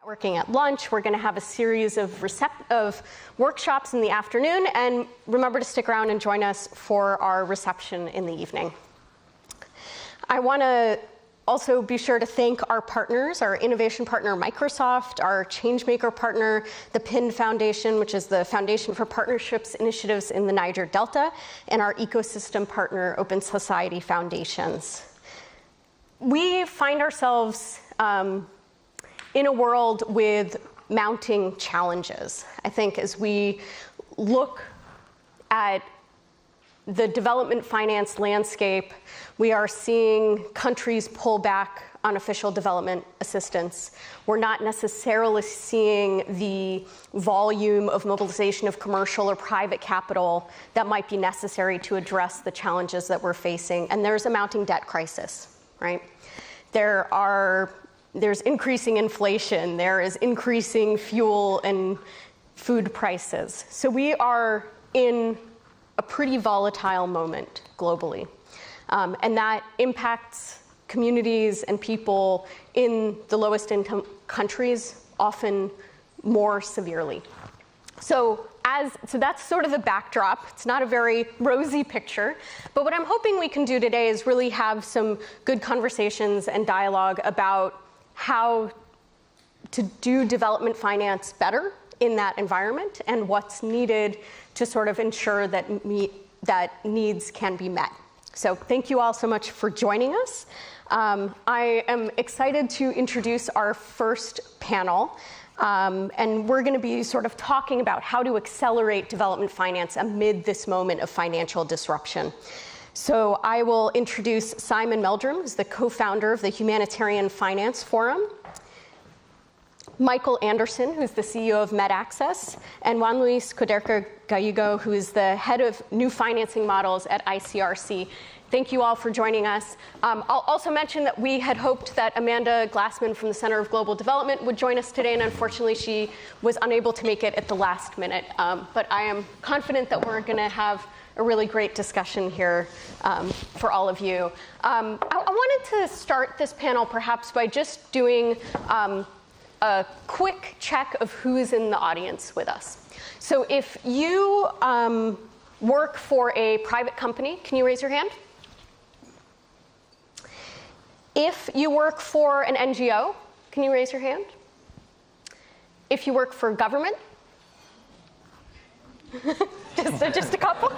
Working at lunch. We're going to have a series of workshops in the afternoon, and remember to stick around and join us for our reception in the evening. I want to also be sure to thank our partners, our innovation partner Microsoft, our changemaker partner, the PIN Foundation, which is the Foundation for Partnerships Initiatives in the Niger Delta, and our ecosystem partner, Open Society Foundations. We find ourselves in a world with mounting challenges. I think as we look at the development finance landscape, we are seeing countries pull back on official development assistance. We're not necessarily seeing the volume of mobilization of commercial or private capital that might be necessary to address the challenges that we're facing. And there's a mounting debt crisis, right? There's increasing inflation, there is increasing fuel and food prices. So we are in a pretty volatile moment globally. And that impacts communities and people in the lowest income countries often more severely. So that's sort of the backdrop. It's not a very rosy picture, but what I'm hoping we can do today is really have some good conversations and dialogue about how to do development finance better in that environment and what's needed to sort of ensure that needs can be met. So thank you all so much for joining us. I am excited to introduce our first panel. And we're going to be sort of talking about how to accelerate development finance amid this moment of financial disruption. So I will introduce Simon Meldrum, who's the co-founder of the Humanitarian Finance Forum, Michael Anderson, who's the CEO of MedAccess, and Juan Luis Coderca Gallego, who is the head of new financing models at ICRC. Thank you all for joining us. I'll also mention that we had hoped that Amanda Glassman from the Center of Global Development would join us today, and unfortunately she was unable to make it at the last minute. But I am confident that we're going to have a really great discussion here for all of you. I wanted to start this panel perhaps by just doing a quick check of who's in the audience with us. So if you work for a private company, can you raise your hand? If you work for an NGO, can you raise your hand? If you work for government? just a couple?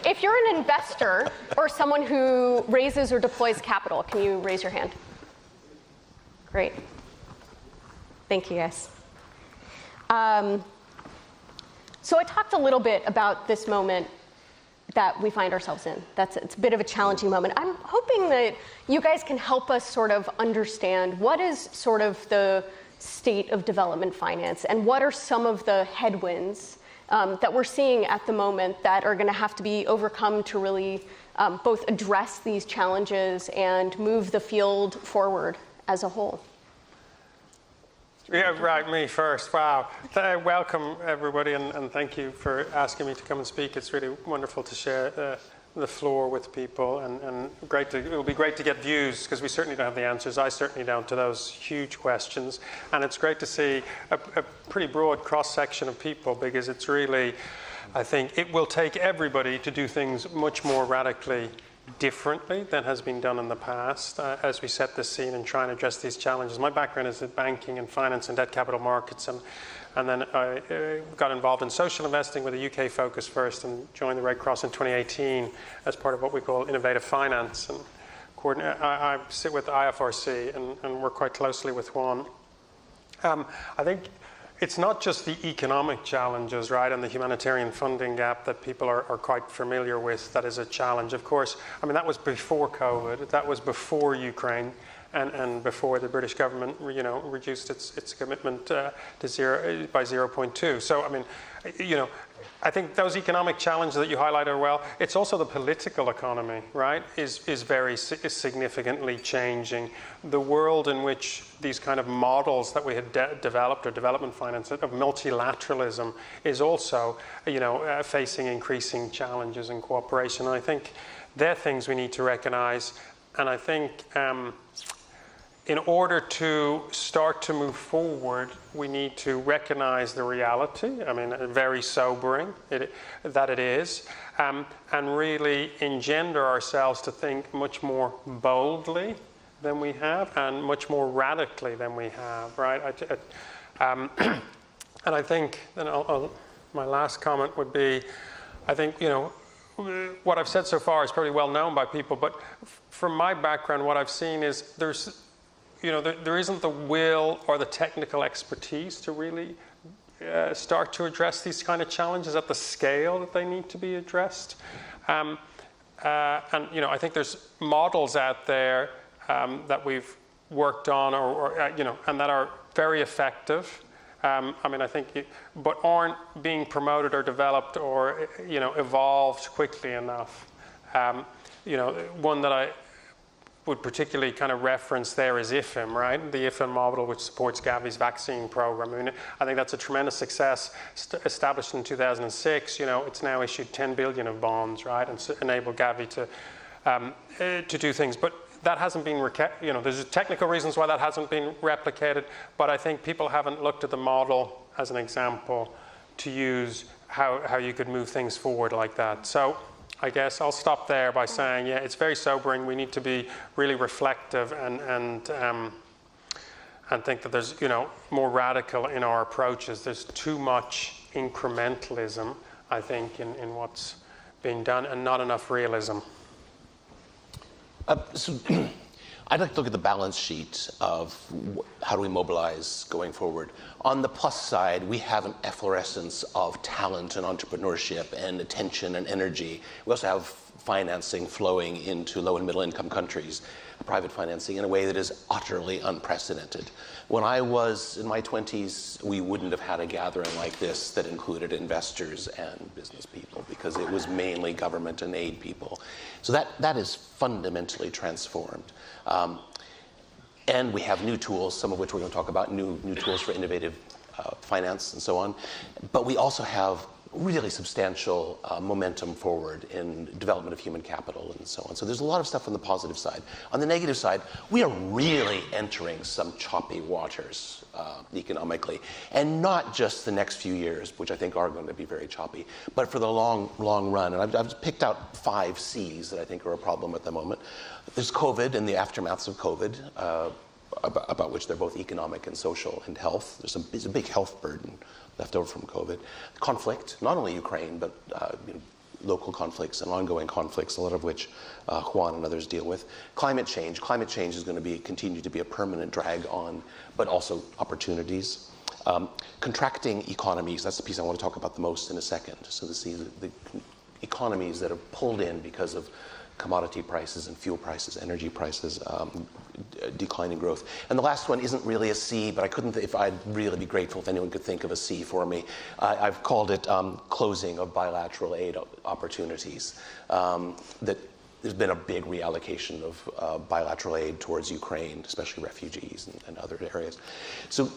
If you're an investor or someone who raises or deploys capital, can you raise your hand? Great. Thank you, guys. So I talked a little bit about this moment that we find ourselves in. It's a bit of a challenging moment. I'm hoping that you guys can help us sort of understand what is sort of the state of development finance and what are some of the headwinds that we're seeing at the moment that are going to have to be overcome to really both address these challenges and move the field forward as a whole. Yeah, right, me first. Wow. Welcome, everybody, and thank you for asking me to come and speak. It's really wonderful to share the floor with people, and it'll be great to get views, because we certainly don't have the answers. I certainly don't to those huge questions. And it's great to see a pretty broad cross-section of people, because it's really, I think, it will take everybody to do things much more radically differently than has been done in the past as we set the scene and try and address these challenges. My background is in banking and finance and debt capital markets, and then I got involved in social investing with a UK focus first and joined the Red Cross in 2018 as part of what we call innovative finance. And I sit with IFRC and work quite closely with Juan. I think it's not just the economic challenges, right, and the humanitarian funding gap that people are quite familiar with that is a challenge. Of course, I mean, that was before COVID, that was before Ukraine, and before the British government, reduced its commitment to zero by 0.2. So, I mean, I think those economic challenges that you highlight are well. It's also the political economy, right, is very significantly changing. The world in which these kind of models that we had developed, or development finance, of multilateralism, is also, facing increasing challenges in cooperation. And I think they're things we need to recognize. And I think in order to start to move forward, we need to recognize the reality. I mean, very sobering that it is, and really engender ourselves to think much more boldly than we have and much more radically than we have, right? And I think, and my last comment would be, I think, what I've said so far is probably well known by people, but from my background, what I've seen is there isn't the will or the technical expertise to really start to address these kind of challenges at the scale that they need to be addressed. And I think there's models out there that we've worked on, and that are very effective. I think, but aren't being promoted or developed or evolved quickly enough. One that I would particularly kind of reference there is IFIM, right? The IFIM model, which supports Gavi's vaccine program. I mean, I think that's a tremendous success. Established in 2006, it's now issued 10 billion of bonds, right, and enabled Gavi to do things. But that hasn't been, there's technical reasons why that hasn't been replicated, but I think people haven't looked at the model as an example to use how you could move things forward like that. So I guess I'll stop there by saying, yeah, it's very sobering. We need to be really reflective and think that there's, more radical in our approaches. There's too much incrementalism, I think, in what's being done, and not enough realism. So I'd like to look at the balance sheet of how do we mobilize going forward. On the plus side, we have an efflorescence of talent and entrepreneurship and attention and energy. We also have financing flowing into low and middle income countries, private financing, in a way that is utterly unprecedented. When I was in my 20s, we wouldn't have had a gathering like this that included investors and business people, because it was mainly government and aid people. So that is fundamentally transformed. And we have new tools, some of which we're going to talk about, new tools for innovative finance and so on. But we also have really substantial momentum forward in development of human capital and so on. So there's a lot of stuff on the positive side. On the negative side, we are really entering some choppy waters economically, and not just the next few years, which I think are going to be very choppy, but for the long run. And I've picked out 5 C's that I think are a problem at the moment. There's COVID and the aftermaths of COVID, about which they're both economic and social and health. There's a big health burden left over from COVID. Conflict, not only Ukraine, but local conflicts and ongoing conflicts, a lot of which Juan and others deal with. Climate change. Climate change is going to continue to be a permanent drag on, but also opportunities. Contracting economies, that's the piece I want to talk about the most in a second. So to see the economies that have pulled in because of commodity prices and fuel prices, energy prices, declining growth. And the last one isn't really a C, but I'd really be grateful if anyone could think of a C for me. I've called it closing of bilateral aid opportunities. That there's been a big reallocation of bilateral aid towards Ukraine, especially refugees and other areas. So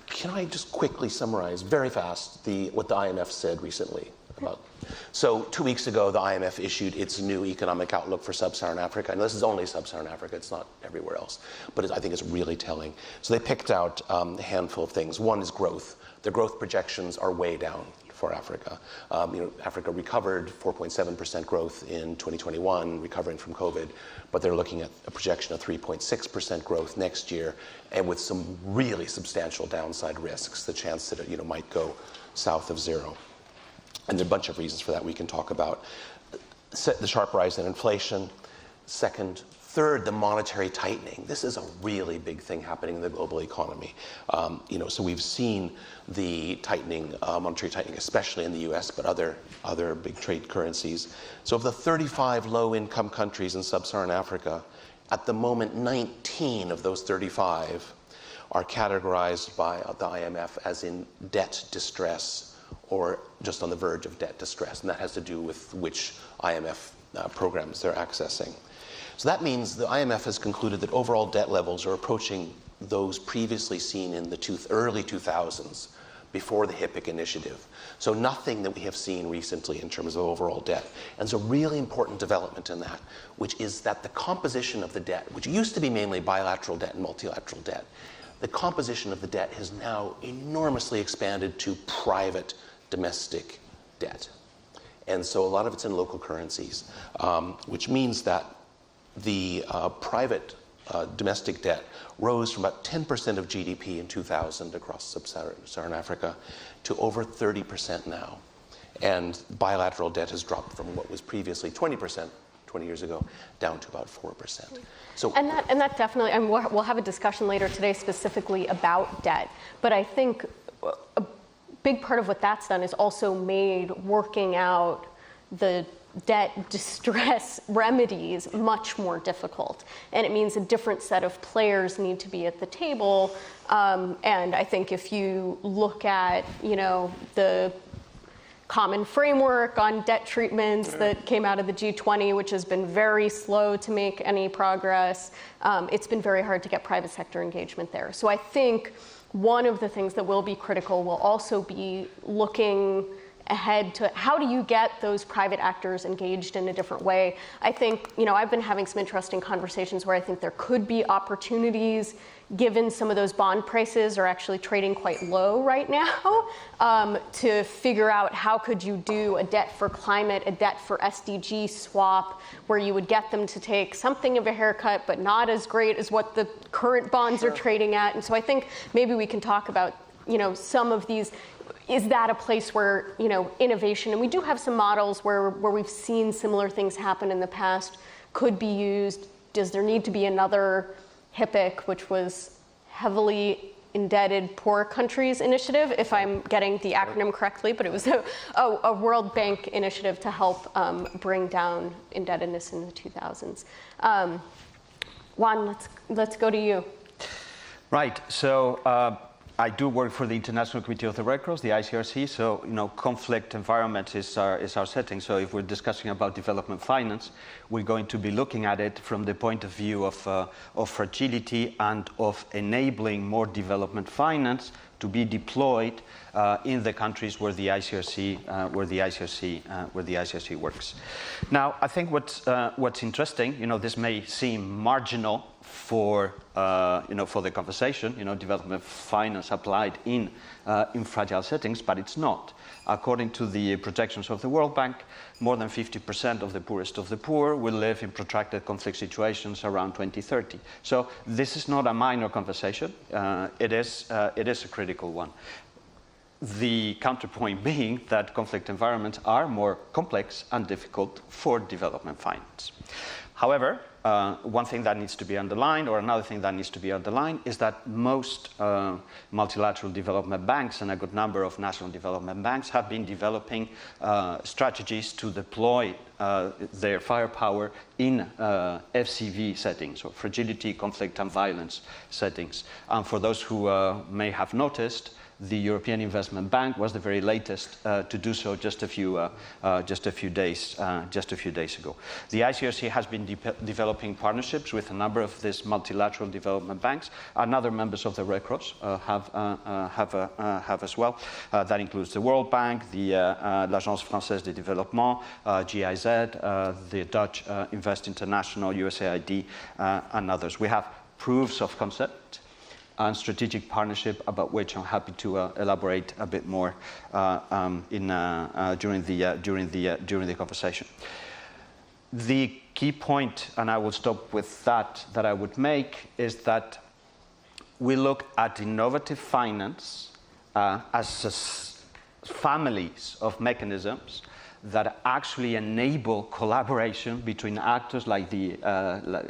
can I just quickly summarize very fast what the IMF said recently about? So 2 weeks ago, the IMF issued its new economic outlook for sub-Saharan Africa. And this is only sub-Saharan Africa. It's not everywhere else. But I think it's really telling. So they picked out a handful of things. One is growth. The growth projections are way down for Africa. Africa recovered 4.7% growth in 2021, recovering from COVID. But they're looking at a projection of 3.6% growth next year, and with some really substantial downside risks, the chance that it might go south of zero. And there are a bunch of reasons for that we can talk about. The sharp rise in inflation. Third, the monetary tightening. This is a really big thing happening in the global economy. So we've seen the tightening, monetary tightening, especially in the US, but other big trade currencies. So of the 35 low-income countries in sub-Saharan Africa, at the moment, 19 of those 35 are categorized by the IMF as in debt distress, or just on the verge of debt distress, and that has to do with which IMF programs they're accessing. So that means the IMF has concluded that overall debt levels are approaching those previously seen in the early 2000s, before the HIPC initiative. So nothing that we have seen recently in terms of overall debt. And there's a really important development in that, which is that the composition of the debt, which used to be mainly bilateral debt and multilateral debt, the composition of the debt has now enormously expanded to private domestic debt. And so a lot of it's in local currencies, which means that the private domestic debt rose from about 10% of GDP in 2000 across sub-Saharan Africa to over 30% now. And bilateral debt has dropped from what was previously 20% 20 years ago down to about 4%. So, and that definitely, and we'll have a discussion later today specifically about debt. But I think a big part of what that's done is also made working out the debt distress remedies much more difficult. And it means a different set of players need to be at the table. And I think if you look at, the common framework on debt treatments that came out of the G20, which has been very slow to make any progress, it's been very hard to get private sector engagement there. So I think one of the things that will be critical will also be looking ahead to how do you get those private actors engaged in a different way. I think, I've been having some interesting conversations where I think there could be opportunities, given some of those bond prices are actually trading quite low right now, to figure out how could you do a debt for climate, a debt for SDG swap, where you would get them to take something of a haircut, but not as great as what the current bonds are trading at. And so I think maybe we can talk about, some of these. Is that a place where, innovation, and we do have some models where we've seen similar things happen in the past, could be used? Does there need to be another HIPC, which was heavily indebted poor countries initiative, if I'm getting the acronym correctly, but it was a World Bank initiative to help bring down indebtedness in the 2000s. Juan, let's go to you. Right, so I do work for the International Committee of the Red Cross, the ICRC, so conflict environment is our setting. So if we're discussing about development finance, we're going to be looking at it from the point of view of fragility and of enabling more development finance to be deployed in the countries where the ICRC works. Now, I think what's interesting, this may seem marginal for the conversation, development finance applied in fragile settings, but it's not. According to the projections of the World Bank, more than 50% of the poorest of the poor will live in protracted conflict situations around 2030. So this is not a minor conversation. It is a critical one. The counterpoint being that conflict environments are more complex and difficult for development finance. However, one thing that needs to be underlined, or another thing that needs to be underlined, is that most multilateral development banks and a good number of national development banks have been developing strategies to deploy their firepower in FCV settings, or fragility, conflict, and violence settings. And for those who may have noticed, the European Investment Bank was the very latest to do so just a few days ago. The ICRC has been developing partnerships with a number of these multilateral development banks, and other members of the Red Cross have as well. That includes the World Bank, the l'Agence Française de Développement, GIZ, the Dutch Invest International, USAID, and others. We have proofs of concept and strategic partnership, about which I'm happy to elaborate a bit more during the conversation. The key point, and I will stop with that I would make, is that we look at innovative finance as families of mechanisms that actually enable collaboration between actors like the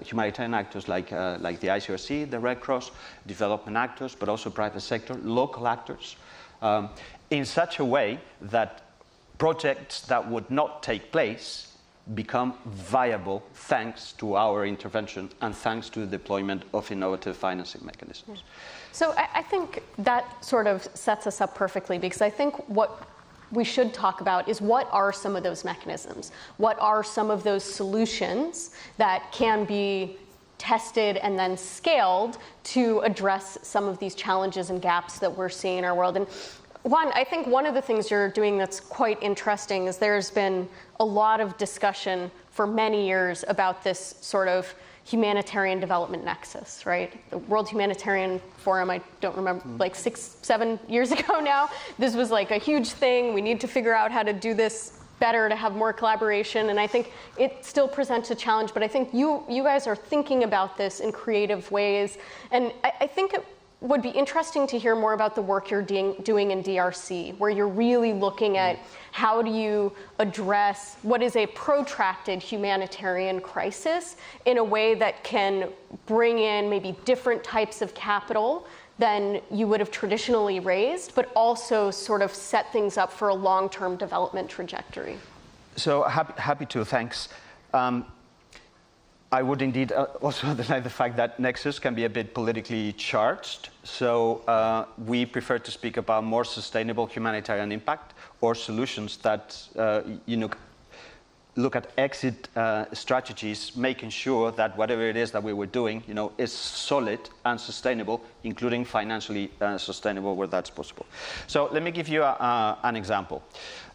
humanitarian actors like the ICRC, the Red Cross, development actors, but also private sector, local actors, in such a way that projects that would not take place become viable thanks to our intervention and thanks to the deployment of innovative financing mechanisms. So I think that sort of sets us up perfectly, because I think what we should talk about is what are some of those mechanisms? What are some of those solutions that can be tested and then scaled to address some of these challenges and gaps that we're seeing in our world? And One, I think one of the things you're doing that's quite interesting is there's been a lot of discussion for many years about this sort of humanitarian development nexus, right? The World Humanitarian Forum, I don't remember, like 6-7 years ago now, this was like a huge thing. We need to figure out how to do this better, to have more collaboration, and I think it still presents a challenge, but I think you guys are thinking about this in creative ways, and I think it would be interesting to hear more about the work you're doing in DRC, where you're really looking at how do you address what is a protracted humanitarian crisis in a way that can bring in maybe different types of capital than you would have traditionally raised, but also sort of set things up for a long-term development trajectory. So happy to, thanks. I would indeed also underline the fact that nexus can be a bit politically charged. So we prefer to speak about more sustainable humanitarian impact or solutions that look at exit strategies, making sure that whatever it is that we were doing, is solid and sustainable, including financially sustainable where that's possible. So let me give you an example.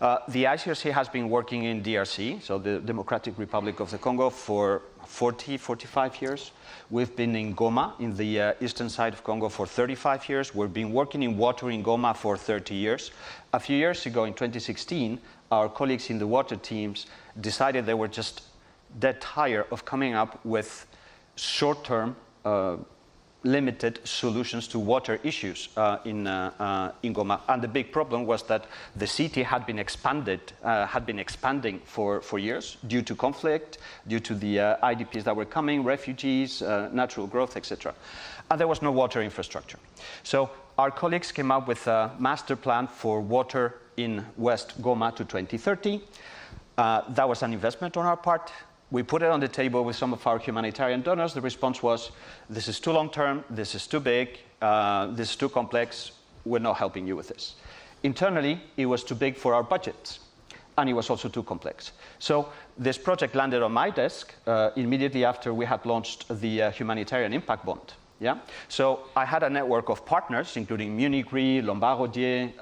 The ICRC has been working in DRC, so the Democratic Republic of the Congo, for 45 years. We've been in Goma, in the eastern side of Congo, for 35 years. We've been working in water in Goma for 30 years. A few years ago, in 2016, our colleagues in the water teams decided they were just dead tired of coming up with short-term, limited solutions to water issues in Goma. And the big problem was that the city had been expanding for years due to conflict, due to the IDPs that were coming, refugees, natural growth, etc. And there was no water infrastructure. So our colleagues came up with a master plan for water in West Goma to 2030. That was an investment on our part. We put it on the table with some of our humanitarian donors. The response was, this is too long-term, this is too big, this is too complex, we're not helping you with this. Internally, it was too big for our budgets, and it was also too complex. So this project landed on my desk immediately after we had launched the Humanitarian Impact Bond. Yeah? So I had a network of partners, including Munich Re, Lombard Odier,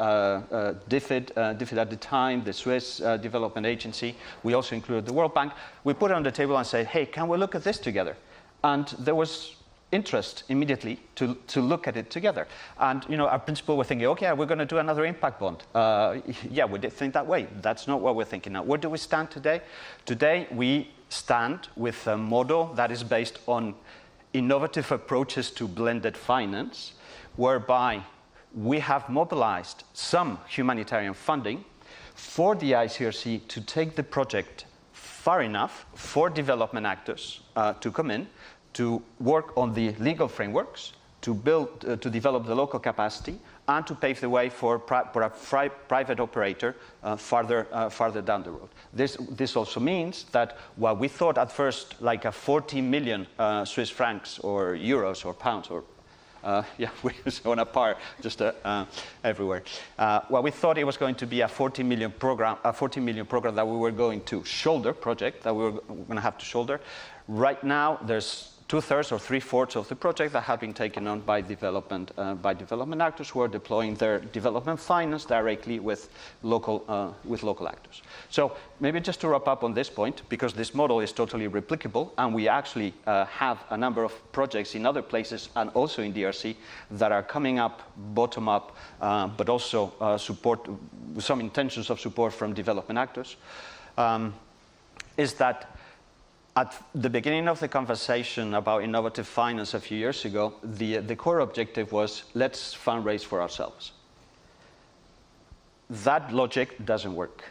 DFID at the time, the Swiss Development Agency. We also included the World Bank. We put it on the table and said, hey, can we look at this together? And there was interest immediately to look at it together. And our principal were thinking, okay, we're going to do another impact bond. Yeah, we did think that way. That's not what we're thinking now. Where do we stand today? Today, we stand with a model that is based on innovative approaches to blended finance, whereby we have mobilized some humanitarian funding for the ICRC to take the project far enough for development actors to come in, to work on the legal frameworks, to build, to develop the local capacity, and to pave the way for a private operator farther down the road. This also means that what we thought at first like a 40 million Swiss francs or euros or pounds or yeah, we're on a par just everywhere. Well, we thought it was going to be a 40 million program that we were going to shoulder, project that we were going to have to shoulder. Right now, there's 2/3 or 3/4 of the project that have been taken on by development actors who are deploying their development finance directly with local actors. So maybe just to wrap up on this point, because this model is totally replicable, and we actually have a number of projects in other places and also in DRC that are coming up bottom up, but also support some intentions of support from development actors, is that at the beginning of the conversation about innovative finance a few years ago, the core objective was, let's fundraise for ourselves. That logic doesn't work.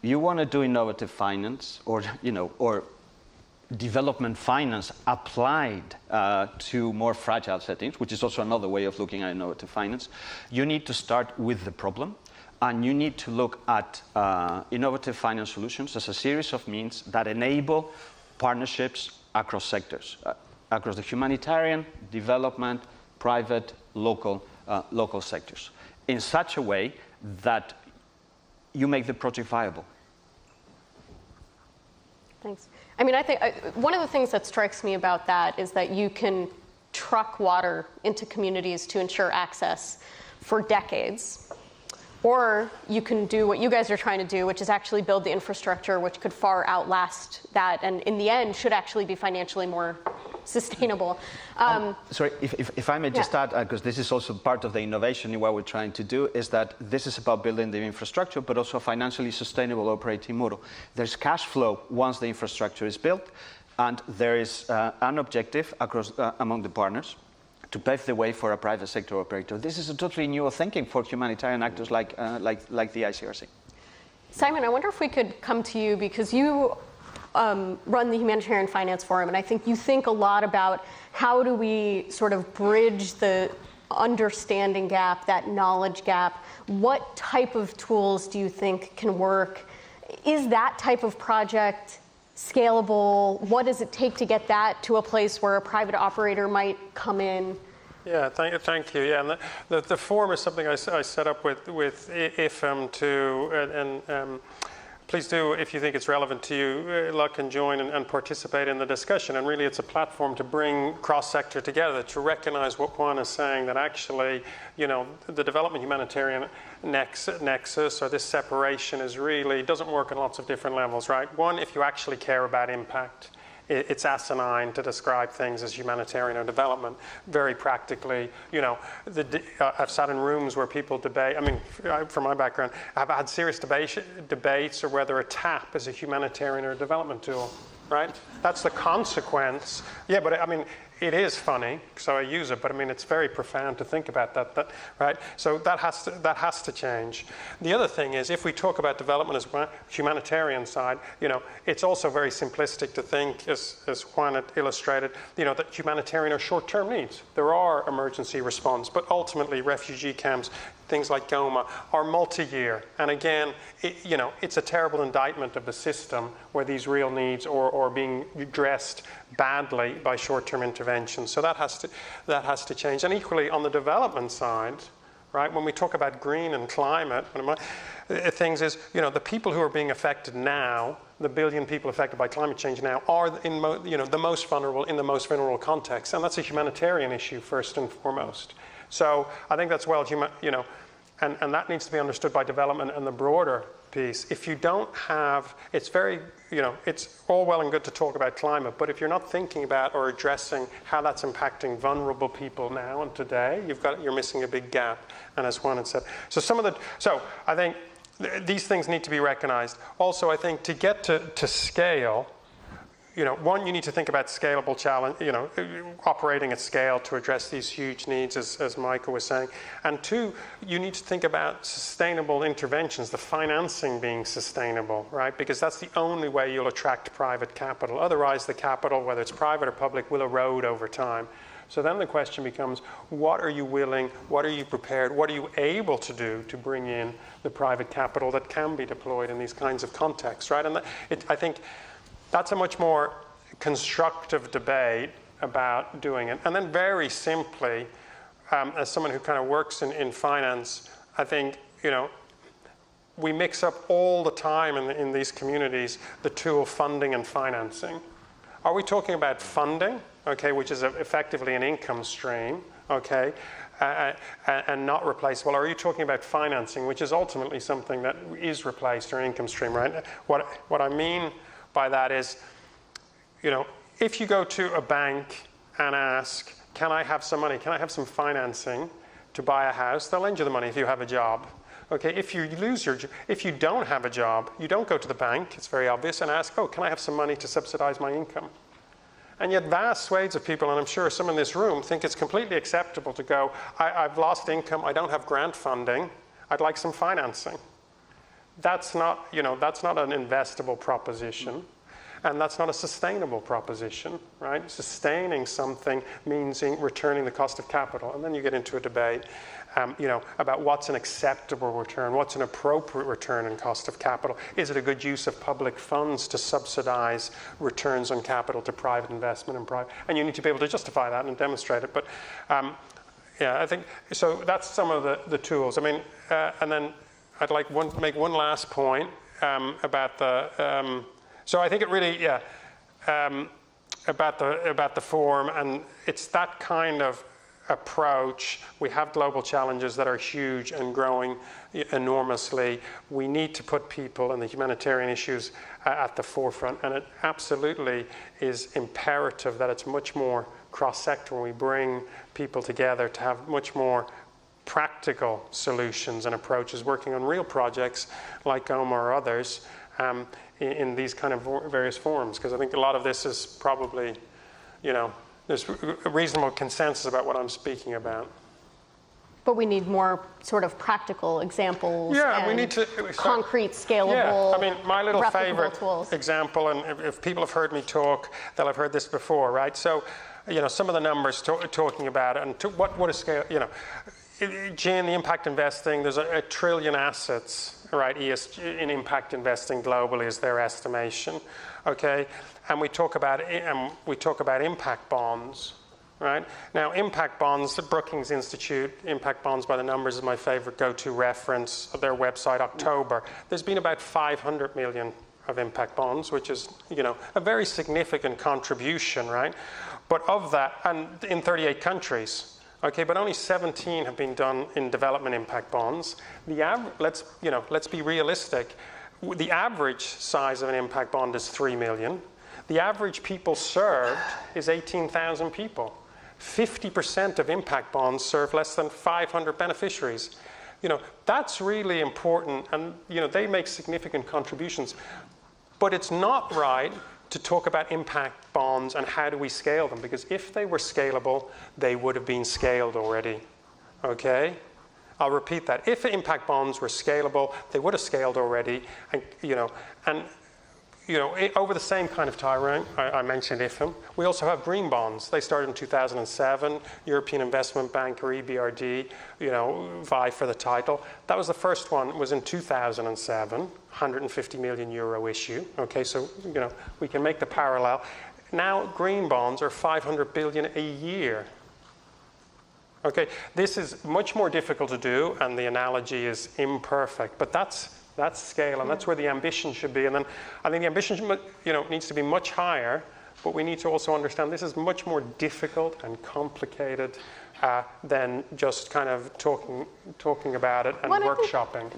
You want to do innovative finance or development finance applied to more fragile settings, which is also another way of looking at innovative finance. You need to start with the problem, and you need to look at innovative finance solutions as a series of means that enable partnerships across sectors, across the humanitarian, development, private, local sectors, in such a way that you make the project viable. Thanks. I mean, I think one of the things that strikes me about that is that you can truck water into communities to ensure access for decades. Or you can do what you guys are trying to do, which is actually build the infrastructure which could far outlast that, and in the end should actually be financially more sustainable. Sorry, if I may just add, because this is also part of the innovation in what we're trying to do, is that this is about building the infrastructure, but also a financially sustainable operating model. There's cash flow once the infrastructure is built, and there is an objective across among the partners to pave the way for a private sector operator. This is a totally new thinking for humanitarian actors like the ICRC. Simon, I wonder if we could come to you, because you run the Humanitarian Finance Forum, and I think you think a lot about how do we sort of bridge the understanding gap, that knowledge gap. What type of tools do you think can work? Is that type of project scalable? What does it take to get that to a place where a private operator might come in? Yeah, thank you. Yeah, and the forum is something I set up with IFM too, and please do, if you think it's relevant to you, Luck and join and participate in the discussion. And really, it's a platform to bring cross-sector together, to recognize what Juan is saying, that actually, you know, the development humanitarian nexus, or this separation, is really doesn't work on lots of different levels, right? One, if you actually care about impact, it's asinine to describe things as humanitarian or development. Very practically, you know, I've sat in rooms where people debate. I mean, from my background, I've had serious debates or whether a tap is a humanitarian or a development tool, right? That's the consequence. Yeah, but I mean, it is funny, so I use it, but I mean, it's very profound to think about that, right? So that has to change. The other thing is, if we talk about development as humanitarian side, you know, it's also very simplistic to think, as Juan had illustrated, you know, that humanitarian are short-term needs. There are emergency response, but ultimately refugee camps, things like Goma, are multi-year. And again, you know, it's a terrible indictment of the system where these real needs are being addressed badly by short-term intervention. So that has to change. And equally on the development side, right, when we talk about green and climate, one of my things is, you know, the people who are being affected now, the billion people affected by climate change now, are the most vulnerable in the most vulnerable context. And that's a humanitarian issue first and foremost. So I think that's and that needs to be understood by development and the broader piece. If you don't have, it's very, you know, it's all well and good to talk about climate, but if you're not thinking about or addressing how that's impacting vulnerable people now and today, you're missing a big gap. And as Juan had said, so I think these things need to be recognized. Also, I think to get to scale, you know, one, you need to think about scalable challenge, you know, operating at scale to address these huge needs, as Michael was saying. And two, you need to think about sustainable interventions, the financing being sustainable, right? Because that's the only way you'll attract private capital. Otherwise, the capital, whether it's private or public, will erode over time. So then the question becomes, what are you willing, what are you prepared, what are you able to do to bring in the private capital that can be deployed in these kinds of contexts, right? And I think that's a much more constructive debate about doing it. And then very simply, as someone who kind of works in finance, I think, you know, we mix up all the time in these communities the two of funding and financing. Are we talking about funding, okay, which is effectively an income stream, okay, and not replaceable? Or are you talking about financing, which is ultimately something that is replaced or an income stream, right? What I mean by that is, you know, if you go to a bank and ask, can I have some money, can I have some financing to buy a house? They'll lend you the money if you have a job. Okay, if you don't have a job, you don't go to the bank, it's very obvious, and ask, oh, can I have some money to subsidize my income? And yet vast swathes of people, and I'm sure some in this room, think it's completely acceptable to go, I've lost income, I don't have grant funding, I'd like some financing. That's not an investable proposition, and that's not a sustainable proposition, right? Sustaining something means returning the cost of capital, and then you get into a debate, you know, about what's an acceptable return, what's an appropriate return in cost of capital. Is it a good use of public funds to subsidize returns on capital to private investment and you need to be able to justify that and demonstrate it. But yeah, I think so. That's some of the tools. I mean, and then I'd like to make one last point about the. So I think it really, about the forum, and it's that kind of approach. We have global challenges that are huge and growing enormously. We need to put people and the humanitarian issues at the forefront, and it absolutely is imperative that it's much more cross-sector when we bring people together to have much more practical solutions and approaches, working on real projects like GOMA or others in these kind of various forms, because I think a lot of this is probably, there's a reasonable consensus about what I'm speaking about. But we need more sort of practical examples. Yeah, and we need to concrete, scalable, yeah, I mean, my little favorite tools. example, and if people have heard me talk, they'll have heard this before, right? So, some of the numbers talking about it, and what is scale, in the impact investing, there's a trillion assets, right, ESG, in impact investing globally is their estimation, okay? And we talk about impact bonds, right? Now, impact bonds, the Brookings Institute, impact bonds by the numbers is my favorite go-to reference of their website, October. There's been about 500 million of impact bonds, which is, a very significant contribution, right? But of that, and in 38 countries, okay, but only 17 have been done in development impact bonds. Let's be realistic. The average size of an impact bond is 3 million. The average people served is 18,000 people. 50% of impact bonds serve less than 500 beneficiaries. That's really important, and they make significant contributions. But it's not right to talk about impact bonds and how do we scale them, because if they were scalable, they would have been scaled already, okay? I'll repeat that. If impact bonds were scalable, they would have scaled already, and over the same kind of time, I mentioned IFM. We also have green bonds. They started in 2007. European Investment Bank, or EBRD, vie for the title. That was the first one. It was in 2007, 150 million euro issue. Okay, so we can make the parallel. Now green bonds are 500 billion a year. Okay, this is much more difficult to do, and the analogy is imperfect, but that's scale, and that's where the ambition should be. And then I think the ambition needs to be much higher, but we need to also understand this is much more difficult and complicated than just kind of talking about it and workshopping.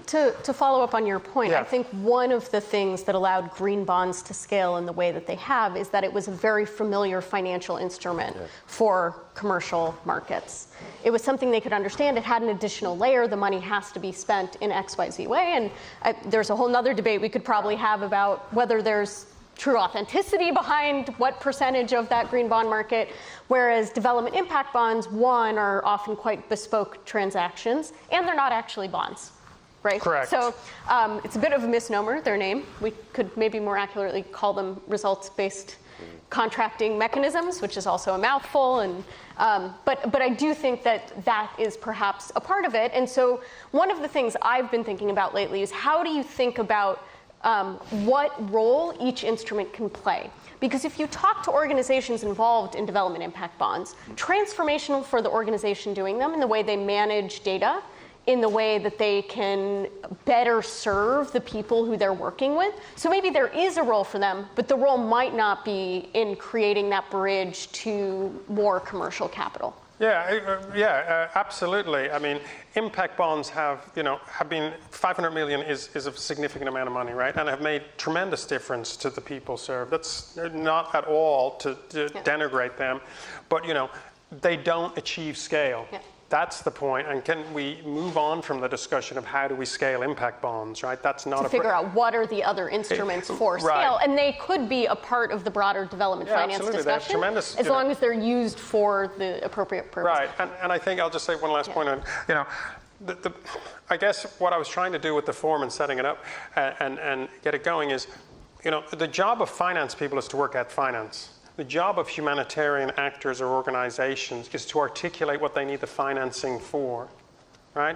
To follow up on your point, yeah. I think one of the things that allowed green bonds to scale in the way that they have is that it was a very familiar financial instrument for commercial markets. It was something they could understand. It had an additional layer. The money has to be spent in XYZ way. And there's a whole nother debate we could probably have about whether there's true authenticity behind what percentage of that green bond market, whereas development impact bonds, one, are often quite bespoke transactions, and they're not actually bonds, right? Correct. So it's a bit of a misnomer, their name. We could maybe more accurately call them results-based contracting mechanisms, which is also a mouthful. And but I do think that is perhaps a part of it. And so one of the things I've been thinking about lately is how do you think about what role each instrument can play? Because if you talk to organizations involved in development impact bonds, transformational for the organization doing them in the way they manage data, in the way that they can better serve the people who they're working with. So maybe there is a role for them, but the role might not be in creating that bridge to more commercial capital. Yeah, absolutely. I mean, impact bonds have been 500 million is a significant amount of money, right? And have made tremendous difference to the people served. That's not at all to denigrate them, but they don't achieve scale. Yeah. That's the point. And can we move on from the discussion of how do we scale impact bonds, right? That's not to figure out what are the other instruments for scale, right. And they could be a part of the broader development finance absolutely. discussion, Tremendous, as long as they're used for the appropriate purpose. Right, and I think I'll just say one last point on, I guess what I was trying to do with the forum and setting it up and get it going is, the job of finance people is to work at finance. The job of humanitarian actors or organizations is to articulate what they need the financing for, right?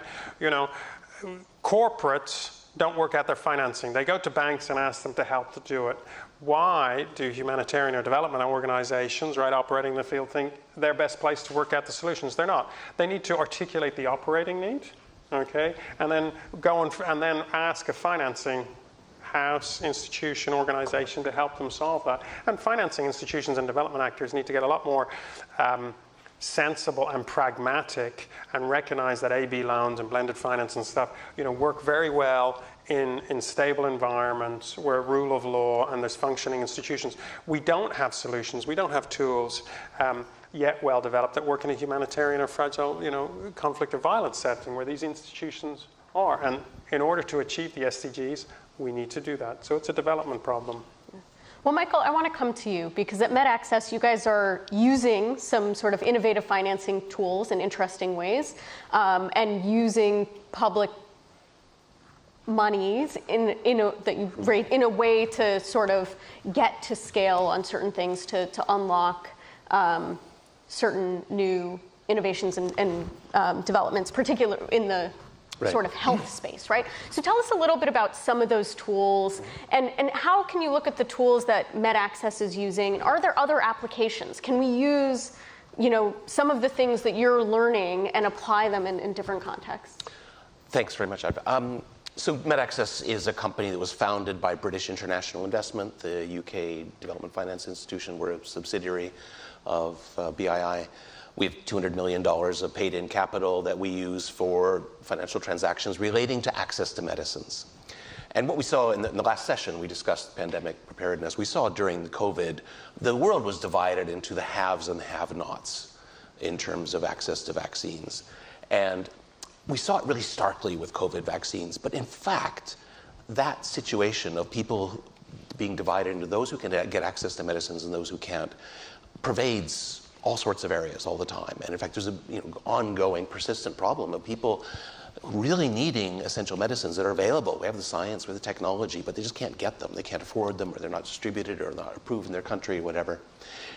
Corporates don't work out their financing. They go to banks and ask them to help to do it. Why do humanitarian or development organizations, right, operating in the field think they're best placed to work out the solutions? They're not. They need to articulate the operating need, okay, and then and then ask a financing house, institution, organization to help them solve that. And financing institutions and development actors need to get a lot more sensible and pragmatic and recognize that AB loans and blended finance and stuff, work very well in stable environments where rule of law and there's functioning institutions. We don't have solutions, we don't have tools yet well developed that work in a humanitarian or fragile, conflict or violence setting where these institutions are. And in order to achieve the SDGs, we need to do that. So it's a development problem. Well, Michael, I want to come to you because at MedAccess, you guys are using some sort of innovative financing tools in interesting ways and using public monies in a way to sort of get to scale on certain things to unlock certain new innovations and developments, particularly in the sort of health space, right? So tell us a little bit about some of those tools and how can you look at the tools that MedAccess is using? Are there other applications? Can we use, some of the things that you're learning and apply them in different contexts? Thanks very much, Adva. So MedAccess is a company that was founded by British International Investment, the UK Development Finance Institution. We're a subsidiary of BII. We have $200 million of paid-in capital that we use for financial transactions relating to access to medicines. And what we saw in the last session, we discussed pandemic preparedness. We saw during the COVID, the world was divided into the haves and the have-nots in terms of access to vaccines. And we saw it really starkly with COVID vaccines. But in fact, that situation of people being divided into those who can get access to medicines and those who can't pervades all sorts of areas all the time. And in fact, there's an ongoing, persistent problem of people really needing essential medicines that are available. We have the science, we have the technology, but they just can't get them. They can't afford them, or they're not distributed, or not approved in their country, whatever.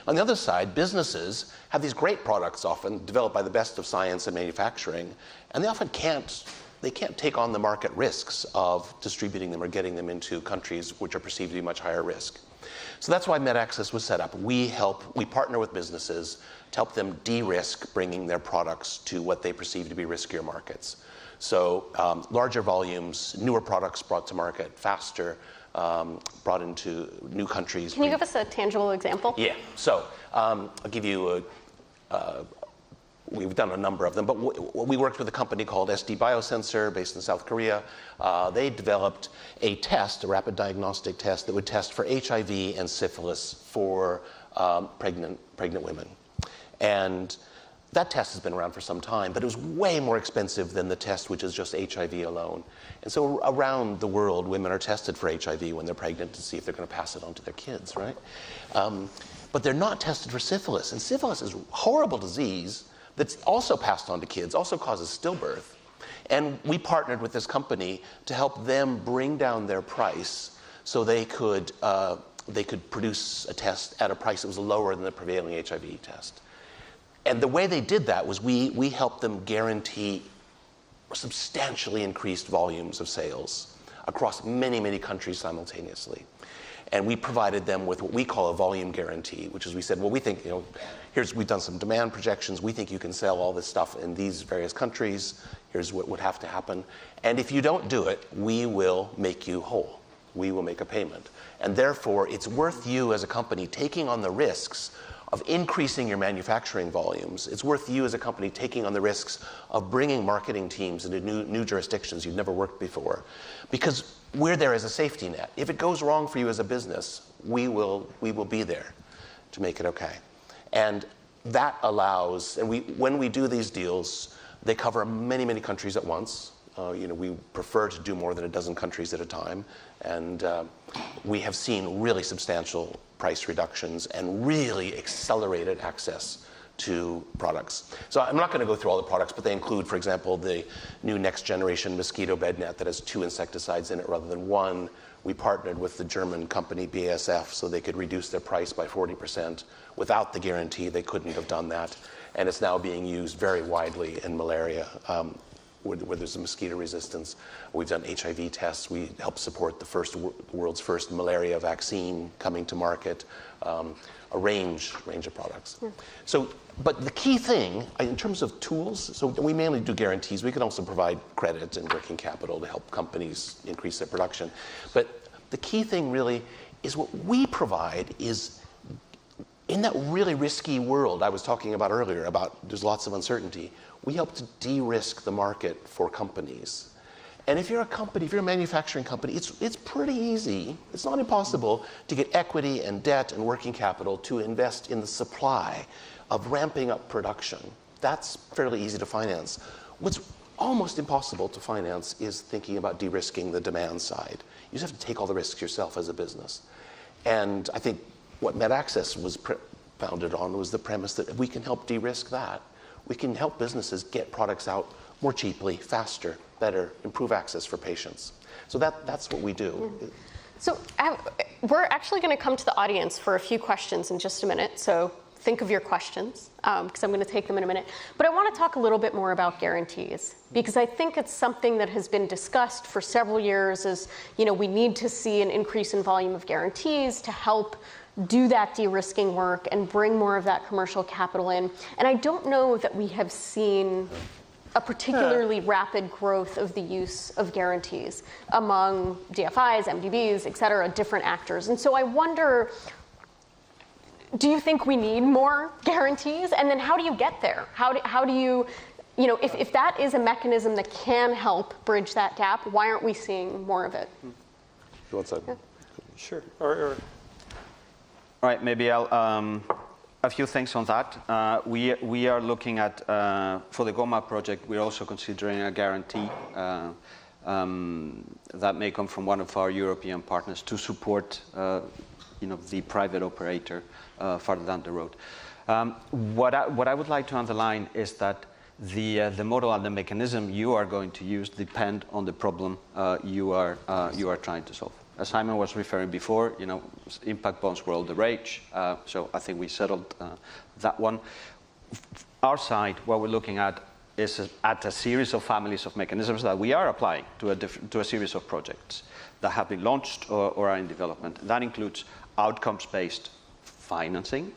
On the other side, businesses have these great products, often developed by the best of science and manufacturing, and they often can't take on the market risks of distributing them or getting them into countries which are perceived to be much higher risk. So that's why MedAccess was set up. We partner with businesses to help them de-risk bringing their products to what they perceive to be riskier markets. So larger volumes, newer products brought to market faster, brought into new countries. Can you give us a tangible example? Yeah. So I'll give you we've done a number of them, but we worked with a company called SD Biosensor based in South Korea. They developed a test, a rapid diagnostic test that would test for HIV and syphilis for pregnant women. And that test has been around for some time, but it was way more expensive than the test, which is just HIV alone. And so around the world, women are tested for HIV when they're pregnant to see if they're going to pass it on to their kids, right? But they're not tested for syphilis. And syphilis is a horrible disease that's also passed on to kids, also causes stillbirth. And we partnered with this company to help them bring down their price so they could produce a test at a price that was lower than the prevailing HIV test. And the way they did that was we helped them guarantee substantially increased volumes of sales across many, many countries simultaneously. And we provided them with what we call a volume guarantee, which is we said, well, we think, we've done some demand projections. We think you can sell all this stuff in these various countries. Here's what would have to happen. And if you don't do it, we will make you whole. We will make a payment. And therefore, it's worth you as a company taking on the risks of increasing your manufacturing volumes. It's worth you as a company taking on the risks of bringing marketing teams into new jurisdictions you've never worked before. Because we're there as a safety net. If it goes wrong for you as a business, we will be there to make it okay. And that allows, and when we do these deals, they cover many, many countries at once. We prefer to do more than a dozen countries at a time. And we have seen really substantial price reductions and really accelerated access to products. So I'm not going to go through all the products, but they include, for example, the new next generation mosquito bed net that has 2 insecticides in it rather than 1. We partnered with the German company BASF so they could reduce their price by 40%. Without the guarantee, they couldn't have done that. And it's now being used very widely in malaria, where there's a mosquito resistance. We've done HIV tests. We helped support the world's first malaria vaccine coming to market, a range of products. Yeah. So, but the key thing, in terms of tools, so we mainly do guarantees. We can also provide credit and working capital to help companies increase their production. But the key thing really is what we provide is in that really risky world I was talking about earlier, about there's lots of uncertainty, we help to de-risk the market for companies. And if you're a company, if you're a manufacturing company, it's pretty easy, it's not impossible to get equity and debt and working capital to invest in the supply of ramping up production. That's fairly easy to finance. What's almost impossible to finance is thinking about de-risking the demand side. You just have to take all the risks yourself as a business. And I think what MedAccess was founded on was the premise that if we can help de-risk that, we can help businesses get products out more cheaply, faster, better, improve access for patients. So that's what we do. So we're actually going to come to the audience for a few questions in just a minute. So think of your questions, because I'm going to take them in a minute. But I want to talk a little bit more about guarantees, because I think it's something that has been discussed for several years as, we need to see an increase in volume of guarantees to help do that de-risking work and bring more of that commercial capital in. And I don't know that we have seen a particularly rapid growth of the use of guarantees among DFIs, MDBs, et cetera, different actors. And so I wonder, do you think we need more guarantees? And then how do you get there? How do you, if that is a mechanism that can help bridge that gap, why aren't we seeing more of it? You want to say? Yeah. Sure. Or All right, maybe I'll, a few things on that. We are looking at, for the GOMA project, we're also considering a guarantee that may come from one of our European partners to support the private operator further down the road. What I would like to underline is that the model and the mechanism you are going to use depend on the problem you are trying to solve. As Simon was referring before, impact bonds were all the rage, so I think we settled that one. Our side, what we're looking at is at a series of families of mechanisms that we are applying to a series of projects that have been launched or are in development. That includes outcomes-based financing.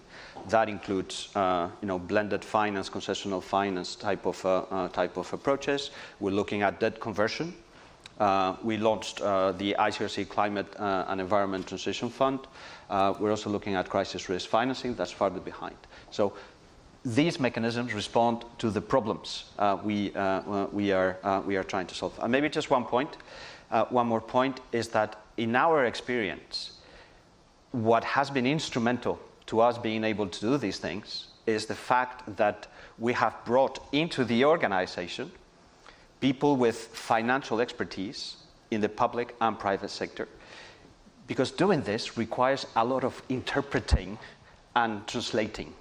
That includes, blended finance, concessional finance type of approaches. We're looking at debt conversion. We launched the ICRC Climate and Environment Transition Fund. We're also looking at crisis risk financing. That's farther behind. So these mechanisms respond to the problems we are trying to solve. And maybe just one more point is that in our experience, what has been instrumental to us being able to do these things is the fact that we have brought into the organization people with financial expertise in the public and private sector, because doing this requires a lot of interpreting and translating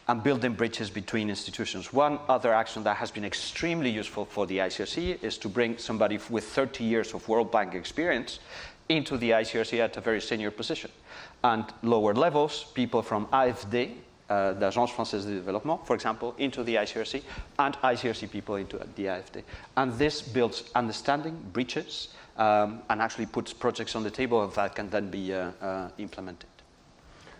and building bridges between institutions. One other action that has been extremely useful for the ICRC is to bring somebody with 30 years of World Bank experience into the ICRC at a very senior position. And lower levels, people from AFD, the Agence Française de Développement, for example, into the ICRC, and ICRC people into the AFD. And this builds understanding, bridges, and actually puts projects on the table that can then be implemented.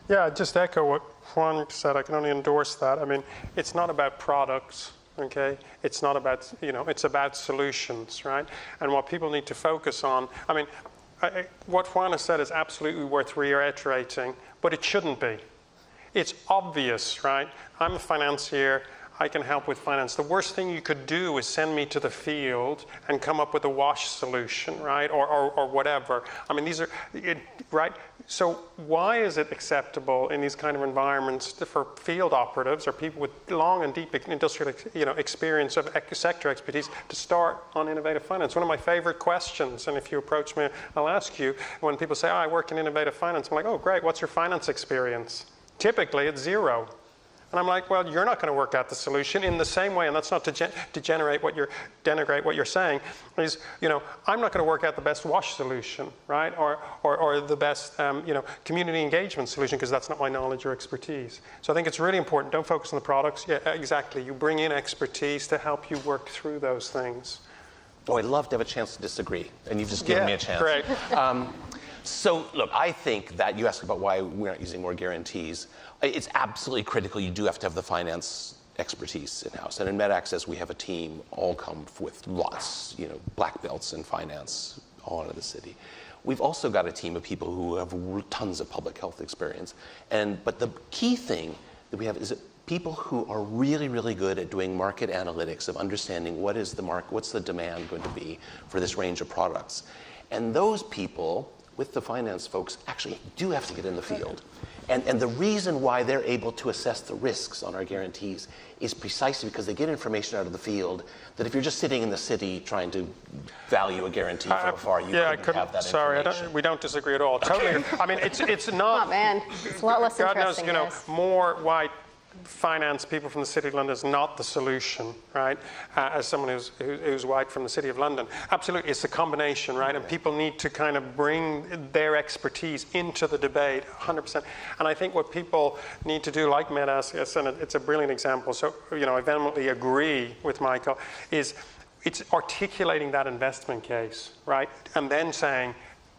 Yeah, just echo what Juan said. I can only endorse that. I mean, it's not about products, okay? It's not about, it's about solutions, right? And what people need to focus on, what Juan has said is absolutely worth reiterating, but it shouldn't be. It's obvious, right? I'm a financier. I can help with finance. The worst thing you could do is send me to the field and come up with a wash solution, right? Or whatever. These are, right? So why is it acceptable in these kind of environments for field operatives or people with long and deep industrial, experience of sector expertise to start on innovative finance? One of my favorite questions, and if you approach me, I'll ask you, when people say, I work in innovative finance, I'm like, oh, great, what's your finance experience? Typically, it's zero. And I'm like, well, you're not going to work out the solution in the same way, and that's not to denigrate what you're saying, is, I'm not going to work out the best wash solution, right? Or the best, community engagement solution, because that's not my knowledge or expertise. So I think it's really important. Don't focus on the products. Yeah, exactly. You bring in expertise to help you work through those things. Oh, I'd love to have a chance to disagree, and you've just given me a chance. Great. So, look, I think that you asked about why we're not using more guarantees. It's absolutely critical. You do have to have the finance expertise in-house. And in MedAccess, we have a team all come with lots, black belts in finance all out of the city. we've also got a team of people who have tons of public health experience. But the key thing that we have is people who are really, really good at doing market analytics, of understanding what is the market, what's the demand going to be for this range of products. And those people, with the finance folks, actually do have to get in the field. And the reason why they're able to assess the risks on our guarantees is precisely because they get information out of the field that if you're just sitting in the city trying to value a guarantee from afar, you couldn't have that information. We don't disagree at all. Totally. I mean, it's not. Oh man, it's a lot less God knows, interesting. more white finance people from the City of London is not the solution, right? As someone who's white from the City of London, absolutely, it's a combination, right? And people need to kind of bring their expertise into the debate, 100%. And I think what people need to do, like Med asked us, and it's a brilliant example. So, I vehemently agree with Michael. It's articulating that investment case, right? And then saying,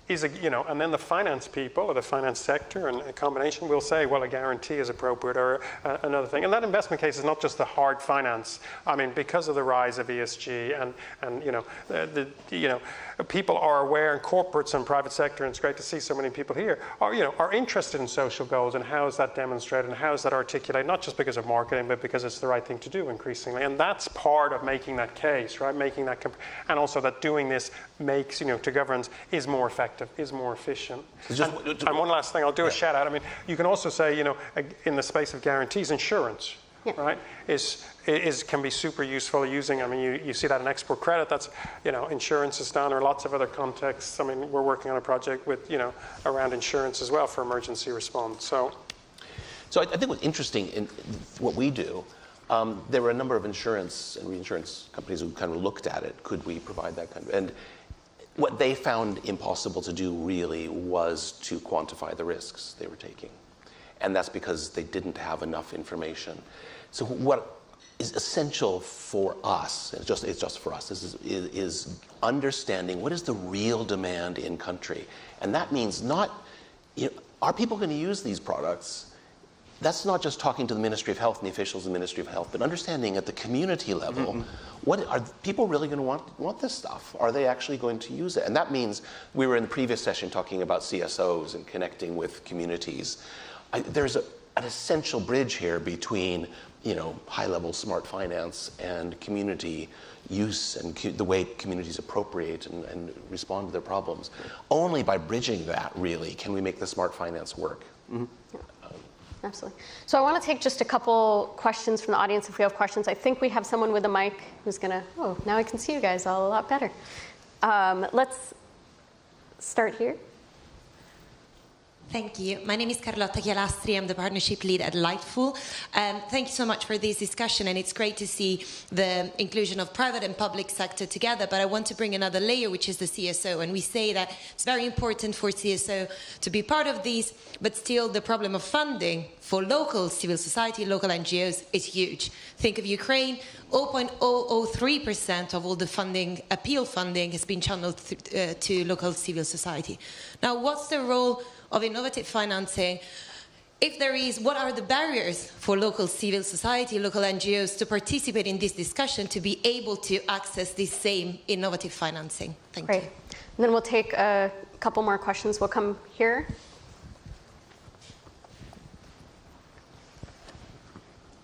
and then the finance people or the finance sector and a combination will say, well, a guarantee is appropriate or another thing. And that investment case is not just the hard finance. I mean, because of the rise of ESG and people are aware, and corporates and private sector, and it's great to see so many people here, are interested in social goals and how is that demonstrated and how is that articulated, not just because of marketing, but because it's the right thing to do increasingly. And that's part of making that case, right? And also that doing this makes, to governance is more effective, is more efficient. And one last thing, I'll do a shout out. I mean, you can also say, in the space of guarantees, insurance, right, can be super useful using. I mean, you see that in export credit. That's, insurance is done, or lots of other contexts. I mean, we're working on a project with, around insurance as well for emergency response. So I think what's interesting in what we do, there were a number of insurance and reinsurance companies who kind of looked at it. Could we provide that kind of? And what they found impossible to do really was to quantify the risks they were taking. And that's because they didn't have enough information. So what is essential for us, it's just for us, is understanding what is the real demand in country. And that means not, are people going to use these products? That's not just talking to the Ministry of Health and the officials of the Ministry of Health, but understanding at the community level, what are people really going to want this stuff? Are they actually going to use it? And that means, we were in the previous session talking about CSOs and connecting with communities. There's an essential bridge here between, high-level smart finance and community use and the way communities appropriate and respond to their problems. Only by bridging that, really, can we make the smart finance work. Absolutely. So I want to take just a couple questions from the audience if we have questions. I think we have someone with a mic who's going to, now I can see you guys all a lot better. Let's start here. Thank you. My name is Carlotta Chialastri. I'm the partnership lead at Lightful. Thank you so much for this discussion, and it's great to see the inclusion of private and public sector together, but I want to bring another layer, which is the CSO, and we say that it's very important for CSO to be part of these, but still the problem of funding for local civil society, local NGOs is huge. Think of Ukraine, 0.003% of all the funding, appeal funding, has been channeled to local civil society. Now, what's the role of innovative financing? If there is, what are the barriers for local civil society, local NGOs to participate in this discussion, to be able to access this same innovative financing? Thank you. And then we'll take a couple more questions. We'll come here.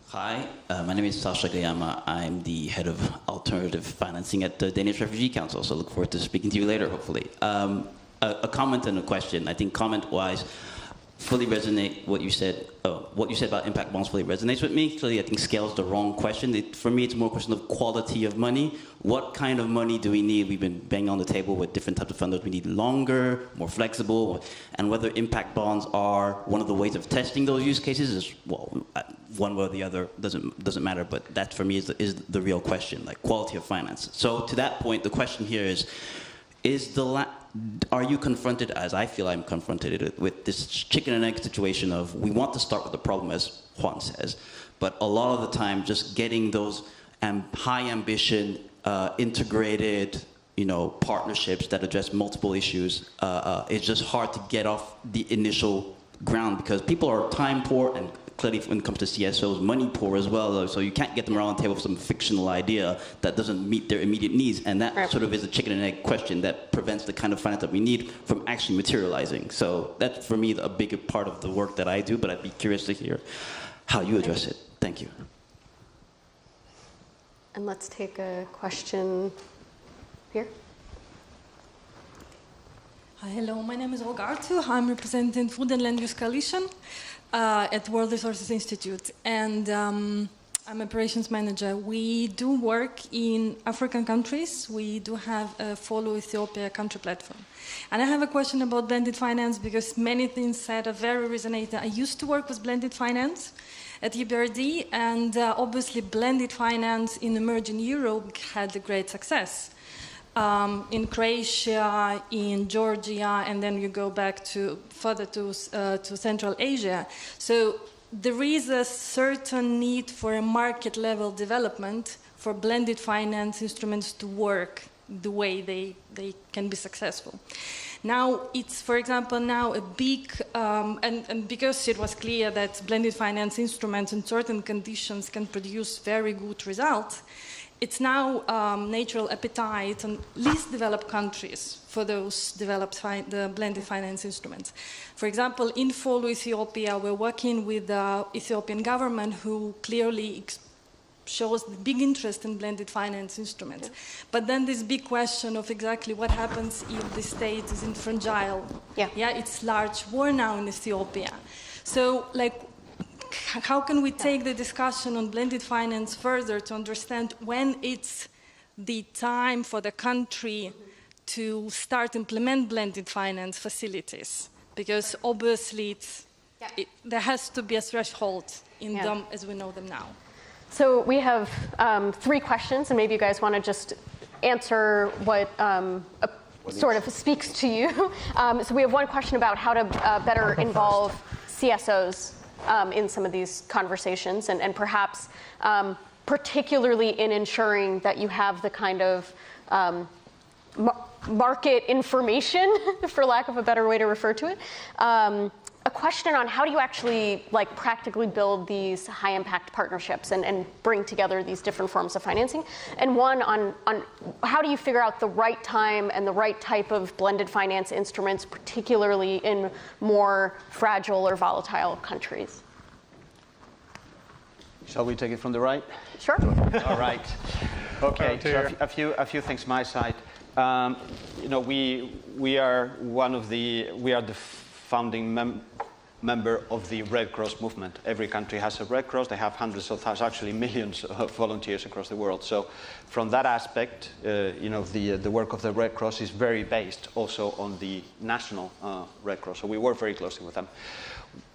Hi, my name is Sasha Gayama. I'm the head of alternative financing at the Danish Refugee Council, so I look forward to speaking to you later, hopefully. A comment and a question. I think comment-wise, fully resonate what you said. What you said about impact bonds fully resonates with me. Actually, I think scale is the wrong question. For me, it's more a question of quality of money. What kind of money do we need? We've been banging on the table with different types of funders. We need longer, more flexible, and whether impact bonds are one of the ways of testing those use cases is, well, one way or the other doesn't matter. But that for me is the real question, like quality of finance. So to that point, the question here is are you confronted, as I feel I'm confronted with this chicken and egg situation of we want to start with the problem, as Juan says, but a lot of the time just getting those high ambition, integrated, partnerships that address multiple issues, it's just hard to get off the initial ground because people are time poor and clearly when it comes to CSOs, money poor as well. So you can't get them around the table with some fictional idea that doesn't meet their immediate needs. And that sort of is a chicken and egg question that prevents the kind of finance that we need from actually materializing. So that's, for me, a bigger part of the work that I do, but I'd be curious to hear how you address it. Thank you. And let's take a question here. Hello, my name is Olga Artu. I'm representing Food and Land Use Coalition at World Resources Institute, and I'm operations manager. We do work in African countries. We do have a Follow Ethiopia country platform. And I have a question about blended finance, because many things said are very resonating. I used to work with blended finance at EBRD, and obviously blended finance in emerging Europe had a great success. In Croatia, in Georgia, and then you go back to further to Central Asia. So there is a certain need for a market level development for blended finance instruments to work the way they can be successful. Now it's, for example, now a big, and because it was clear that blended finance instruments in certain conditions can produce very good results, it's now natural appetite in least developed countries for those developed the blended finance instruments. For example, in Follow Ethiopia, we're working with the Ethiopian government, who clearly shows the big interest in blended finance instruments. Yeah. But then this big question of exactly what happens if the state is in fragile. Yeah, it's large war now in Ethiopia. So, like, how can we take the discussion on blended finance further to understand when it's the time for the country to start implement blended finance facilities? Because obviously there has to be a threshold in them as we know them now. So we have 3 questions, and maybe you guys want to just answer what sort of speaks to you. So we have one question about how to better involve CSOs in some of these conversations, and perhaps particularly in ensuring that you have the kind of market information, for lack of a better way to refer to it. A question on how do you actually practically build these high impact partnerships and bring together these different forms of financing, and one on how do you figure out the right time and the right type of blended finance instruments, particularly in more fragile or volatile countries. Shall we take it from the right? Sure. All right. Okay. So a few things my side. We are the founding member of the Red Cross movement. Every country has a Red Cross. They have hundreds of thousands, actually millions of volunteers across the world. So from that aspect, the work of the Red Cross is very based also on the national Red Cross. So we work very closely with them.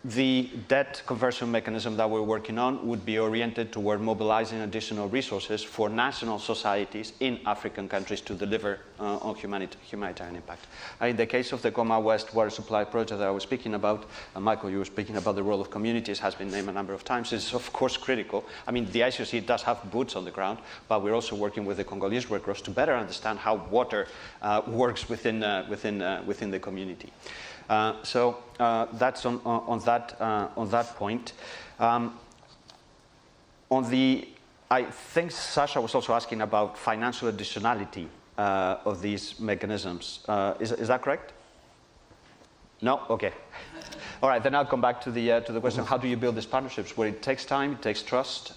The debt conversion mechanism that we're working on would be oriented toward mobilizing additional resources for national societies in African countries to deliver on humanitarian impact. In the case of the Goma West water supply project that I was speaking about, Michael, you were speaking about the role of communities, has been named a number of times. It's of course critical. I mean, the ICOC does have boots on the ground, but we're also working with the Congolese Red Cross to better understand how water works within the community. So that's on that point. I think Sasha was also asking about financial additionality of these mechanisms. Is that correct? No? Okay. All right, then I'll come back to the question of how do you build these partnerships, where it takes time, it takes trust,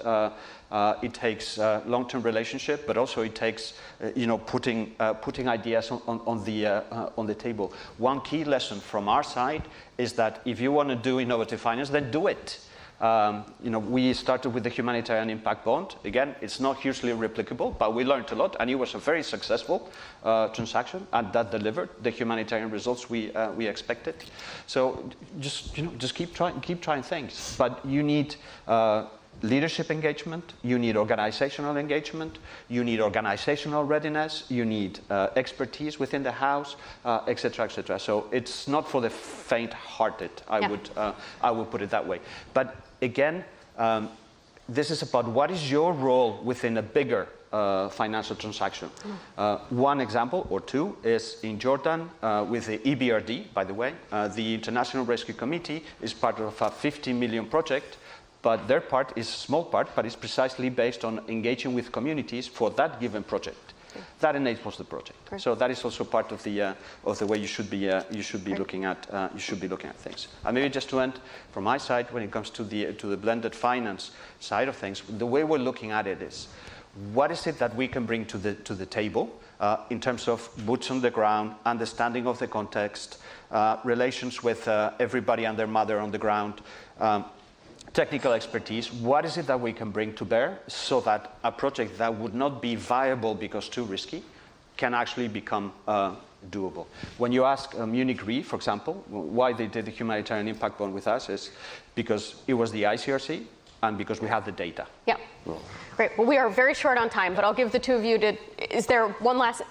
it takes long-term relationship, but also it takes putting ideas on the table. One key lesson from our side is that if you want to do innovative finance, then do it. We started with the Humanitarian Impact Bond. Again, it's not hugely replicable, but we learned a lot, and it was a very successful transaction, and that delivered the humanitarian results we expected. So just keep trying things. But you need leadership engagement, you need organizational engagement, you need organizational readiness, you need expertise within the house, etc., etc. So it's not for the faint-hearted. I would put it that way. But again, this is about what is your role within a bigger financial transaction. One example, or two, is in Jordan with the EBRD, by the way. The International Rescue Committee is part of a 50 million project, but their part is a small part, but it's precisely based on engaging with communities for that given project. That enables the project. Great. So that is also part of the way you should be looking at things. And maybe just to end from my side, when it comes to the blended finance side of things, the way we're looking at it is, what is it that we can bring to the table in terms of boots on the ground, understanding of the context, relations with everybody and their mother on the ground. Technical expertise, what is it that we can bring to bear so that a project that would not be viable because too risky can actually become doable? When you ask Munich Re, for example, why they did the humanitarian impact bond with us is because it was the ICRC and because we have the data. Yeah, great. Well, we are very short on time, but I'll give the two of you is there one last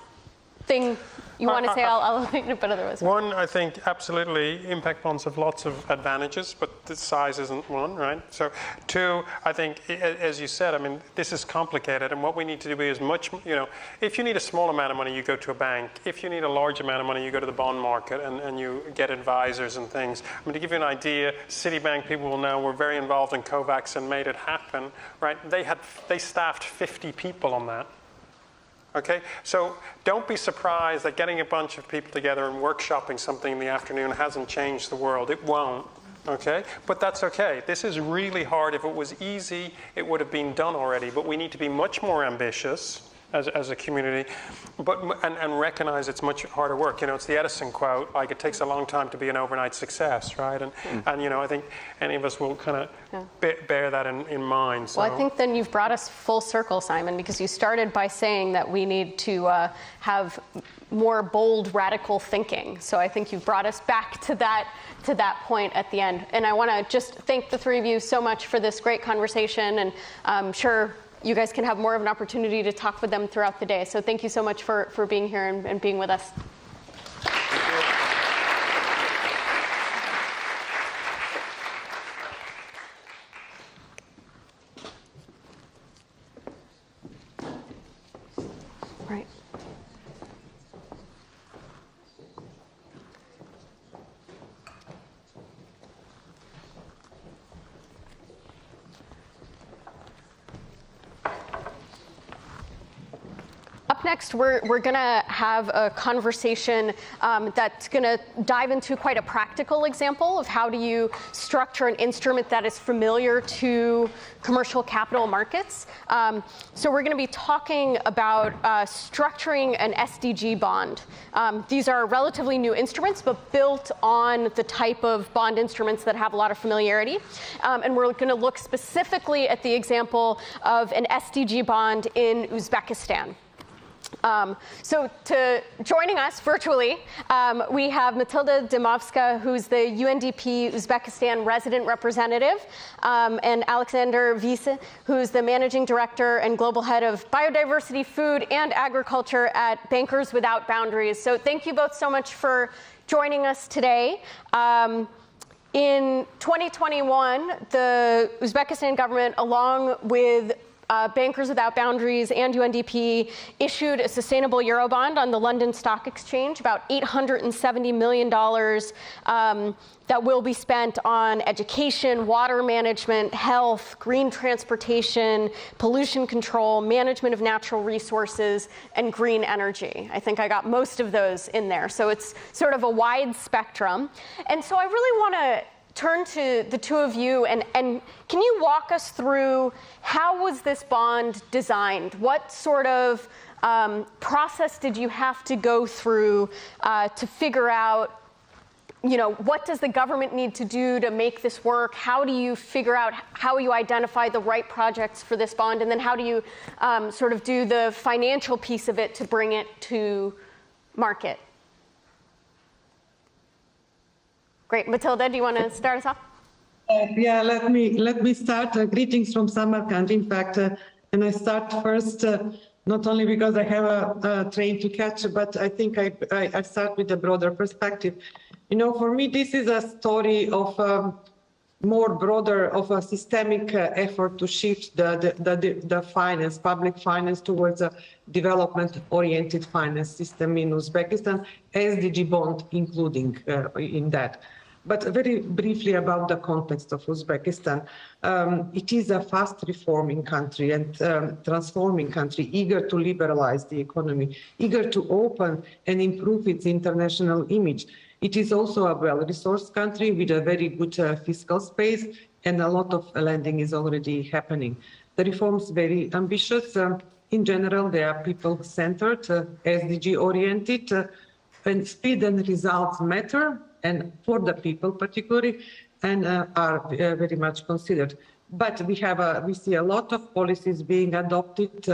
thing you want to say? I'll but otherwise. One, I think absolutely impact bonds have lots of advantages, but the size isn't one, right? So two, I think, as you said, I mean, this is complicated, and what we need to do is much, if you need a small amount of money, you go to a bank. If you need a large amount of money, you go to the bond market and you get advisors and things. I mean, to give you an idea, Citibank, people will know, were very involved in COVAX and made it happen, right? They staffed 50 people on that. Okay, so don't be surprised that getting a bunch of people together and workshopping something in the afternoon hasn't changed the world. It won't, okay? But that's okay. This is really hard. If it was easy, it would have been done already. But we need to be much more ambitious as a community, and recognize it's much harder work. It's the Edison quote, like, it takes a long time to be an overnight success, right? And I think any of us will kind of bear that in mind. So. Well, I think then you've brought us full circle, Simon, because you started by saying that we need to have more bold, radical thinking. So I think you've brought us back to that point at the end. And I want to just thank the three of you so much for this great conversation, and I'm sure you guys can have more of an opportunity to talk with them throughout the day. So thank you so much for being here and being with us. Right. Up next, we're going to have a conversation that's going to dive into quite a practical example of how do you structure an instrument that is familiar to commercial capital markets. So we're going to be talking about structuring an SDG bond. These are relatively new instruments, but built on the type of bond instruments that have a lot of familiarity. And we're going to look specifically at the example of an SDG bond in Uzbekistan. So joining us virtually, we have Matilda Dimovska, who's the UNDP Uzbekistan resident representative, and Alexander Wiese, who's the managing director and global head of biodiversity, food, and agriculture at Bankers Without Boundaries. So thank you both so much for joining us today. In 2021, the Uzbekistan government, along with Bankers Without Boundaries and UNDP, issued a sustainable Eurobond on the London Stock Exchange, about $870 million that will be spent on education, water management, health, green transportation, pollution control, management of natural resources, and green energy. I think I got most of those in there. So it's sort of a wide spectrum. And so I really want to turn to the two of you, and can you walk us through how was this bond designed? What sort of process did you have to go through to figure out, what does the government need to do to make this work? How do you figure out how you identify the right projects for this bond? And then how do you sort of do the financial piece of it to bring it to market? Great. Matilda, do you want to start us off? Yeah, let me start. Greetings from Samarkand, in fact. And I start first, not only because I have a train to catch, but I think I start with a broader perspective. For me, this is a story of more broader of a systemic effort to shift the finance, public finance, towards a development-oriented finance system in Uzbekistan, SDG bond including in that. But very briefly about the context of Uzbekistan. It is a fast reforming country and transforming country, eager to liberalize the economy, eager to open and improve its international image. It is also a well-resourced country with a very good fiscal space, and a lot of lending is already happening. The reforms very ambitious. In general, they are people-centered, SDG-oriented, and speed and results matter, and for the people particularly, and are very much considered. But we see a lot of policies being adopted,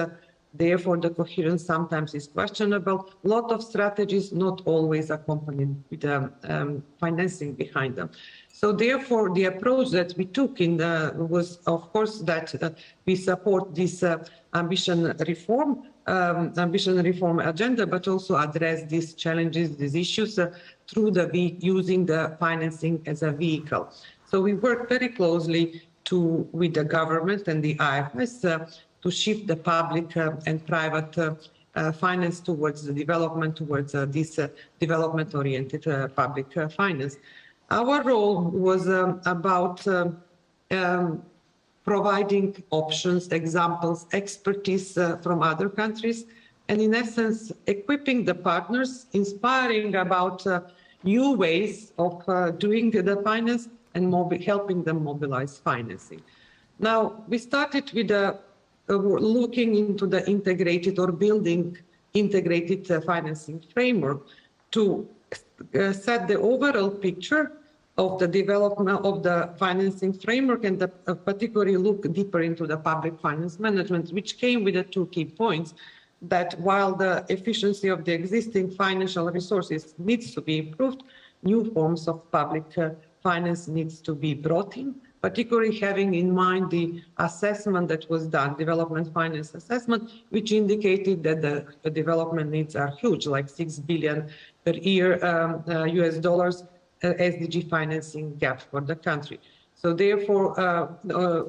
therefore the coherence sometimes is questionable. A lot of strategies not always accompanied with financing behind them. So therefore the approach that we took was of course that we support this ambition reform agenda, but also address these challenges, these issues through using the financing as a vehicle. So we work very closely with the government and the IFS to shift the public and private finance towards the development, towards this development-oriented public finance. Our role was about providing options, examples, expertise from other countries, and in essence, equipping the partners, inspiring about new ways of doing the finance and helping them mobilize financing. Now, we started with looking into the integrated or building integrated financing framework to set the overall picture of the development of the financing framework, and particularly look deeper into the public finance management, which came with the two key points: that while the efficiency of the existing financial resources needs to be improved, new forms of public finance needs to be brought in, particularly having in mind the assessment that was done, development finance assessment, which indicated that the development needs are huge, like $6 billion per year US dollars SDG financing gap for the country. So therefore,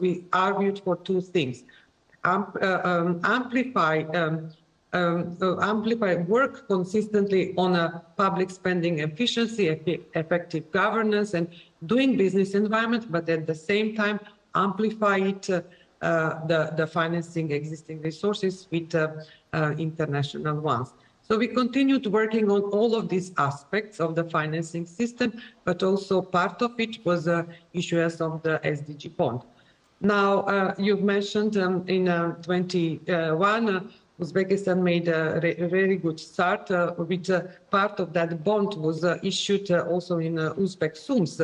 we argued for two things: amplify work consistently on a public spending efficiency, effective governance, and doing business environment, but at the same time amplify it, the financing existing resources with international ones. So we continued working on all of these aspects of the financing system, but also part of it was issuance of the SDG bond. Now, you've mentioned in 21, Uzbekistan made a very good start with part of that bond was issued also in Uzbek sums,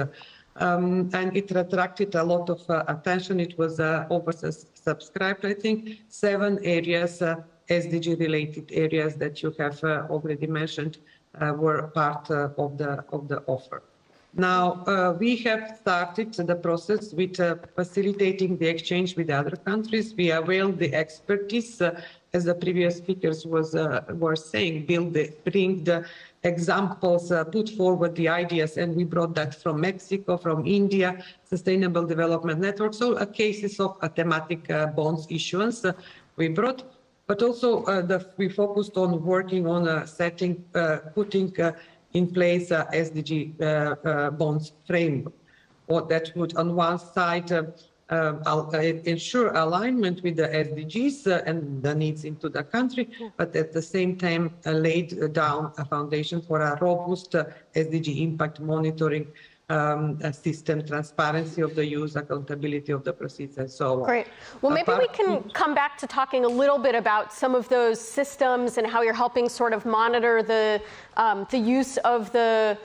and it attracted a lot of attention. It was oversubscribed, I think, 7 areas, SDG-related areas that you have already mentioned were part of the offer. Now, we have started the process with facilitating the exchange with other countries. We avail the expertise, as the previous speakers were saying, bring the examples, put forward the ideas, and we brought that from Mexico, from India, Sustainable Development Network. So cases of thematic bonds issuance we brought, but also we focused on working on putting in place SDG bonds framework, or that would on one side ensure alignment with the SDGs and the needs into the country, but at the same time laid down a foundation for a robust SDG impact monitoring system, transparency of the use, accountability of the proceeds, and so on. Great. Well, maybe we can come back to talking a little bit about some of those systems and how you're helping sort of monitor the use of the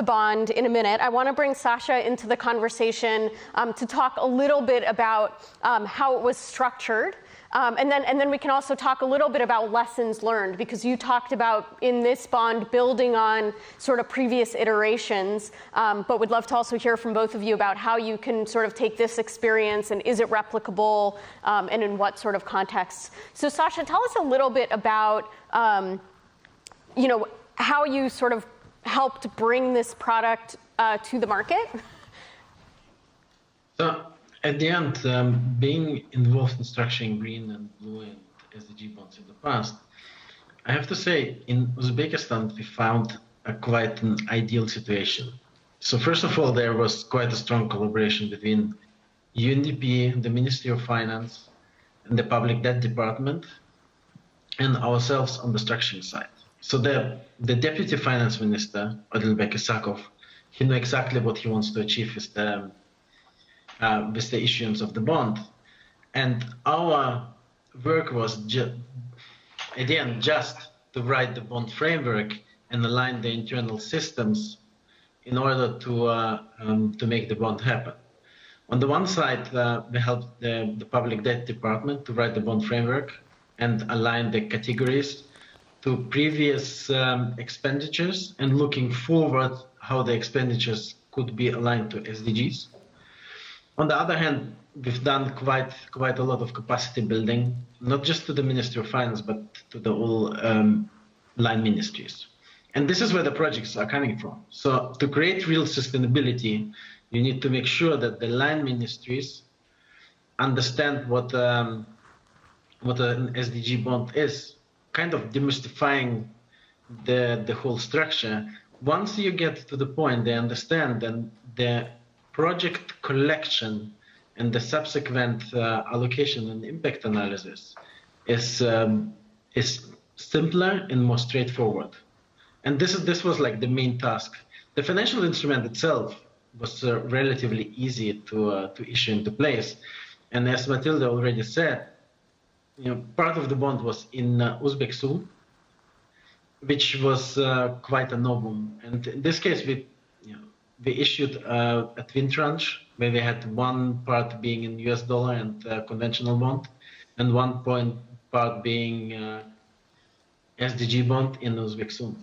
bond in a minute. I want to bring Sasha into the conversation to talk a little bit about how it was structured. And then we can also talk a little bit about lessons learned, because you talked about in this bond building on sort of previous iterations, but would love to also hear from both of you about how you can sort of take this experience and is it replicable and in what sort of context. So Sasha, tell us a little bit about how you sort of helped bring this product to the market. So at the end, being involved in structuring green and blue and SDG bonds in the past, I have to say in Uzbekistan we found quite an ideal situation. So first of all, there was quite a strong collaboration between UNDP, the Ministry of Finance, and the Public Debt Department, and ourselves on the structuring side. So the Deputy Finance Minister, Odilbek Isakov, he knew exactly what he wants to achieve with the issuance of the bond. And our work was just to write the bond framework and align the internal systems in order to make the bond happen. On the one side, we helped the Public Debt Department to write the bond framework and align the categories to previous expenditures and looking forward how the expenditures could be aligned to SDGs. On the other hand, we've done quite a lot of capacity building, not just to the Ministry of Finance, but to the all line ministries. And this is where the projects are coming from. So to create real sustainability, you need to make sure that the line ministries understand what an SDG bond is, kind of demystifying the whole structure. Once you get to the point they understand, then the project collection and the subsequent allocation and impact analysis is simpler and more straightforward. And this was like the main task. The financial instrument itself was relatively easy to issue into place. And as Matilda already said, part of the bond was in Uzbek Su, which was quite a novum. And in this case, we issued a twin tranche where we had one part being in US dollar and conventional bond, and one part being SDG bond in Uzbek Su.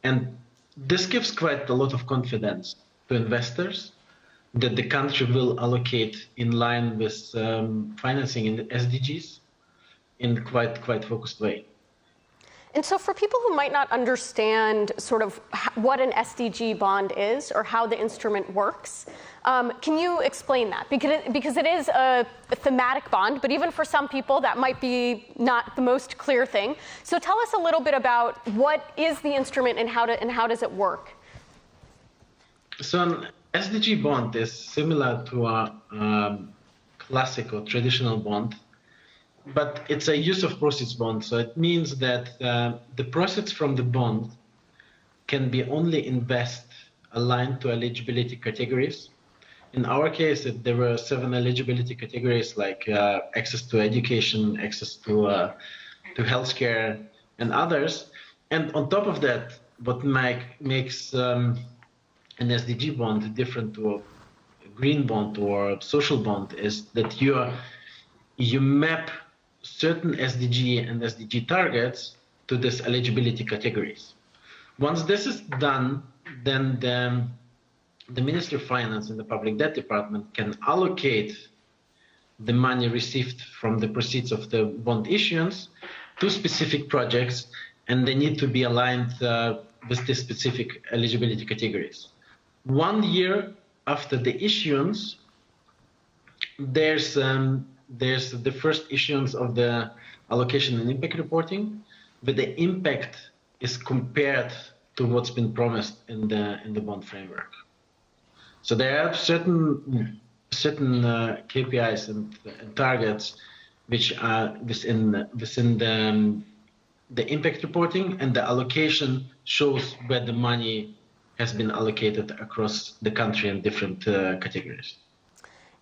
And this gives quite a lot of confidence to investors that the country will allocate in line with financing in the SDGs in quite focused way. And so for people who might not understand sort of what an SDG bond is or how the instrument works, can you explain that? Because it is a thematic bond, but even for some people that might be not the most clear thing. So tell us a little bit about what is the instrument and how does it work? So an SDG bond is similar to a classic or traditional bond, but it's a use of proceeds bond. So it means that the proceeds from the bond can be only invested aligned to eligibility categories. In our case, there were 7 eligibility categories like access to education, access to healthcare, and others. And on top of that, what makes an SDG bond different to a green bond or a social bond is that you map certain SDG and SDG targets to these eligibility categories. Once this is done, then the Ministry of Finance and the Public Debt Department can allocate the money received from the proceeds of the bond issuance to specific projects, and they need to be aligned with the specific eligibility categories. 1 year after the issuance, there's the first issuance of the allocation and impact reporting, but the impact is compared to what's been promised in the bond framework. So there are certain KPIs and targets which are within the impact reporting, and the allocation shows where the money has been allocated across the country in different categories.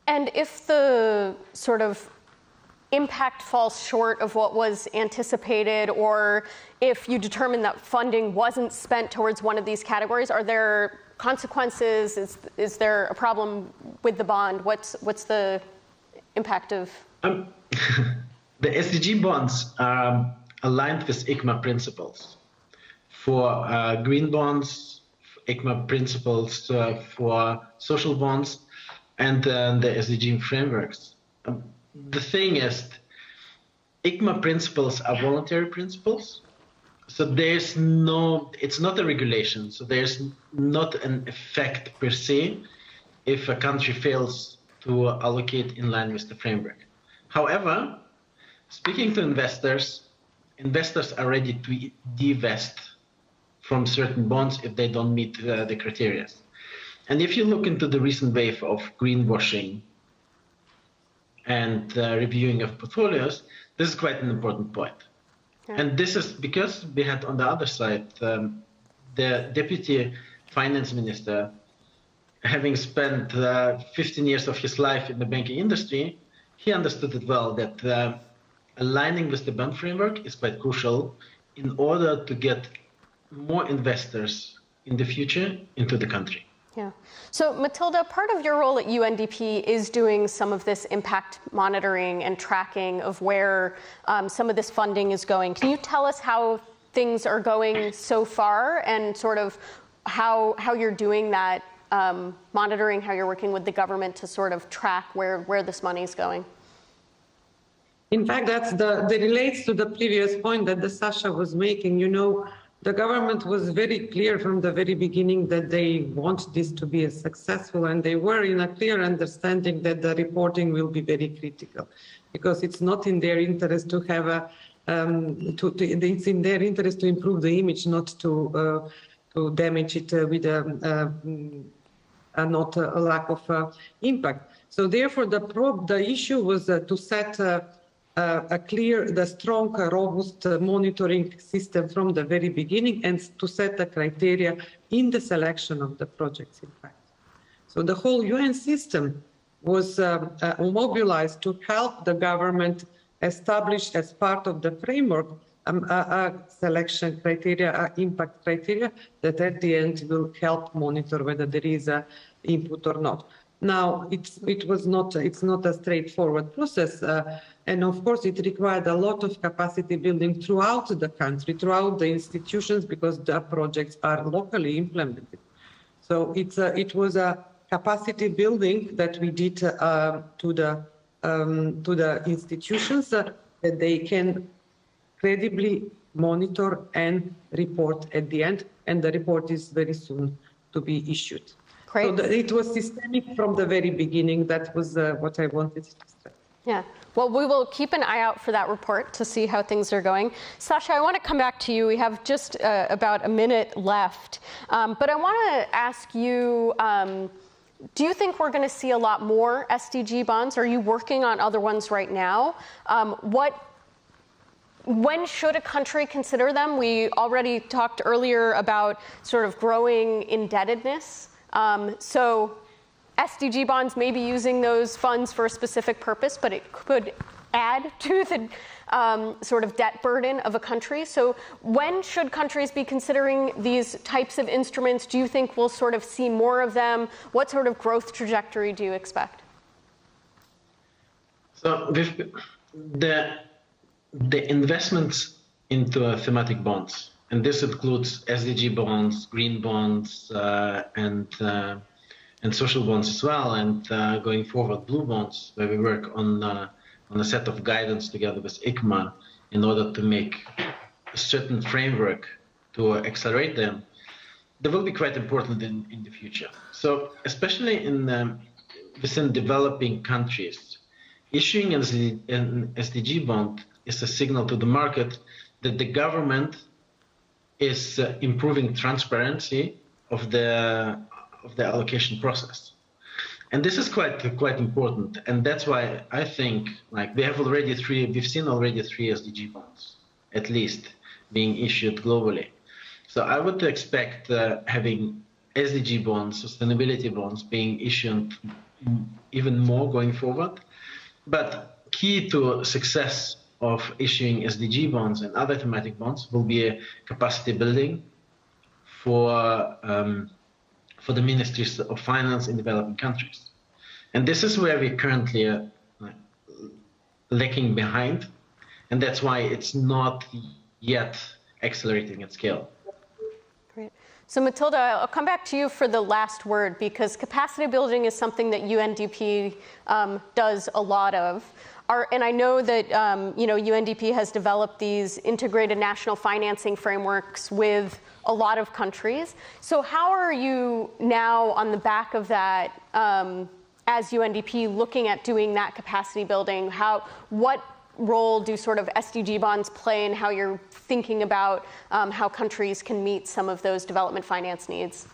And if the sort of impact falls short of what was anticipated, or if you determine that funding wasn't spent towards one of these categories, are there consequences? Is there a problem with the bond? What's the impact of? The SDG bonds are aligned with ICMA principles. For green bonds, ICMA principles for social bonds, and the SDG frameworks. The thing is, ICMA principles are voluntary principles, so it's not a regulation, so there's not an effect per se if a country fails to allocate in line with the framework. However, speaking to investors, investors are ready to divest from certain bonds if they don't meet the criteria. And if you look into the recent wave of greenwashing and reviewing of portfolios, this is quite an important point. Okay. And this is because we had on the other side the deputy finance minister, having spent 15 years of his life in the banking industry, he understood it well that aligning with the bond framework is quite crucial in order to get more investors in the future into the country. Yeah. So Matilda, part of your role at UNDP is doing some of this impact monitoring and tracking of where some of this funding is going. Can you tell us how things are going so far and sort of how you're doing that, monitoring, how you're working with the government to sort of track where this money is going? In fact, that relates to the previous point that Sasha was making. You know, the government was very clear from the very beginning that they want this to be successful, and they were in a clear understanding that the reporting will be very critical, because it's not in their interest to have it's in their interest to improve the image, not to damage it with not a lack of impact. So therefore, the issue was to set the strong, robust monitoring system from the very beginning, and to set the criteria in the selection of the projects, in fact. So the whole UN system was mobilized to help the government establish, as part of the framework, a selection criteria, impact criteria, that at the end will help monitor whether there is a input or not. Now, it's not a straightforward process, and of course it required a lot of capacity building throughout the country, throughout the institutions, because the projects are locally implemented. So it was a capacity building that we did to the institutions that they can credibly monitor and report at the end, and the report is very soon to be issued. Great. So it was systemic from the very beginning. That was what I wanted to stress. Yeah. Well, we will keep an eye out for that report to see how things are going. Sasha, I want to come back to you. We have just about a minute left. But I want to ask you, do you think we're going to see a lot more SDG bonds? Are you working on other ones right now? When should a country consider them? We already talked earlier about sort of growing indebtedness. So SDG bonds may be using those funds for a specific purpose, but it could add to the sort of debt burden of a country. So when should countries be considering these types of instruments? Do you think we'll sort of see more of them? What sort of growth trajectory do you expect? So the investments into thematic bonds, and this includes SDG bonds, green bonds, and social bonds as well, and going forward, blue bonds, where we work on a set of guidance together with ICMA in order to make a certain framework to accelerate them. They will be quite important in the future. So especially within developing countries, issuing an SDG bond is a signal to the market that the government is improving transparency of the allocation process. And this is quite important. And that's why I think, like, we've seen already three SDG bonds, at least, being issued globally. So I would expect having SDG bonds, sustainability bonds, being issued even more going forward. But key to success of issuing SDG bonds and other thematic bonds will be a capacity building for the ministries of finance in developing countries. And this is where we currently are lagging behind, and that's why it's not yet accelerating at scale. Great. So Matilda, I'll come back to you for the last word, because capacity building is something that UNDP does a lot of. And I know that UNDP has developed these integrated national financing frameworks with a lot of countries. So how are you now, on the back of that, as UNDP looking at doing that capacity building? What role do sort of SDG bonds play in how you're thinking about how countries can meet some of those development finance needs?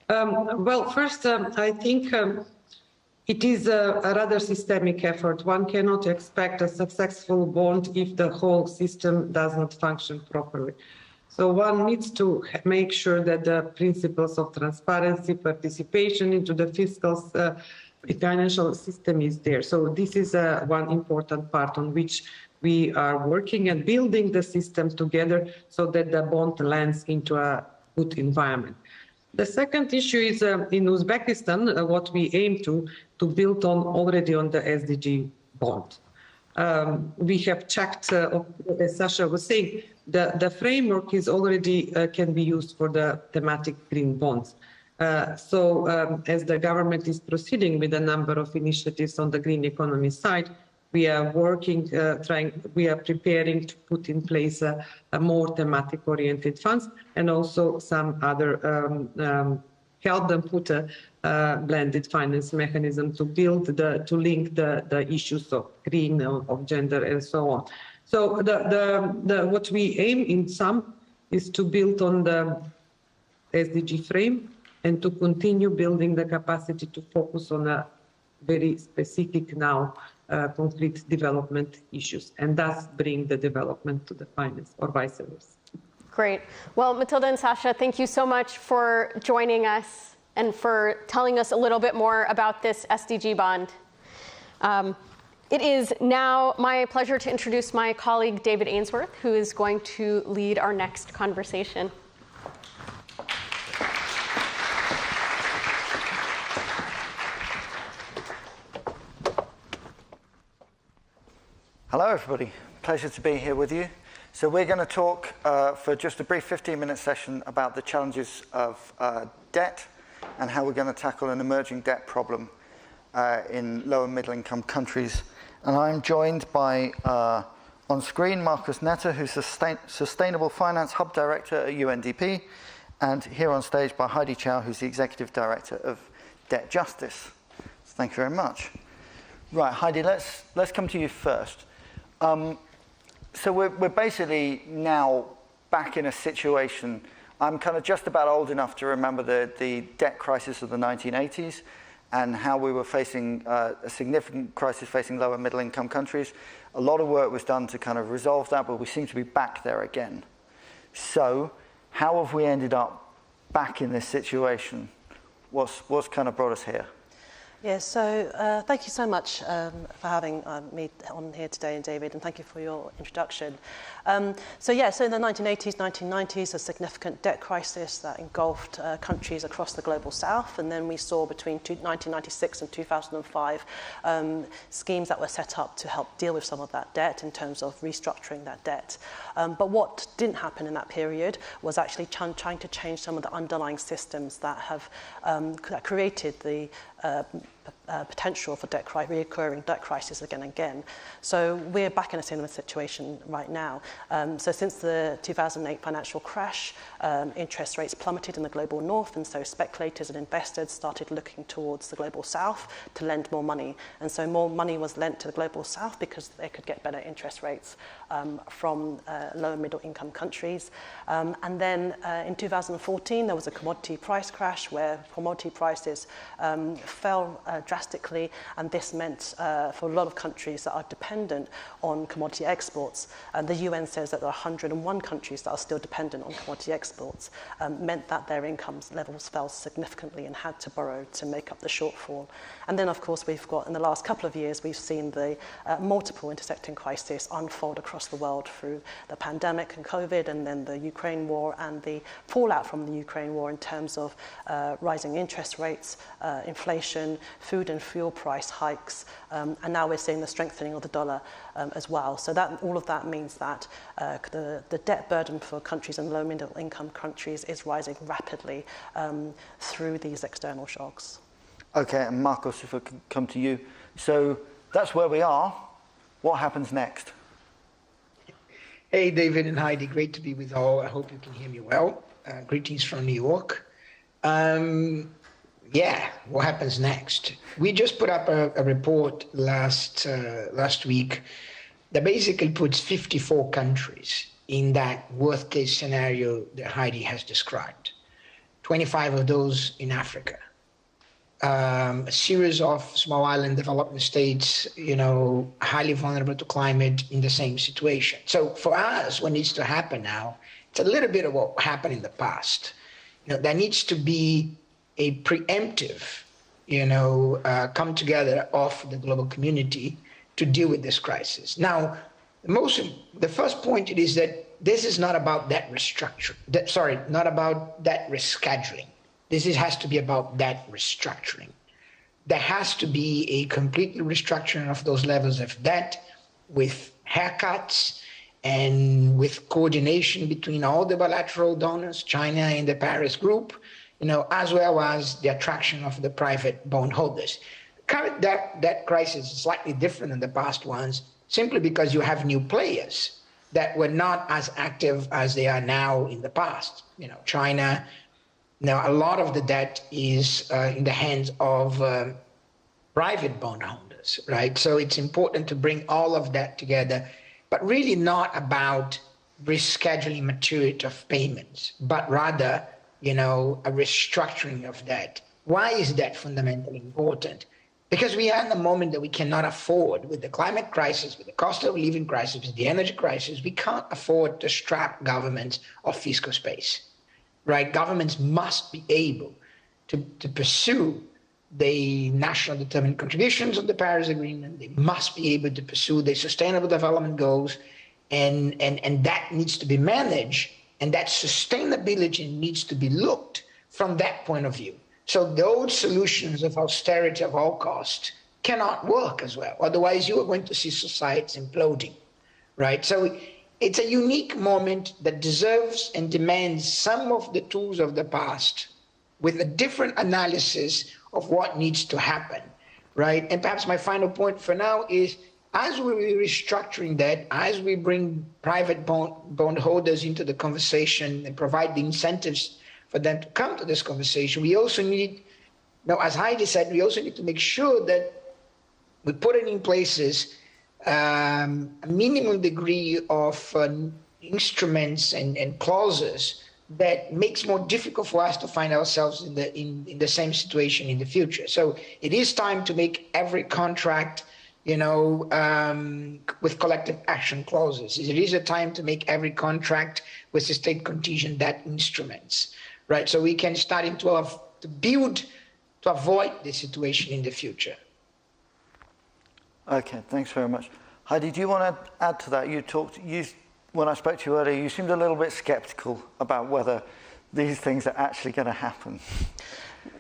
Well, first, I think it is a rather systemic effort. One cannot expect a successful bond if the whole system does not function properly. So one needs to make sure that the principles of transparency, participation into the fiscal financial system is there. So this is one important part on which we are working and building the system together so that the bond lands into a good environment. The second issue is in Uzbekistan, what we aim to build on already on the SDG bond. We have checked, as Sasha was saying, the framework is already can be used for the thematic green bonds. So as the government is proceeding with a number of initiatives on the green economy side, we are working, we are preparing to put in place a more thematic-oriented funds and also some other help them put a blended finance mechanism to build to link the issues of green, of gender, and so on. So what we aim in sum is to build on the SDG frame and to continue building the capacity to focus on a very specific now concrete development issues, and thus bring the development to the finance, or vice versa. Great. Well, Matilda and Sasha, thank you so much for joining us and for telling us a little bit more about this SDG bond. It is now my pleasure to introduce my colleague, David Ainsworth, who is going to lead our next conversation. Hello, everybody. Pleasure to be here with you. So we're going to talk for just a brief 15-minute session about the challenges of debt and how we're going to tackle an emerging debt problem in low and middle income countries. And I'm joined by, on screen, Marcus Netter, who's the Sustainable Finance Hub Director at UNDP, and here on stage by Heidi Chow, who's the Executive Director of Debt Justice. So thank you very much. Right, Heidi, let's come to you first. So we're basically now back in a situation. I'm kind of just about old enough to remember the debt crisis of the 1980s and how we were facing a significant crisis facing low and middle income countries. A lot of work was done to kind of resolve that, but we seem to be back there again. So how have we ended up back in this situation? What's kind of brought us here? Yeah, so thank you so much for having me on here today, and David, and thank you for your introduction. So in the 1980s, 1990s, a significant debt crisis that engulfed countries across the global south, and then we saw between 1996 and 2005 schemes that were set up to help deal with some of that debt in terms of restructuring that debt. But what didn't happen in that period was actually trying to change some of the underlying systems that have that created the potential for recurring debt crisis again and again. So we're back in a similar situation right now. So since the 2008 financial crash, interest rates plummeted in the global north, and so speculators and investors started looking towards the global south to lend more money. And so more money was lent to the global south because they could get better interest rates from low and middle income countries. And then in 2014, there was a commodity price crash where commodity prices fell drastically, and this meant for a lot of countries that are dependent on commodity exports, and the UN says that there are 101 countries that are still dependent on commodity exports, meant that their income levels fell significantly and had to borrow to make up the shortfall. And then, of course, we've got, in the last couple of years, we've seen the multiple intersecting crises unfold across the world through the pandemic and COVID, and then the Ukraine war and the fallout from the Ukraine war in terms of rising interest rates, inflation, food and fuel price hikes, and now we're seeing the strengthening of the dollar as well. So that all of that means that the debt burden for countries in low middle income countries is rising rapidly through these external shocks. Okay, and Marcos, if I can come to you. So that's where we are. What happens next? Hey, David and Heidi, great to be with all. I hope you can hear me well. Greetings from New York. yeah, what happens next? We just put up a report last week that basically puts 54 countries in that worst case scenario that Heidi has described. 25 of those in Africa. A series of small island developing states, highly vulnerable to climate in the same situation. So for us, what needs to happen now, it's a little bit of what happened in the past. There needs to be a preemptive, come together of the global community to deal with this crisis. Now, the first point is that this is not about debt restructuring. Not about debt rescheduling. Has to be about debt restructuring. There has to be a complete restructuring of those levels of debt with haircuts and with coordination between all the bilateral donors, China and the Paris Group, as well as the attraction of the private bondholders. Current debt crisis is slightly different than the past ones, simply because you have new players that were not as active as they are now in the past. China, now a lot of the debt is in the hands of private bondholders, right? So it's important to bring all of that together, but really not about rescheduling maturity of payments, but rather, a restructuring of debt. Why is that fundamentally important? Because we are in a moment that we cannot afford, with the climate crisis, with the cost of living crisis, with the energy crisis, we can't afford to strap governments of fiscal space, right? Governments must be able to pursue the national determined contributions of the Paris Agreement. They must be able to pursue the sustainable development goals, and that needs to be managed, and that sustainability needs to be looked from that point of view. So those solutions of austerity of all costs cannot work as well. Otherwise, you are going to see societies imploding, right? So it's a unique moment that deserves and demands some of the tools of the past with a different analysis of what needs to happen, right? And perhaps my final point for now is, as we're restructuring that, as we bring private bondholders into the conversation and provide the incentives for them to come to this conversation, we also need, as Heidi said, we also need to make sure that we put in places a minimum degree of instruments and clauses that makes more difficult for us to find ourselves in the same situation in the future. So it is time to make every contract, with collective action clauses. It is a time to make every contract with the state contingent debt instruments, right? So we can start to build to avoid this situation in the future. Okay, thanks very much. Heidi, do you want to add to that? When I spoke to you earlier, you seemed a little bit skeptical about whether these things are actually going to happen.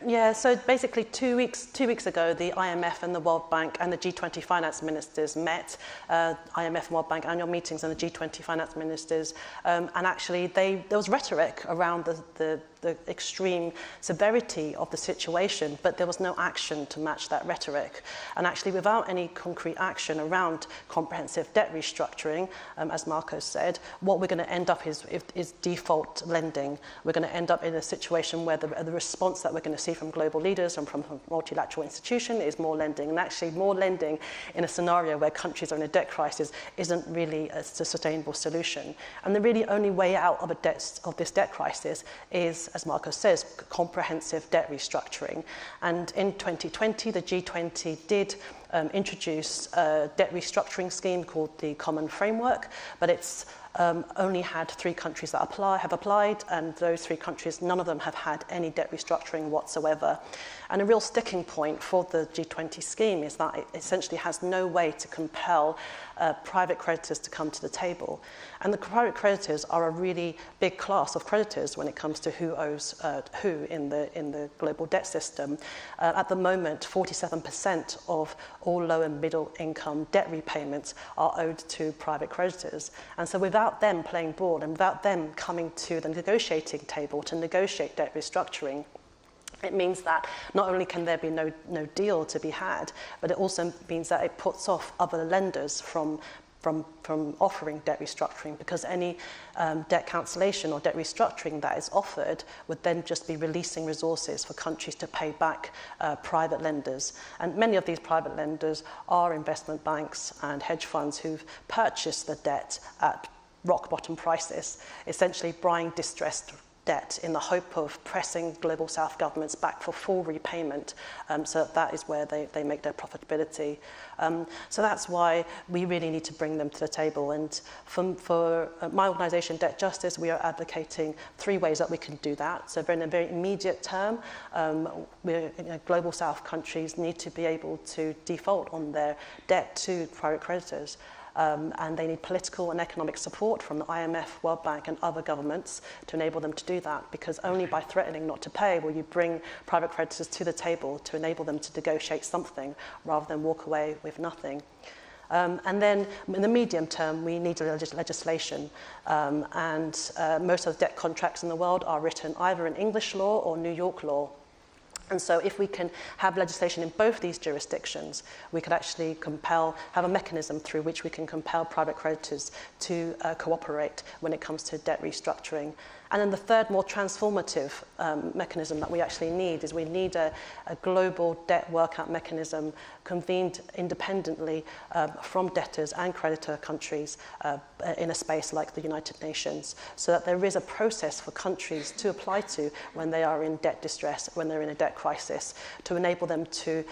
Yeah, so basically 2 weeks ago, the IMF and the World Bank and the G20 finance ministers met, IMF and World Bank annual meetings and the G20 finance ministers, and actually there was rhetoric around the extreme severity of the situation, but there was no action to match that rhetoric. And actually, without any concrete action around comprehensive debt restructuring, as Marco said, what we're going to end up is default lending. We're going to end up in a situation where the response that we're going to see from global leaders and from multilateral institutions is more lending. And actually, more lending in a scenario where countries are in a debt crisis isn't really a sustainable solution. And the really only way out of this debt crisis is, as Marco says, comprehensive debt restructuring. And in 2020, the G20 did introduce a debt restructuring scheme called the Common Framework, but it's only had 3 countries that have applied, and those 3 countries, none of them have had any debt restructuring whatsoever. And a real sticking point for the G20 scheme is that it essentially has no way to compel private creditors to come to the table. And the private creditors are a really big class of creditors when it comes to who owes who in the global debt system. At the moment, 47% of all low and middle income debt repayments are owed to private creditors. And so without them playing ball and without them coming to the negotiating table to negotiate debt restructuring, it means that not only can there be no deal to be had, but it also means that it puts off other lenders from from offering debt restructuring, because any debt cancellation or debt restructuring that is offered would then just be releasing resources for countries to pay back private lenders. And many of these private lenders are investment banks and hedge funds who've purchased the debt at rock bottom prices, essentially buying distressed debt in the hope of pressing global south governments back for full repayment, so that is where they make their profitability. So that's why we really need to bring them to the table. And for my organisation, Debt Justice, we are advocating 3 ways that we can do that. So in a very immediate term, global south countries need to be able to default on their debt to private creditors. And they need political and economic support from the IMF, World Bank and other governments to enable them to do that, because only by threatening not to pay will you bring private creditors to the table to enable them to negotiate something rather than walk away with nothing. And then in the medium term, we need legislation. Most of the debt contracts in the world are written either in English law or New York law. And so if we can have legislation in both these jurisdictions, we could actually have a mechanism through which we can compel private creditors to cooperate when it comes to debt restructuring. And then the third, more transformative mechanism that we actually need is we need a global debt workout mechanism convened independently from debtors and creditor countries in a space like the United Nations, so that there is a process for countries to apply to when they are in debt distress, when they're in a debt crisis, to enable them to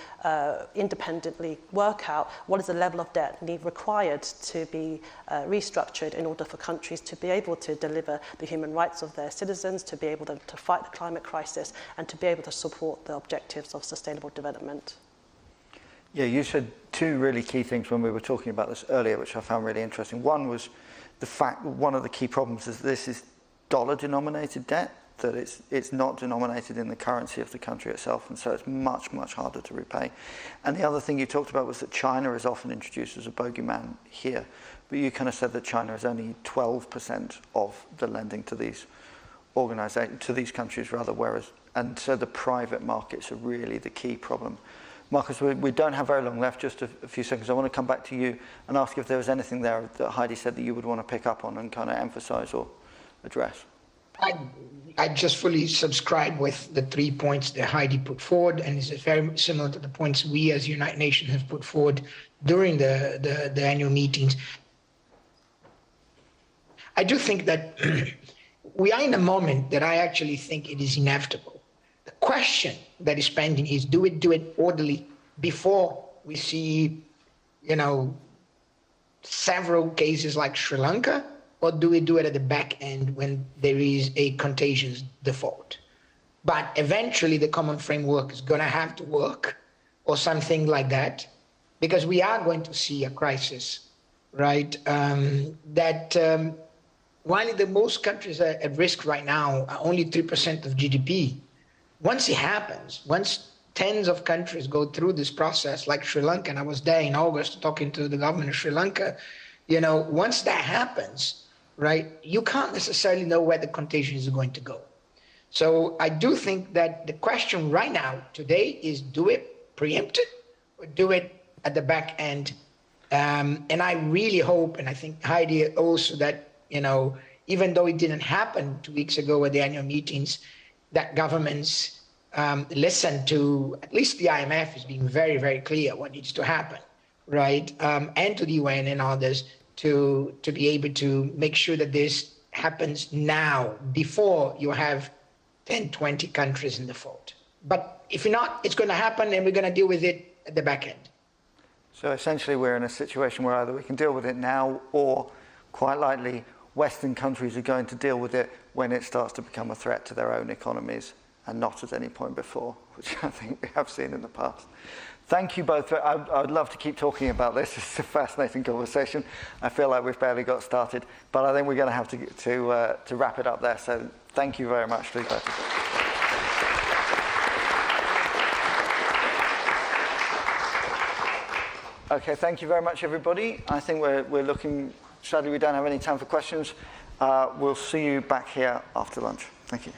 independently work out what is the level of debt required to be restructured in order for countries to be able to deliver the human rights of their citizens, to be able to fight the climate crisis, and to be able to support the objectives of sustainable development. Yeah, you said 2 really key things when we were talking about this earlier, which I found really interesting. One was the fact that one of the key problems is this is dollar-denominated debt, that it's not denominated in the currency of the country itself, and so it's much, much harder to repay. And the other thing you talked about was that China is often introduced as a bogeyman here, but you kind of said that China is only 12% of the lending to these countries, and so the private markets are really the key problem. Marcus, we don't have very long left, just a few seconds. I want to come back to you and ask if there was anything there that Heidi said that you would want to pick up on and kind of emphasize or address. I just fully subscribe with the 3 points that Heidi put forward, and it's very similar to the points we as United Nations have put forward during the annual meetings. I do think that we are in a moment that I actually think it is inevitable. The question that is pending is, do we do it orderly before we see, several cases like Sri Lanka, or do we do it at the back end when there is a contagious default? But eventually the common framework is going to have to work, or something like that, because we are going to see a crisis, right? While the most countries are at risk right now are only 3% of GDP, once it happens, once tens of countries go through this process, like Sri Lanka, and I was there in August talking to the government of Sri Lanka, once that happens, right, you can't necessarily know where the contagion is going to go. So I do think that the question right now, today, is do it preempted or do it at the back end? And I really hope, and I think Heidi also, that, even though it didn't happen 2 weeks ago at the annual meetings, that governments listen to, at least the IMF is being very, very clear what needs to happen, right? And to the UN and others to be able to make sure that this happens now, before you have 10, 20 countries in default. But if not, it's going to happen, and we're going to deal with it at the back end. So essentially we're in a situation where either we can deal with it now, or quite likely Western countries are going to deal with it when it starts to become a threat to their own economies, and not at any point before, which I think we have seen in the past. Thank you both. I would love to keep talking about this. It's a fascinating conversation. I feel like we've barely got started, but I think we're going to have to wrap it up there. So thank you very much to you both. Okay, thank you very much, everybody. I think we're looking, sadly we don't have any time for questions. We'll see you back here after lunch. Thank you.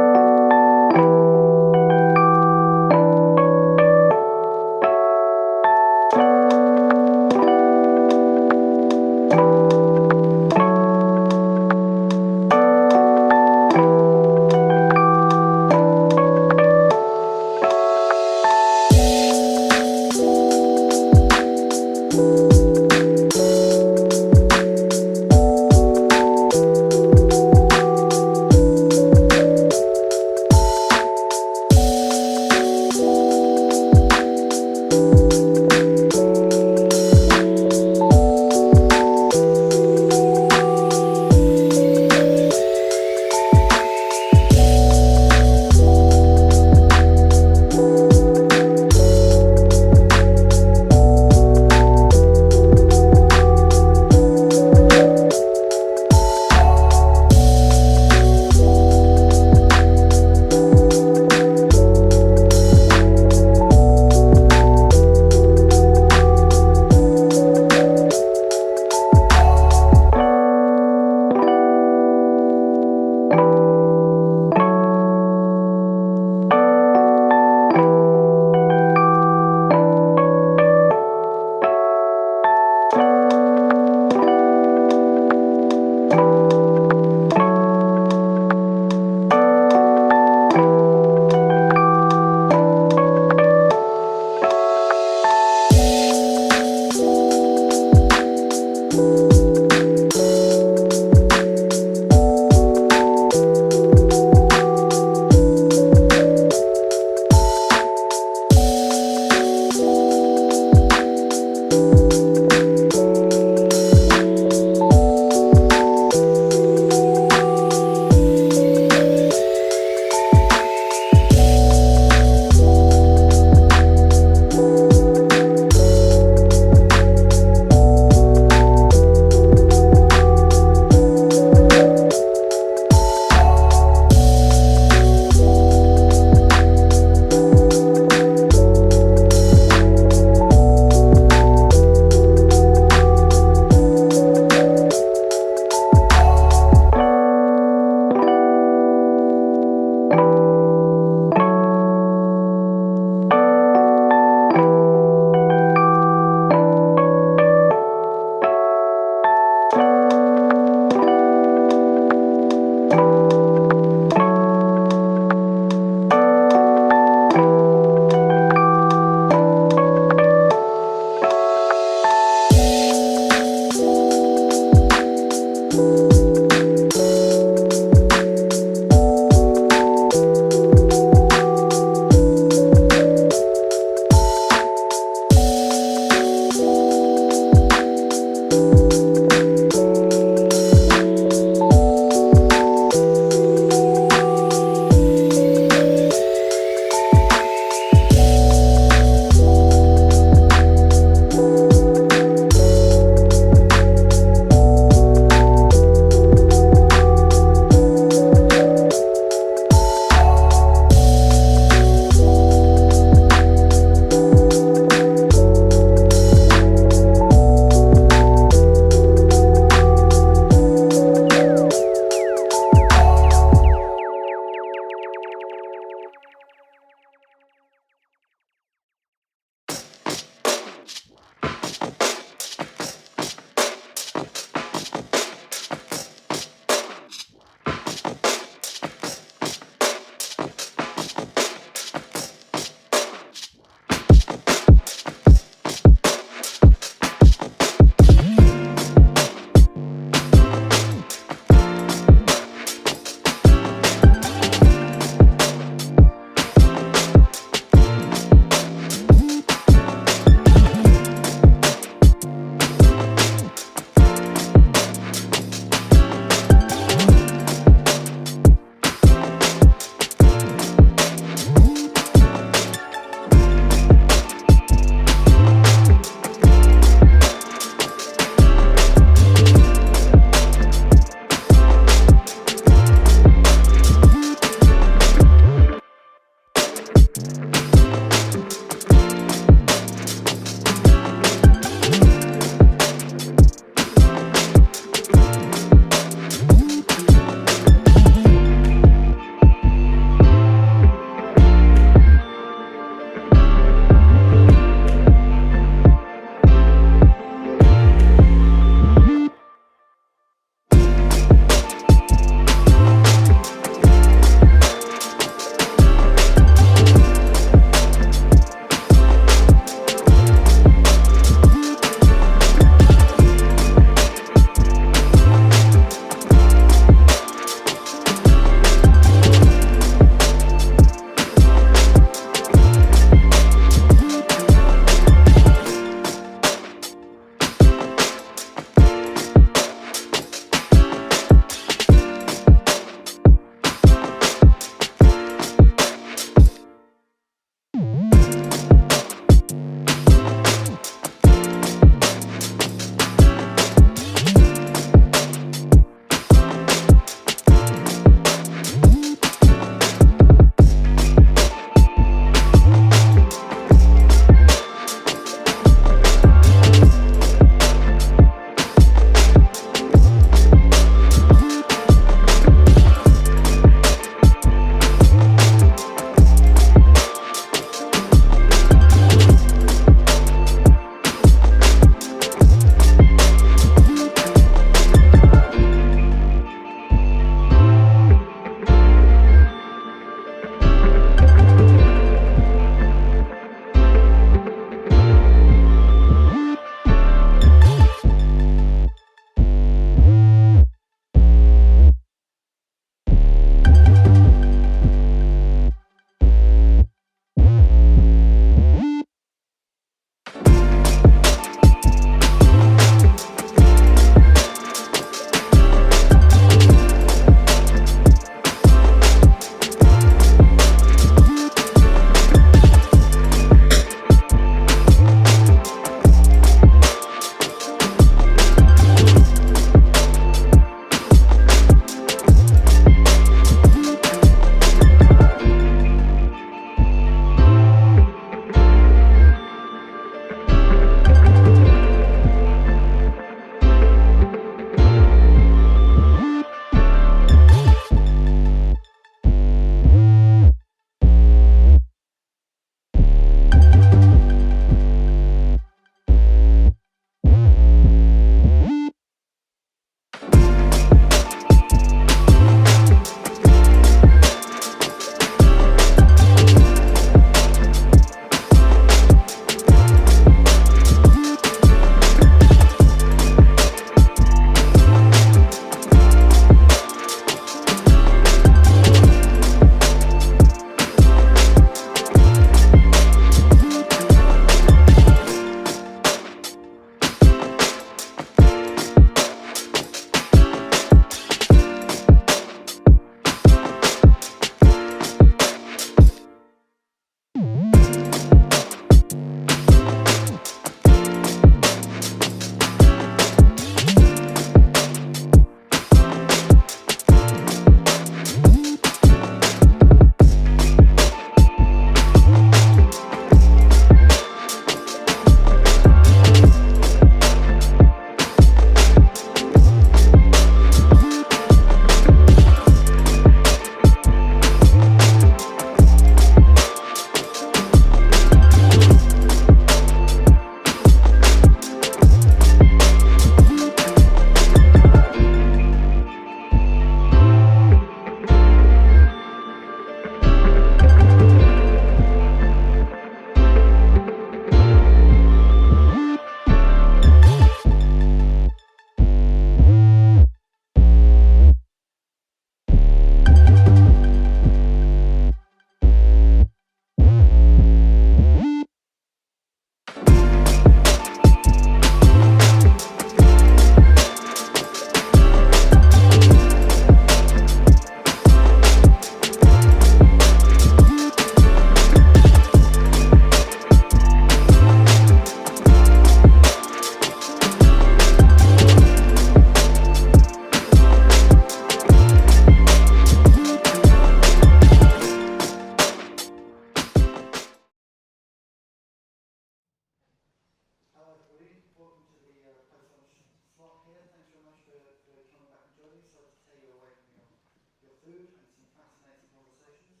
food and some fascinating conversations.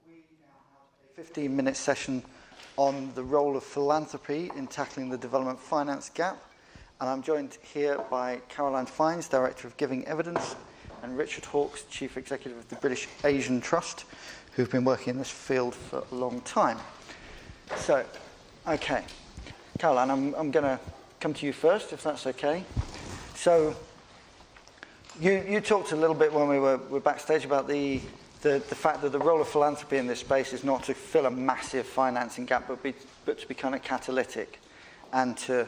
We now have a 15-minute session on the role of philanthropy in tackling the development finance gap. And I'm joined here by Caroline Fiennes, Director of Giving Evidence, and Richard Hawkes, Chief Executive of the British Asian Trust, who've been working in this field for a long time. So, okay. Caroline, I'm going to come to you first, if that's okay. So, you talked a little bit when we were backstage about the fact that the role of philanthropy in this space is not to fill a massive financing gap, but to be kind of catalytic and to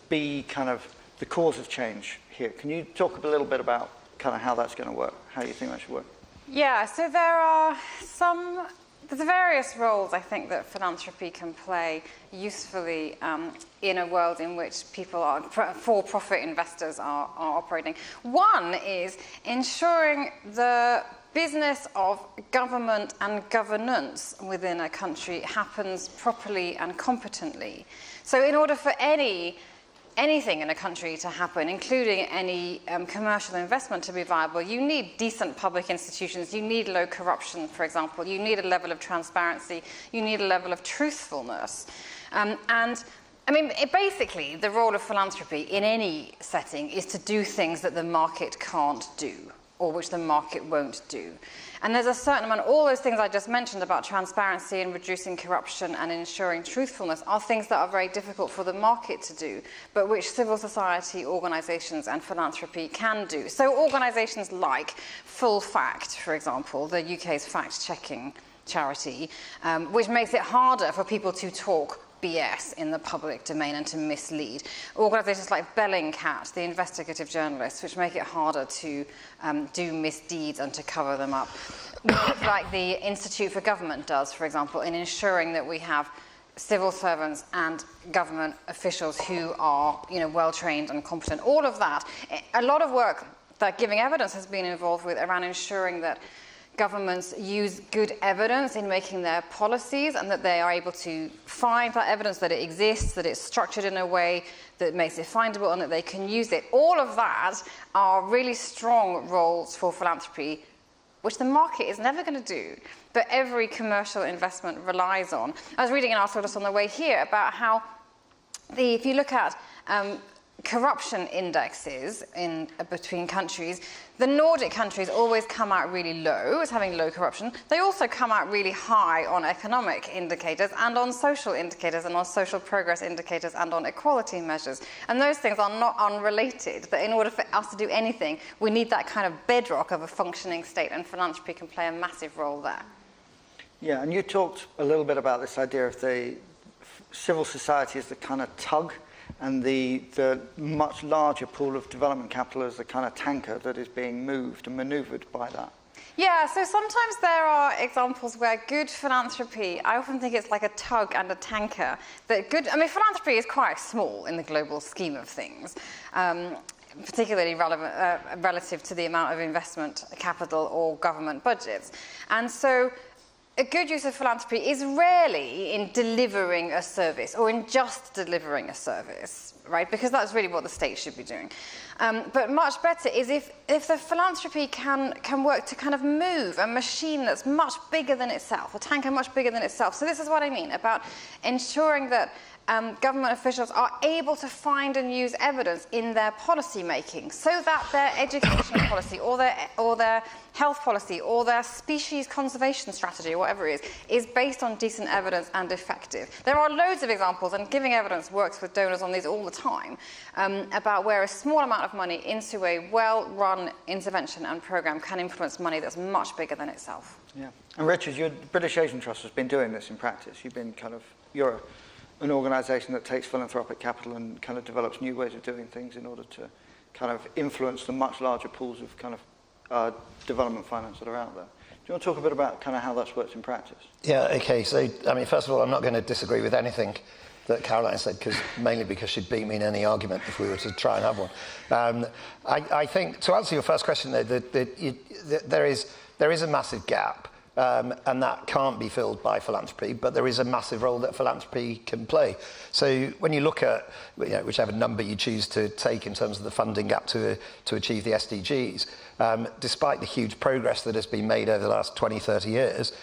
be kind of the cause of change here. Can you talk a little bit about kind of how that's going to work, how you think that should work? Yeah, so there's various roles I think that philanthropy can play usefully in a world in which for-profit investors are operating. One is ensuring the business of government and governance within a country happens properly and competently. So in order for anything in a country to happen, including any commercial investment to be viable, you need decent public institutions, you need low corruption, for example, you need a level of transparency, you need a level of truthfulness. And I mean, basically, the role of philanthropy in any setting is to do things that the market can't do, or which the market won't do. And there's a certain amount, all those things I just mentioned about transparency and reducing corruption and ensuring truthfulness are things that are very difficult for the market to do, but which civil society organisations and philanthropy can do. So organisations like Full Fact, for example, the UK's fact-checking charity, which makes it harder for people to talk BS in the public domain and to mislead. Organisations like Bellingcat, the investigative journalists, which make it harder to do misdeeds and to cover them up. Like the Institute for Government does, for example, in ensuring that we have civil servants and government officials who are, well-trained and competent. All of that. A lot of work that Giving Evidence has been involved with around ensuring that governments use good evidence in making their policies and that they are able to find that evidence, that it exists, that it's structured in a way that makes it findable and that they can use it. All of that are really strong roles for philanthropy, which the market is never going to do, but every commercial investment relies on. I was reading an article just on the way here about how if you look at corruption indexes between countries, the Nordic countries always come out really low as having low corruption. They also come out really high on economic indicators and on social indicators and on social progress indicators and on equality measures. And those things are not unrelated, that in order for us to do anything, we need that kind of bedrock of a functioning state, and philanthropy can play a massive role there. Yeah, and you talked a little bit about this idea of the civil society as the kind of tug, and the much larger pool of development capital as the kind of tanker that is being moved and manoeuvred by that. Yeah, so sometimes there are examples where good philanthropy, I often think it's like a tug and a tanker. Philanthropy is quite small in the global scheme of things, particularly relative to the amount of investment capital or government budgets. And so a good use of philanthropy is rarely in delivering a service or in just delivering a service, right? Because that's really what the state should be doing. But much better is if the philanthropy can work to kind of move a machine that's much bigger than itself, a tanker much bigger than itself. So this is what I mean about ensuring that government officials are able to find and use evidence in their policy making, so that their education policy or their health policy or their species conservation strategy or whatever it is based on decent evidence and effective. There are loads of examples, and Giving Evidence works with donors on these all the time, about where a small amount of money into a well-run intervention and program can influence money that's much bigger than itself. Yeah, and Richard, the British Asian Trust has been doing this in practice. You're an organisation that takes philanthropic capital and kind of develops new ways of doing things in order to kind of influence the much larger pools of kind of development finance that are out there. Do you want to talk a bit about kind of how that's worked in practice? Yeah, okay. So, first of all, I'm not going to disagree with anything that Caroline said, mainly because she'd beat me in any argument if we were to try and have one. I think, to answer your first question, though, there is a massive gap And that can't be filled by philanthropy, but there is a massive role that philanthropy can play. So when you look at whichever number you choose to take in terms of the funding gap to achieve the SDGs, despite the huge progress that has been made over the last 20, 30 years,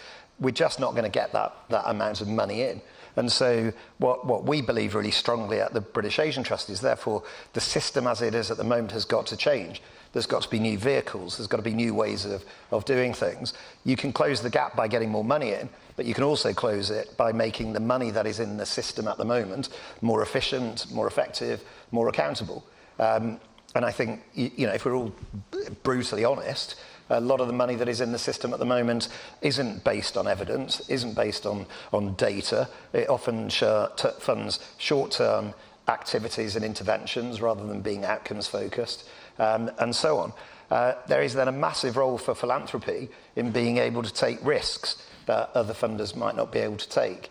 we're just not going to get that amount of money in. And so what we believe really strongly at the British Asian Trust is, therefore, the system as it is at the moment has got to change. There's got to be new vehicles. There's got to be new ways of doing things. You can close the gap by getting more money in, but you can also close it by making the money that is in the system at the moment more efficient, more effective, more accountable. And I think, if we're all brutally honest, a lot of the money that is in the system at the moment isn't based on evidence, isn't based on data. It often funds short-term activities and interventions rather than being outcomes focused, and so on. There is then a massive role for philanthropy in being able to take risks that other funders might not be able to take,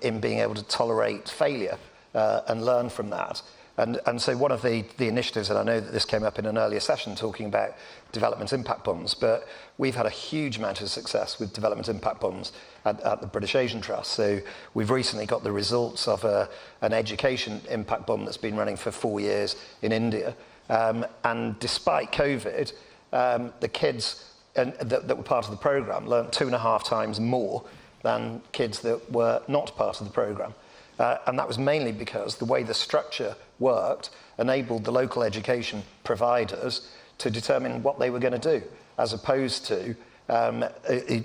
in being able to tolerate failure and learn from that. And so one of the initiatives, and I know that this came up in an earlier session talking about development impact bonds, but we've had a huge amount of success with development impact bonds at the British Asian Trust. So we've recently got the results of an education impact bond that's been running for 4 years in India. And despite COVID, the kids that were part of the programme learned 2.5 times more than kids that were not part of the programme. And that was mainly because the way the structure worked enabled the local education providers to determine what they were going to do, as opposed to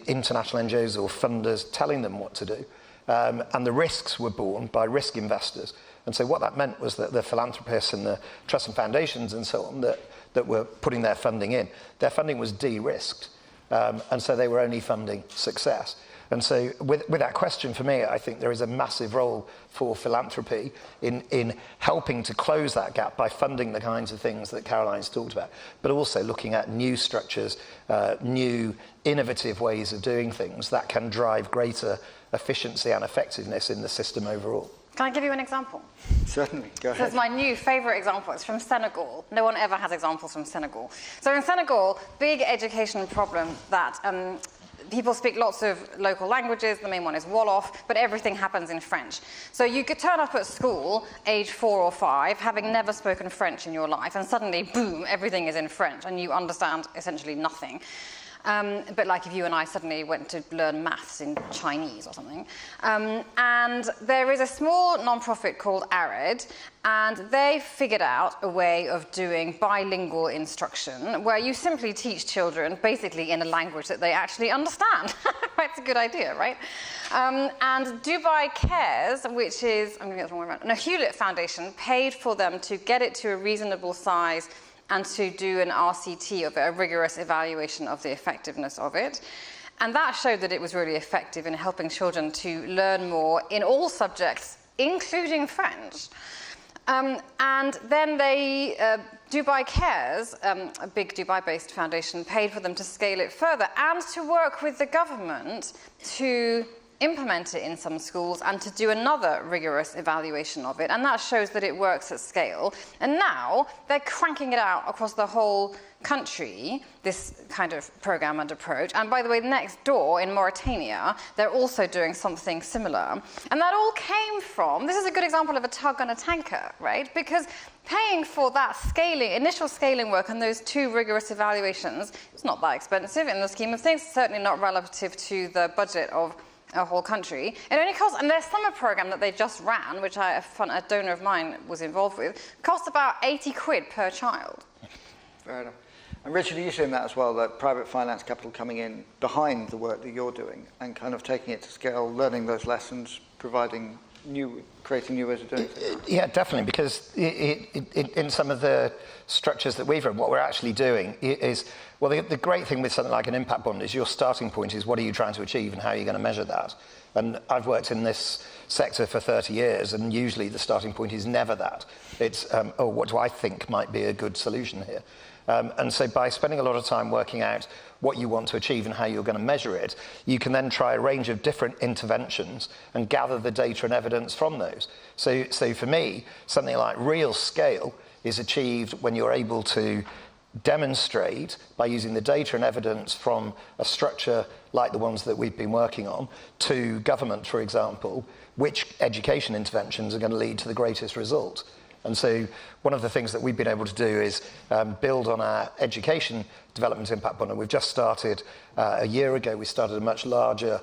international NGOs or funders telling them what to do. And the risks were borne by risk investors. And so what that meant was that the philanthropists and the trusts and foundations and so on that were putting their funding in, their funding was de-risked. And so they were only funding success. And so with that question, for me, I think there is a massive role for philanthropy in helping to close that gap by funding the kinds of things that Caroline's talked about, but also looking at new structures, new innovative ways of doing things that can drive greater efficiency and effectiveness in the system overall. Can I give you an example? Certainly, go ahead. This is my new favourite example. It's from Senegal. No one ever has examples from Senegal. So in Senegal, big education problem that people speak lots of local languages. The main one is Wolof, but everything happens in French. So you could turn up at school, age 4 or 5, having never spoken French in your life, and suddenly, boom, everything is in French, and you understand essentially nothing. But like if you and I suddenly went to learn maths in Chinese or something. And there is a small non-profit called ARED, and they figured out a way of doing bilingual instruction where you simply teach children basically in a language that they actually understand. It's a good idea, right? And Dubai Cares, which is, I'm going to get the wrong way around, no, Hewlett Foundation paid for them to get it to a reasonable size and to do an RCT of it, a rigorous evaluation of the effectiveness of it. And that showed that it was really effective in helping children to learn more in all subjects, including French. And then Dubai Cares, a big Dubai-based foundation, paid for them to scale it further and to work with the government to implement it in some schools and to do another rigorous evaluation of it. And that shows that it works at scale. And now they're cranking it out across the whole country, this kind of program and approach. And by the way, next door in Mauritania, they're also doing something similar. And that all came from, this is a good example of a tug on a tanker, right? Because paying for that initial scaling work and those 2 rigorous evaluations, it's not that expensive in the scheme of things, certainly not relative to the budget of a whole country. It only costs, and their summer program that they just ran, which a donor of mine was involved with, cost about 80 quid per child. Fair enough. And Richard, are you seeing that as well, that private finance capital coming in behind the work that you're doing and kind of taking it to scale, learning those lessons, creating new ways of doing things? Yeah, definitely, because in some of the structures that we've run, what we're actually doing is, well, the great thing with something like an impact bond is your starting point is what are you trying to achieve and how are you going to measure that? And I've worked in this sector for 30 years, and usually the starting point is never that. It's, what do I think might be a good solution here? And so by spending a lot of time working out what you want to achieve and how you're going to measure it, you can then try a range of different interventions and gather the data and evidence from those. So for me, something like real scale is achieved when you're able to demonstrate by using the data and evidence from a structure like the ones that we've been working on to government, for example, which education interventions are going to lead to the greatest result. And so one of the things that we've been able to do is build on our education development impact bond. And we've just started, a year ago, we started a much larger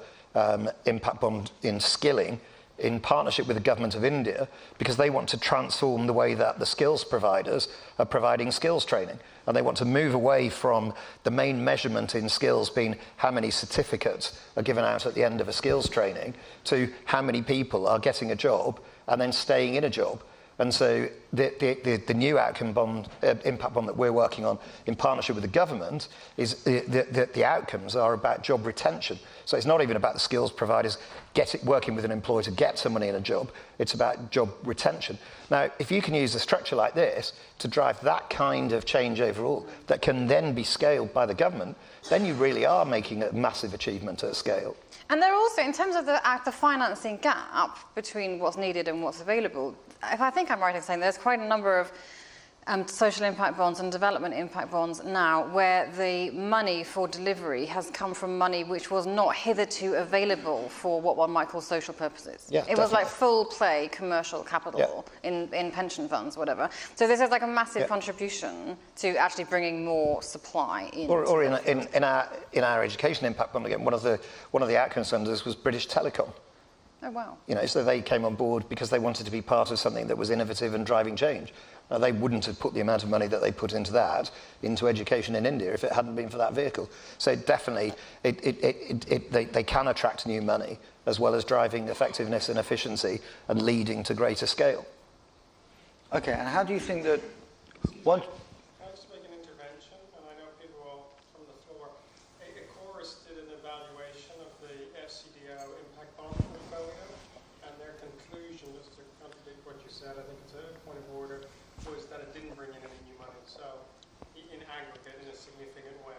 impact bond in skilling in partnership with the government of India, because they want to transform the way that the skills providers are providing skills training. And they want to move away from the main measurement in skills being how many certificates are given out at the end of a skills training to how many people are getting a job and then staying in a job. And so the new outcome bond, impact bond that we're working on in partnership with the government is the outcomes are about job retention. So it's not even about the skills providers working with an employer to get somebody in a job. It's about job retention. Now, if you can use a structure like this to drive that kind of change overall that can then be scaled by the government, then you really are making a massive achievement at scale. And they're also, in terms of the financing gap between what's needed and what's available, if I think I'm right in saying there's quite a number of social impact bonds and development impact bonds now where the money for delivery has come from money which was not hitherto available for what one might call social purposes. Yeah, it was like full play commercial capital in pension funds, whatever. So this is like a massive contribution to actually bringing more supply in. Or in our education impact bond, again, one of the outcomes funders was British Telecom. Oh, wow. You know, so they came on board because they wanted to be part of something that was innovative and driving change. Now, they wouldn't have put the amount of money that they put into that into education in India if it hadn't been for that vehicle. So definitely, they can attract new money as well as driving effectiveness and efficiency and leading to greater scale. Okay, and how do you think that Can I just make an intervention? And I know people will from the floor. Chorus did an evaluation of the FCDO impact bond portfolio, and their conclusion, just to contradict what you said, I think it's a point of order, was that it didn't bring in any new money, so in aggregate in a significant way.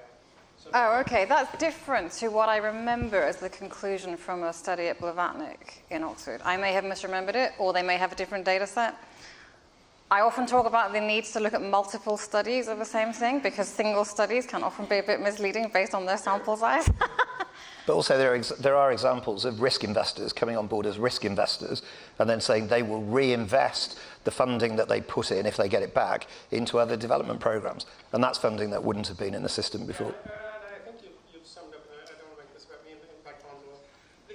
So okay, that's different to what I remember as the conclusion from a study at Blavatnik in Oxford. I may have misremembered it, or they may have a different data set. I often talk about the need to look at multiple studies of the same thing, because single studies can often be a bit misleading based on their sample size. But also there are examples of risk investors coming on board as risk investors and then saying they will reinvest the funding that they put in, if they get it back, into other development programs. And that's funding that wouldn't have been in the system before. And I think you've summed up, and I don't want to make this about me and the impact bonds. The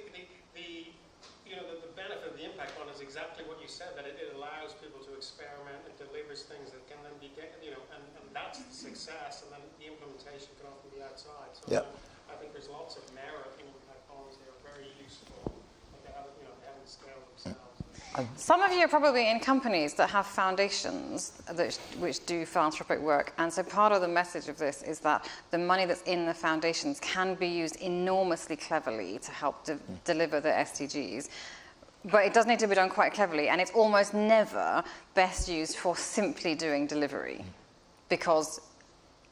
benefit of the impact bond is exactly what you said, that it allows people to experiment and delivers things that can then be, and that's the success, and then the implementation can often be outside. So I think there's lots of merit in impact bonds. They're very useful, but they haven't scaled themselves. Some of you are probably in companies that have foundations which do philanthropic work, and so part of the message of this is that the money that's in the foundations can be used enormously cleverly to help deliver the SDGs. But it does need to be done quite cleverly, and it's almost never best used for simply doing delivery, because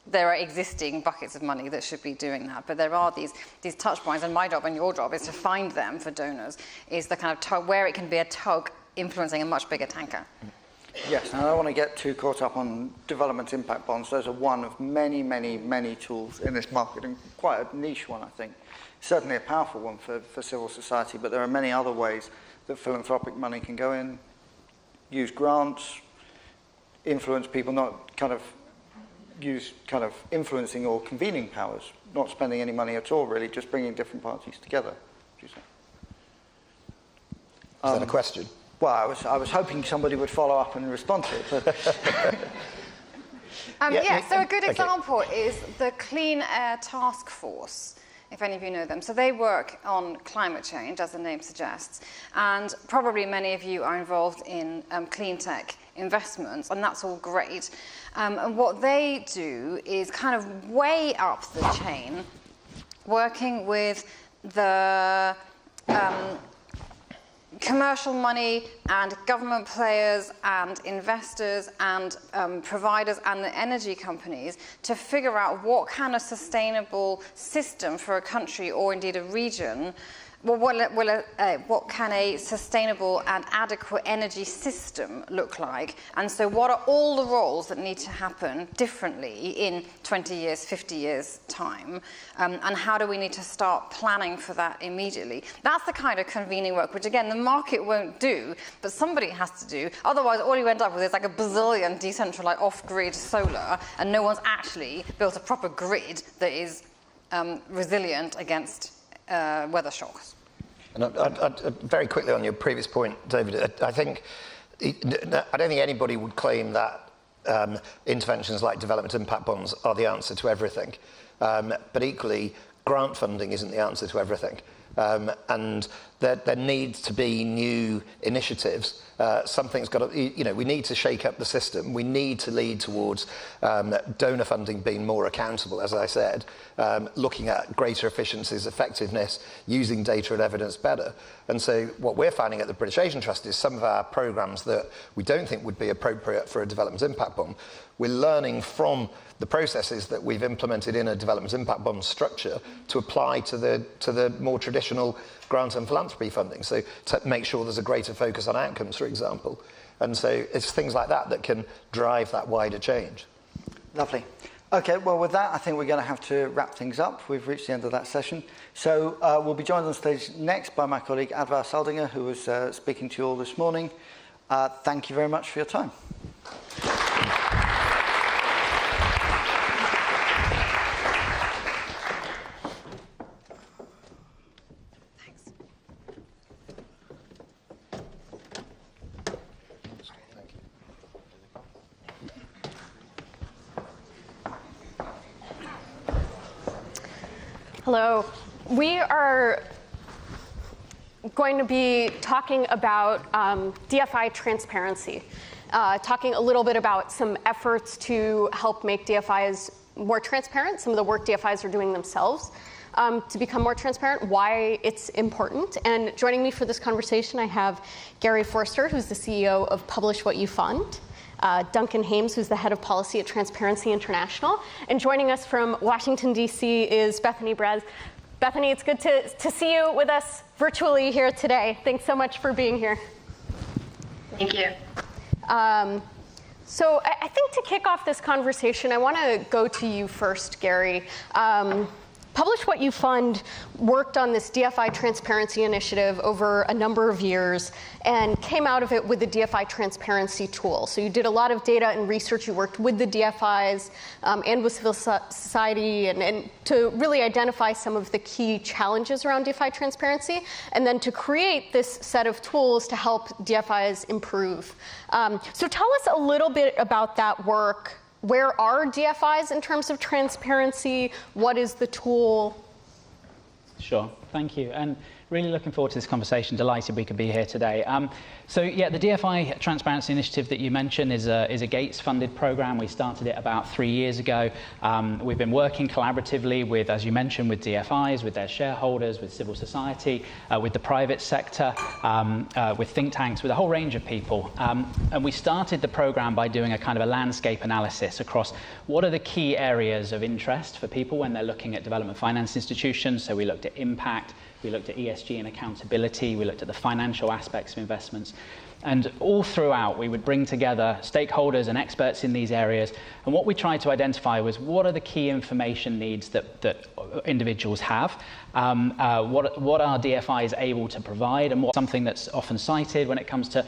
there are existing buckets of money that should be doing that. But there are these touch points, and my job and your job is to find them for donors, is the kind of tug where it can be a tug influencing a much bigger tanker. Yes, and I don't want to get too caught up on development impact bonds. Those are one of many, many, many tools in this market, and quite a niche one, I think. Certainly a powerful one for civil society, but there are many other ways that philanthropic money can go in, use grants, influence people, not kind of use kind of influencing or convening powers, not spending any money at all, really, just bringing different parties together. Would you say? Is that a question? Well, I was hoping somebody would follow up and respond to it. But so a good example is the Clean Air Task Force, if any of you know them. So they work on climate change, as the name suggests, and probably many of you are involved in clean tech investments, and that's all great. And what they do is kind of way up the chain, working with the commercial money and government players and investors and providers and the energy companies to figure out what kind of sustainable system for a country or indeed a region what can a sustainable and adequate energy system look like? And so what are all the roles that need to happen differently in 20 years, 50 years time? And how do we need to start planning for that immediately? That's the kind of convening work, which again, the market won't do, but somebody has to do. Otherwise, all you end up with is like a bazillion decentralized off-grid solar, and no one's actually built a proper grid that is resilient against weather shocks. And very quickly on your previous point, David, I don't think anybody would claim that interventions like development impact bonds are the answer to everything. But equally, grant funding isn't the answer to everything. And there needs to be new initiatives. Something's got to, we need to shake up the system. We need to lead towards donor funding being more accountable, as I said, looking at greater efficiencies, effectiveness, using data and evidence better. And so what we're finding at the British Asian Trust is some of our programs that we don't think would be appropriate for a development impact bond, we're learning from the processes that we've implemented in a development impact bond structure to apply to the more traditional grant and philanthropy funding. So to make sure there's a greater focus on outcomes, for example. And so it's things like that that can drive that wider change. Lovely. Okay, well, with that, I think we're going to have to wrap things up. We've reached the end of that session. So we'll be joined on stage next by my colleague Adva Saldinger, who was speaking to you all this morning. Thank you very much for your time. Hello. We are going to be talking about DFI transparency, talking a little bit about some efforts to help make DFIs more transparent, some of the work DFIs are doing themselves to become more transparent, why it's important. And joining me for this conversation, I have Gary Forster, who's the CEO of Publish What You Fund, Duncan Hames, who's the head of policy at Transparency International. And joining us from Washington, D.C. is Bethany Brez. Bethany, it's good to see you with us virtually here today. Thanks so much for being here. Thank you. So I think to kick off this conversation, I want to go to you first, Gary. Publish What You Fund worked on this DFI transparency initiative over a number of years and came out of it with the DFI transparency tool. So you did a lot of data and research. You worked with the DFIs and with civil society and to really identify some of the key challenges around DFI transparency, and then to create this set of tools to help DFIs improve. So tell us a little bit about that work. Where are DFIs in terms of transparency? What is the tool? Sure, thank you. And really looking forward to this conversation. Delighted we could be here today. So yeah, the DFI Transparency Initiative that you mentioned is a Gates-funded program. We started it about 3 years ago. We've been working collaboratively with, as you mentioned, with DFIs, with their shareholders, with civil society, with the private sector, with think tanks, with a whole range of people. And we started the program by doing a kind of a landscape analysis across what are the key areas of interest for people when they're looking at development finance institutions. So we looked at impact, we looked at ESG and accountability, we looked at the financial aspects of investments. And all throughout, we would bring together stakeholders and experts in these areas. And what we tried to identify was what are the key information needs that individuals have, what are DFIs able to provide, and what's something that's often cited when it comes to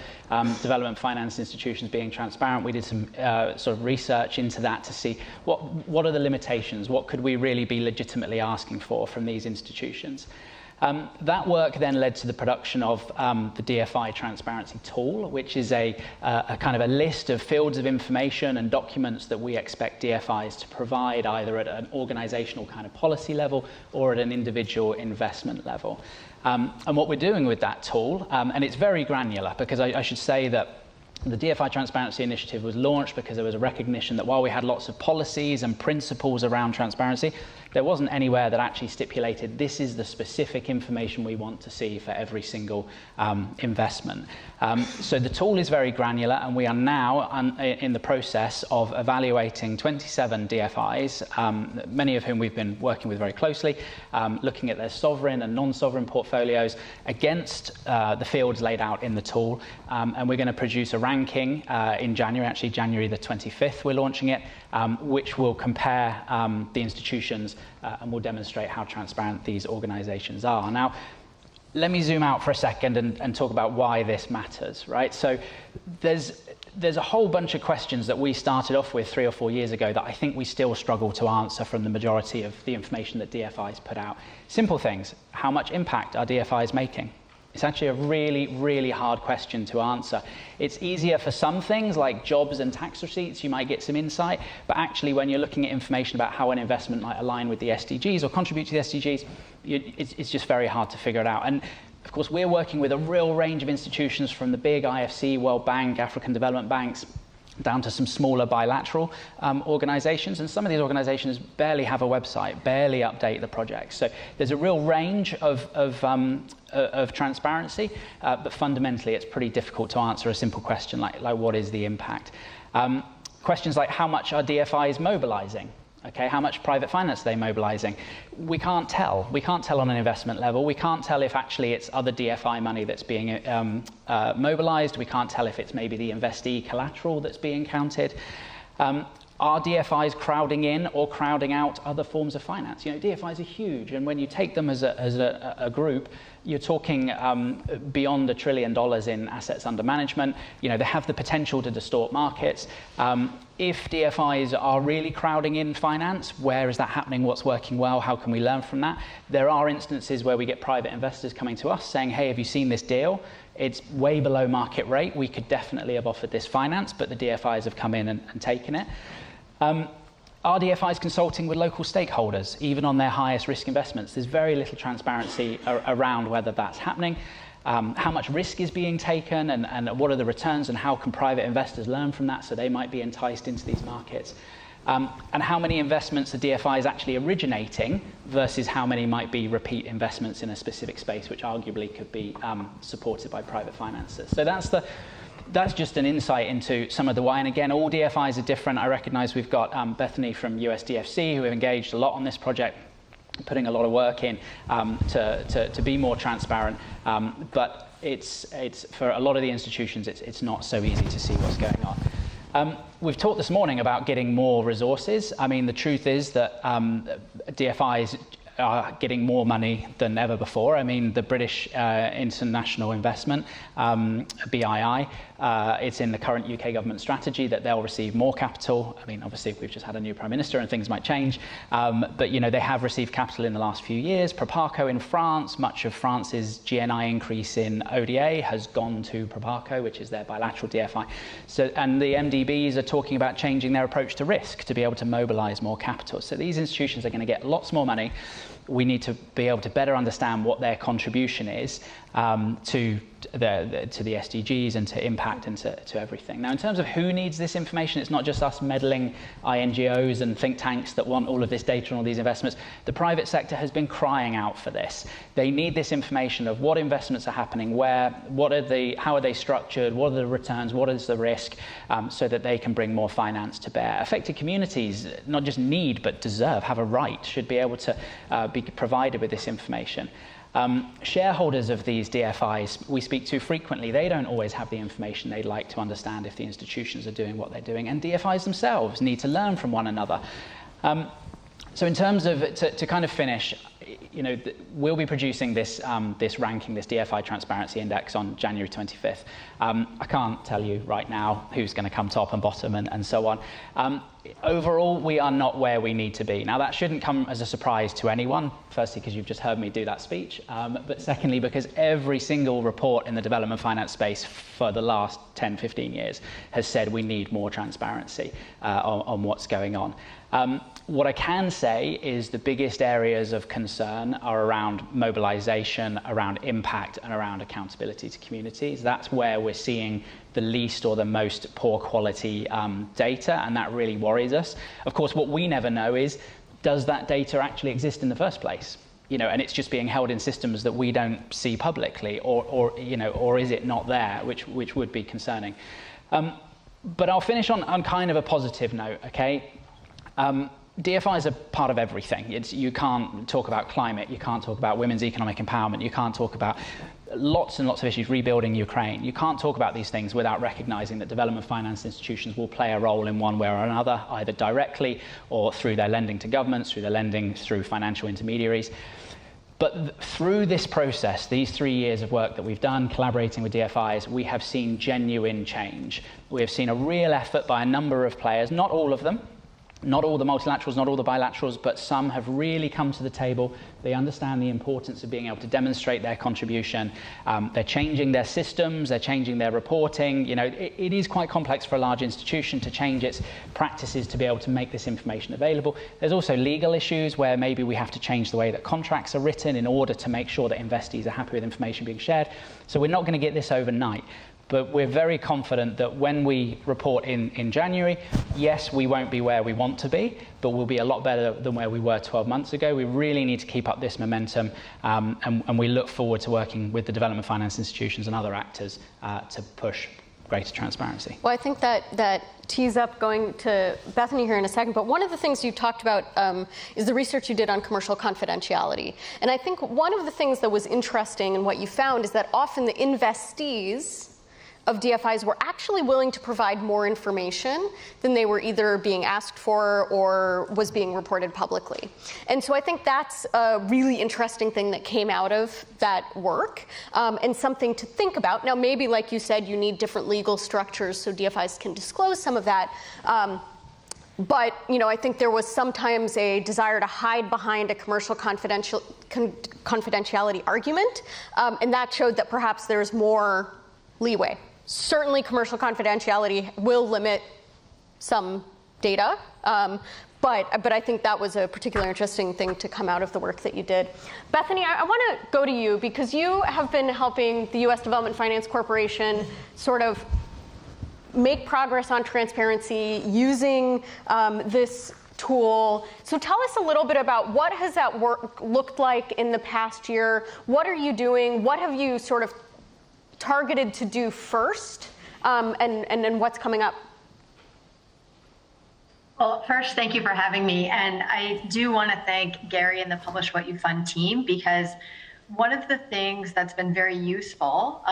development finance institutions being transparent. We did some sort of research into that to see what are the limitations, what could we really be legitimately asking for from these institutions. That work then led to the production of the DFI Transparency Tool, which is a kind of a list of fields of information and documents that we expect DFIs to provide either at an organizational kind of policy level or at an individual investment level. And what we're doing with that tool, and it's very granular because I should say that The DFI Transparency Initiative was launched because there was a recognition that while we had lots of policies and principles around transparency, there wasn't anywhere that actually stipulated this is the specific information we want to see for every single investment. So the tool is very granular, and we are now in the process of evaluating 27 DFIs, many of whom we've been working with very closely, looking at their sovereign and non-sovereign portfolios against the fields laid out in the tool. And we're going to produce a ranking in January, actually January the 25th, we're launching it, which will compare the institutions and will demonstrate how transparent these organizations are. Now, let me zoom out for a second and talk about why this matters, right? So there's a whole bunch of questions that we started off with 3 or 4 years ago that I think we still struggle to answer from the majority of the information that DFIs put out. Simple things. How much impact are DFIs making? It's actually a really, really hard question to answer. It's easier for some things like jobs and tax receipts, you might get some insight, but actually when you're looking at information about how an investment might align with the SDGs or contribute to the SDGs, it's just very hard to figure it out. And of course, we're working with a real range of institutions from the big IFC, World Bank, African Development Banks, down to some smaller bilateral organizations, and some of these organizations barely have a website, barely update the projects. So there's a real range of transparency, but fundamentally it's pretty difficult to answer a simple question like what is the impact? Questions like how much are DFIs mobilizing? Okay, how much private finance are they mobilizing? We can't tell. We can't tell on an investment level. We can't tell if actually it's other DFI money that's being mobilized. We can't tell if it's maybe the investee collateral that's being counted. Are DFIs crowding in or crowding out other forms of finance? You know, DFIs are huge, and when you take them as a group, you're talking beyond $1 trillion in assets under management. You know, they have the potential to distort markets. If DFIs are really crowding in finance, where is that happening? What's working well? How can we learn from that? There are instances where we get private investors coming to us saying, hey, have you seen this deal? It's way below market rate. We could definitely have offered this finance, but the DFIs have come in and taken it. Are DFIs consulting with local stakeholders, even on their highest risk investments? There's very little transparency around whether that's happening. How much risk is being taken, and what are the returns, and how can private investors learn from that so they might be enticed into these markets? And how many investments are DFIs actually originating versus how many might be repeat investments in a specific space, which arguably could be supported by private financiers. So that's just an insight into some of the why. And again, all DFIs are different. I recognize we've got Bethany from USDFC who have engaged a lot on this project, putting a lot of work in to be more transparent. But it's for a lot of the institutions, it's not so easy to see what's going on. We've talked this morning about getting more resources. I mean, the truth is that DFIs are getting more money than ever before. I mean, the British International Investment, BII, it's in the current UK government strategy that they'll receive more capital. I mean, obviously, we've just had a new Prime Minister and things might change. But, you know, they have received capital in the last few years. Proparco in France, much of France's GNI increase in ODA has gone to Proparco, which is their bilateral DFI. So, and the MDBs are talking about changing their approach to risk to be able to mobilize more capital. So these institutions are going to get lots more money. We need to be able to better understand what their contribution is to the SDGs and to impact and to everything. Now, in terms of who needs this information, it's not just us meddling NGOs and think tanks that want all of this data and all these investments. The private sector has been crying out for this. They need this information of what investments are happening, where, how are they structured, what are the returns, what is the risk, so that they can bring more finance to bear. Affected communities not just need but deserve, have a right, should be able to be provided with this information. Shareholders of these DFIs we speak to frequently, they don't always have the information they'd like to understand if the institutions are doing what they're doing, and DFIs themselves need to learn from one another. So in terms of, to kind of finish, you know, we'll be producing this ranking, this DFI Transparency Index on January 25th. I can't tell you right now who's going to come top and bottom and so on. overall, we are not where we need to be. Now, that shouldn't come as a surprise to anyone, firstly, because you've just heard me do that speech, but secondly, because every single report in the development finance space for the last 10, 15 years has said we need more transparency on what's going on. What I can say is the biggest areas of concern are around mobilization, around impact, and around accountability to communities. That's where we're seeing the least or the most poor quality data, and that really worries us. Of course, what we never know is, does that data actually exist in the first place? And it's just being held in systems that we don't see publicly, or is it not there, which would be concerning. But I'll finish on kind of a positive note, okay? DFIs are part of everything. You can't talk about climate, you can't talk about women's economic empowerment, you can't talk about lots and lots of issues, rebuilding Ukraine. You can't talk about these things without recognizing that development finance institutions will play a role in one way or another, either directly or through their lending to governments, through their lending through financial intermediaries. But through this process, these 3 years of work that we've done, collaborating with DFIs, we have seen genuine change. We have seen a real effort by a number of players, not all of them, not all the multilaterals, not all the bilaterals, but some have really come to the table. They understand the importance of being able to demonstrate their contribution. They're changing their systems, they're changing their reporting. It is quite complex for a large institution to change its practices to be able to make this information available. There's also legal issues where maybe we have to change the way that contracts are written in order to make sure that investees are happy with information being shared. So we're not going to get this overnight. But we're very confident that when we report in January, yes, we won't be where we want to be, but we'll be a lot better than where we were 12 months ago. We really need to keep up this momentum, and we look forward to working with the development finance institutions and other actors to push greater transparency. Well, I think that tees up going to Bethany here in a second, but one of the things you talked about is the research you did on commercial confidentiality. And I think one of the things that was interesting in what you found is that often the investees of DFIs were actually willing to provide more information than they were either being asked for or was being reported publicly. And so I think that's a really interesting thing that came out of that work, and something to think about. Now, maybe, like you said, you need different legal structures so DFIs can disclose some of that. But I think there was sometimes a desire to hide behind a commercial confidentiality argument, and that showed that perhaps there's more leeway. Certainly, commercial confidentiality will limit some data, but I think that was a particularly interesting thing to come out of the work that you did. Bethany, I want to go to you because you have been helping the U.S. Development Finance Corporation sort of make progress on transparency using this tool. So tell us a little bit about what has that work looked like in the past year? What are you doing? What have you sort of targeted to do first, and then what's coming up? Well, first, thank you for having me. And I do want to thank Gary and the Publish What You Fund team, because one of the things that's been very useful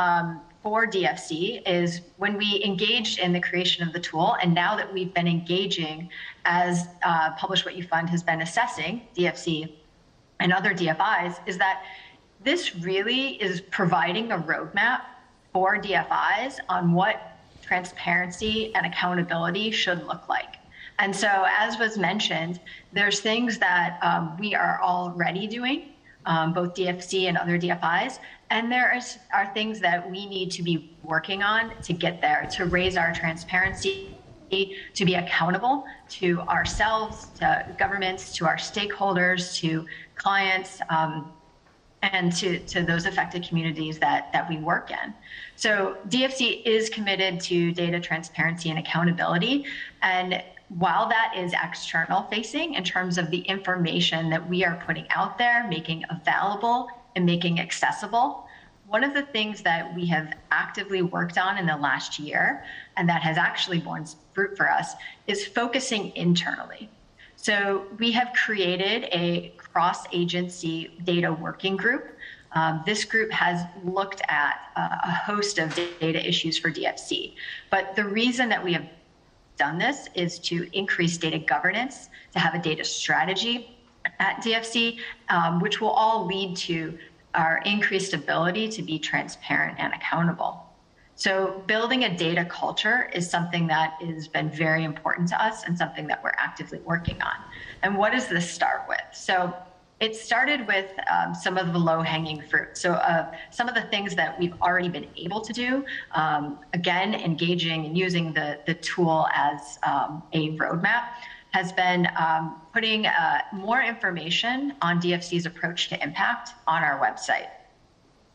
for DFC is when we engaged in the creation of the tool, and now that we've been engaging as Publish What You Fund has been assessing DFC and other DFIs, is that this really is providing a roadmap for DFIs on what transparency and accountability should look like. And so, as was mentioned, there's things that we are already doing, both DFC and other DFIs, and there are things that we need to be working on to get there, to raise our transparency, to be accountable to ourselves, to governments, to our stakeholders, to clients, and to those affected communities that we work in. So DFC is committed to data transparency and accountability. And while that is external facing in terms of the information that we are putting out there, making available and making accessible, one of the things that we have actively worked on in the last year, and that has actually borne fruit for us, is focusing internally. So we have created a cross-agency data working group. This group has looked at a host of data issues for DFC. But the reason that we have done this is to increase data governance, to have a data strategy at DFC, which will all lead to our increased ability to be transparent and accountable. So building a data culture is something that has been very important to us and something that we're actively working on. And what does this start with? So it started with some of the low-hanging fruit. So some of the things that we've already been able to do, again, engaging and using the tool as a roadmap, has been putting more information on DFC's approach to impact on our website.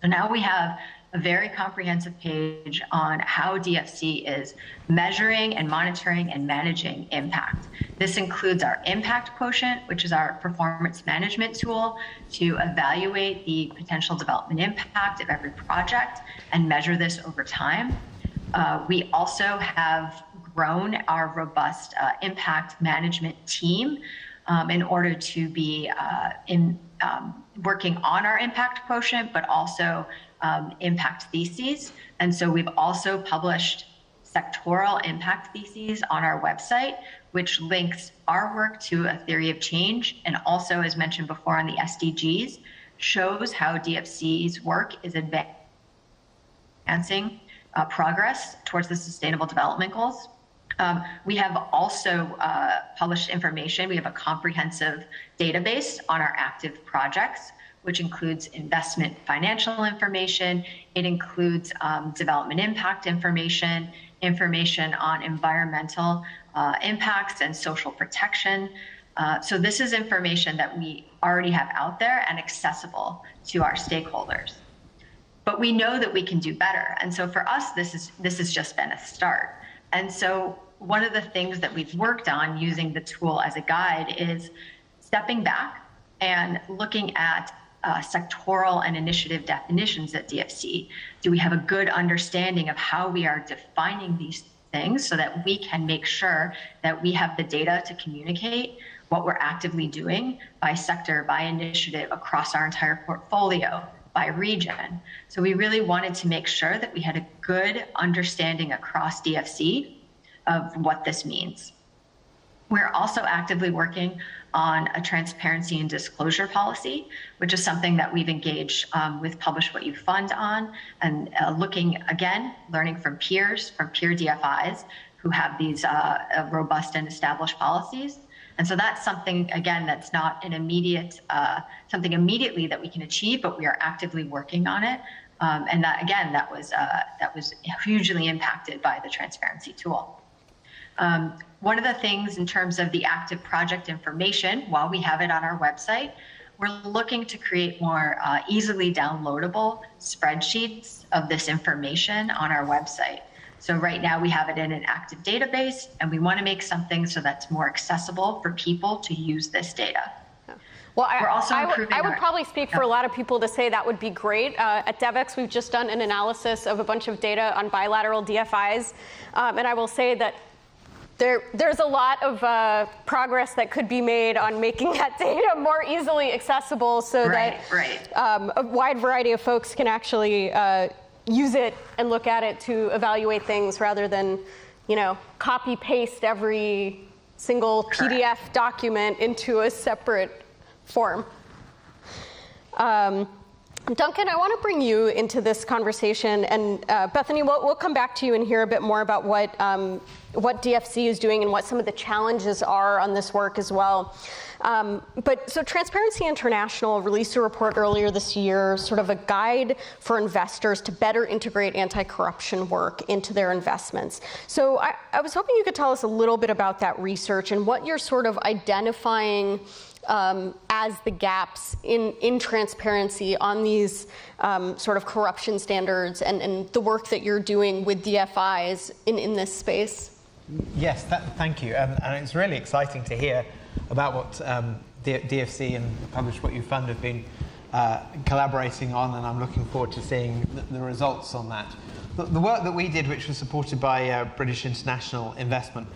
So now we have a very comprehensive page on how DFC is measuring and monitoring and managing impact. This includes our impact quotient, which is our performance management tool to evaluate the potential development impact of every project and measure this over time. We also have grown our robust impact management team in order to be working on our impact quotient, but also impact theses. And so we've also published sectoral impact theses on our website, which links our work to a theory of change, and also, as mentioned before on the SDGs, shows how DFC's work is advancing progress towards the Sustainable Development Goals. We have also published information. We have a comprehensive database on our active projects, which includes investment financial information. It includes development impact information, information on environmental impacts and social protection. So this is information that we already have out there and accessible to our stakeholders. But we know that we can do better. And so for us, this has just been a start. And so one of the things that we've worked on using the tool as a guide is stepping back and looking at sectoral and initiative definitions at DFC. Do we have a good understanding of how we are defining these things so that we can make sure that we have the data to communicate what we're actively doing by sector, by initiative, across our entire portfolio, by region? So we really wanted to make sure that we had a good understanding across DFC of what this means. We're also actively working on a transparency and disclosure policy, which is something that we've engaged with Publish What You Fund on, and looking, again, learning from peer DFIs who have these robust and established policies. And so that's something, again, that's not an immediate, something immediately that we can achieve, but we are actively working on it. And that, again, that was hugely impacted by the transparency tool. One of the things in terms of the active project information, while we have it on our website, we're looking to create more easily downloadable spreadsheets of this information on our website. So right now we have it in an active database, and we want to make something so that's more accessible for people to use this data. Well, I would probably speak for a lot of people to say that would be great. At Devex, we've just done an analysis of a bunch of data on bilateral DFIs, and I will say that there's a lot of progress that could be made on making that data more easily accessible so that a wide variety of folks can actually use it and look at it to evaluate things rather than, copy paste every single PDF document into a separate form. Duncan, I want to bring you into this conversation, and Bethany, we'll come back to you and hear a bit more about what DFC is doing and what some of the challenges are on this work as well. But so Transparency International released a report earlier this year, sort of a guide for investors to better integrate anti-corruption work into their investments. So I was hoping you could tell us a little bit about that research and what you're sort of identifying as the gaps in transparency on these sort of corruption standards and the work that you're doing with DFIs in this space. Yes, thank you. And it's really exciting to hear about what DFC and Publish What You Fund have been collaborating on, and I'm looking forward to seeing the results on that. The work that we did, which was supported by British International Investment,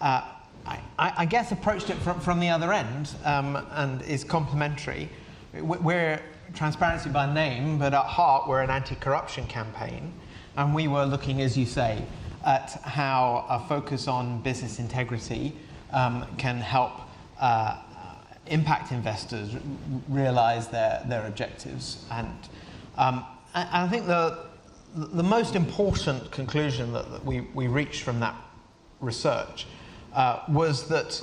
I guess approached it from the other end and is complementary. We're transparency by name, but at heart we're an anti-corruption campaign, and we were looking, as you say, at how a focus on business integrity can help impact investors realize their objectives. And I think the the most important conclusion that we reached from that research was that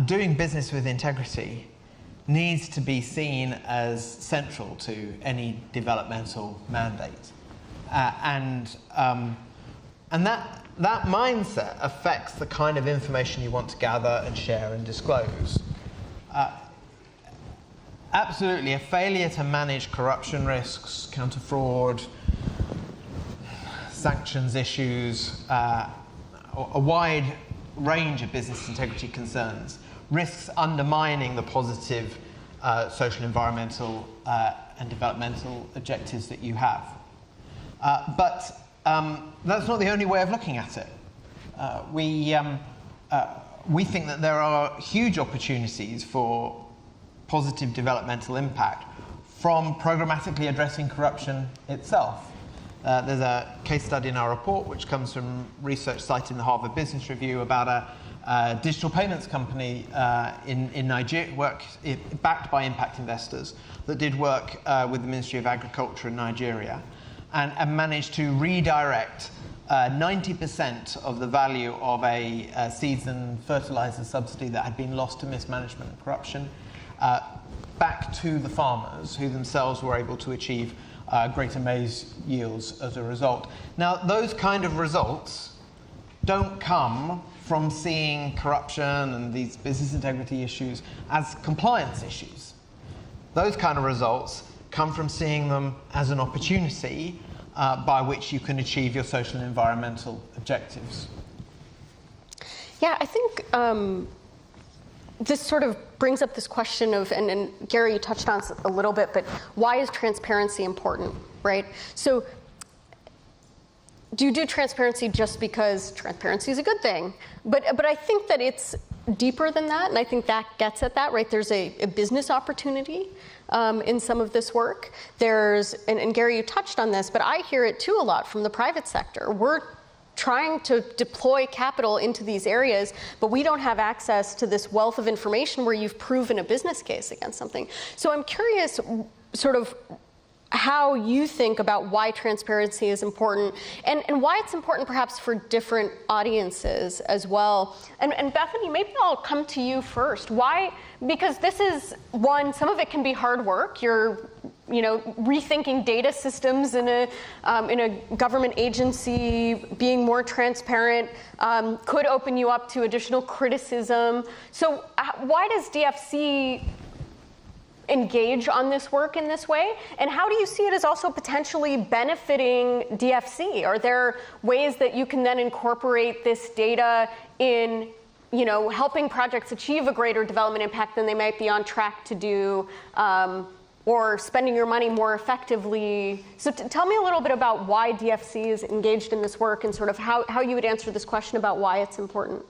doing business with integrity needs to be seen as central to any developmental mandate. And that mindset affects the kind of information you want to gather and share and disclose. Absolutely, a failure to manage corruption risks, counter fraud, sanctions issues, a wide range of business integrity concerns risks undermining the positive social, environmental, and developmental objectives that you have. But that's not the only way of looking at it. We think that there are huge opportunities for positive developmental impact from programmatically addressing corruption itself. There's a case study in our report which comes from research cited in the Harvard Business Review about a digital payments company in Nigeria, backed by impact investors, that did work with the Ministry of Agriculture in Nigeria and managed to redirect 90% of the value of a seeds and fertilizer subsidy that had been lost to mismanagement and corruption back to the farmers, who themselves were able to achieve greater maize yields as a result. Now, those kind of results don't come from seeing corruption and these business integrity issues as compliance issues. Those kind of results come from seeing them as an opportunity by which you can achieve your social and environmental objectives. Yeah, I think this sort of brings up this question of, and Gary, you touched on it a little bit, but why is transparency important, right? So do you do transparency just because transparency is a good thing? But I think that it's deeper than that, and I think that gets at that, right? There's a business opportunity in some of this work. There's, and Gary, you touched on this, but I hear it too a lot from the private sector. We're trying to deploy capital into these areas, but we don't have access to this wealth of information where you've proven a business case against something. So I'm curious sort of how you think about why transparency is important and why it's important perhaps for different audiences as well. And Bethany, maybe I'll come to you first. Why? Because this is one, some of it can be hard work. You're rethinking data systems in a government agency, being more transparent, could open you up to additional criticism. So why does DFC engage on this work in this way? And how do you see it as also potentially benefiting DFC? Are there ways that you can then incorporate this data in helping projects achieve a greater development impact than they might be on track to do, or spending your money more effectively? So tell me a little bit about why DFC is engaged in this work and sort of how you would answer this question about why it's important.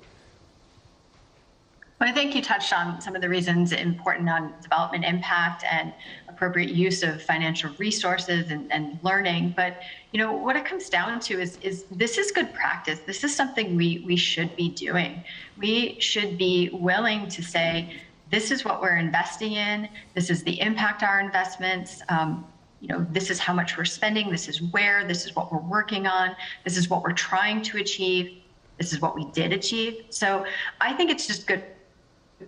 Well, I think you touched on some of the reasons important on development impact and appropriate use of financial resources and learning. But what it comes down to is this is good practice. This is something we should be doing. We should be willing to say, this is what we're investing in. This is the impact of our investments. This is how much we're spending. This is where. This is what we're working on. This is what we're trying to achieve. This is what we did achieve. So I think it's just good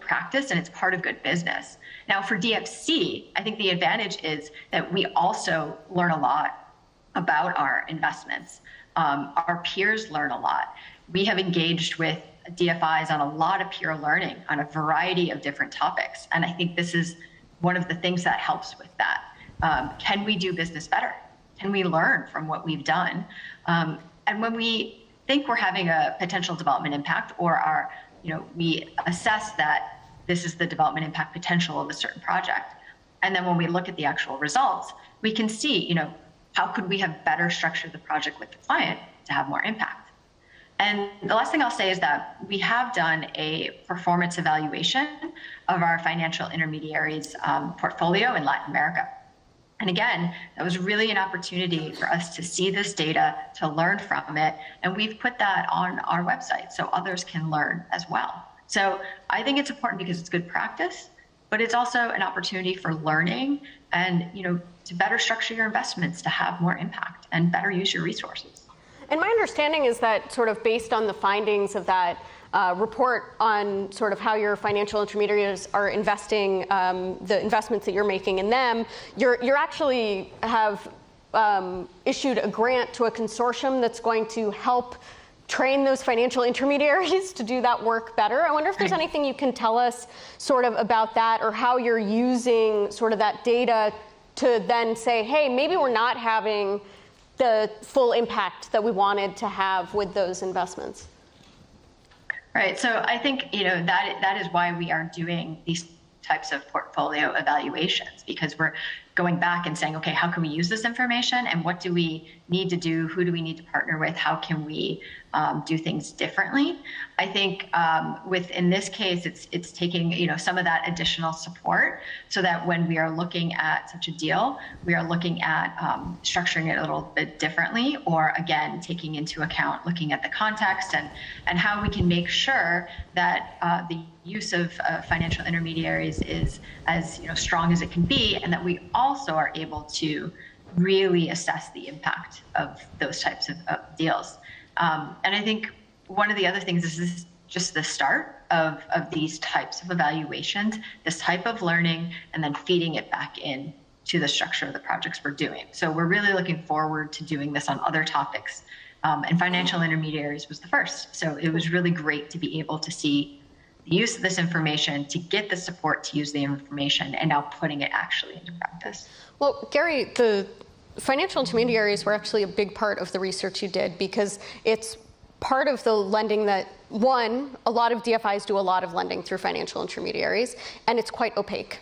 practice and it's part of good business. Now for DFC, I think the advantage is that we also learn a lot about our investments. Our peers learn a lot. We have engaged with DFIs on a lot of peer learning on a variety of different topics. And I think this is one of the things that helps with that. Can we do business better? Can we learn from what we've done? And when we think we're having a potential development impact or we assess that this is the development impact potential of a certain project. And then when we look at the actual results, we can see, how could we have better structured the project with the client to have more impact? And the last thing I'll say is that we have done a performance evaluation of our financial intermediaries portfolio in Latin America. And again, that was really an opportunity for us to see this data, to learn from it. And we've put that on our website so others can learn as well. So I think it's important because it's good practice, but it's also an opportunity for learning and, to better structure your investments to have more impact and better use your resources. And my understanding is that sort of based on the findings of that report on sort of how your financial intermediaries are investing, the investments that you're making in them, you're actually have issued a grant to a consortium that's going to help train those financial intermediaries to do that work better. I wonder if there's anything you can tell us sort of about that, or how you're using sort of that data to then say, hey, maybe we're not having the full impact that we wanted to have with those investments. Right. So I think, that is why we are doing these types of portfolio evaluations, because we're going back and saying, okay, how can we use this information, and what do we need to do? Who do we need to partner with? How can we do things differently? I think in this case, it's taking some of that additional support, so that when we are looking at such a deal, we are looking at structuring it a little bit differently, or again, taking into account looking at the context and how we can make sure that the use of financial intermediaries is as strong as it can be, and that we also are able to really assess the impact of those types of deals. And I think one of the other things is this is just the start of these types of evaluations, this type of learning, and then feeding it back in to the structure of the projects we're doing. So we're really looking forward to doing this on other topics. And financial intermediaries was the first. So it was really great to be able to see the use of this information, to get the support to use the information, and now putting it actually into practice. Well, Gary, the financial intermediaries were actually a big part of the research you did, because it's part of the lending that, one, a lot of DFIs do a lot of lending through financial intermediaries, and it's quite opaque,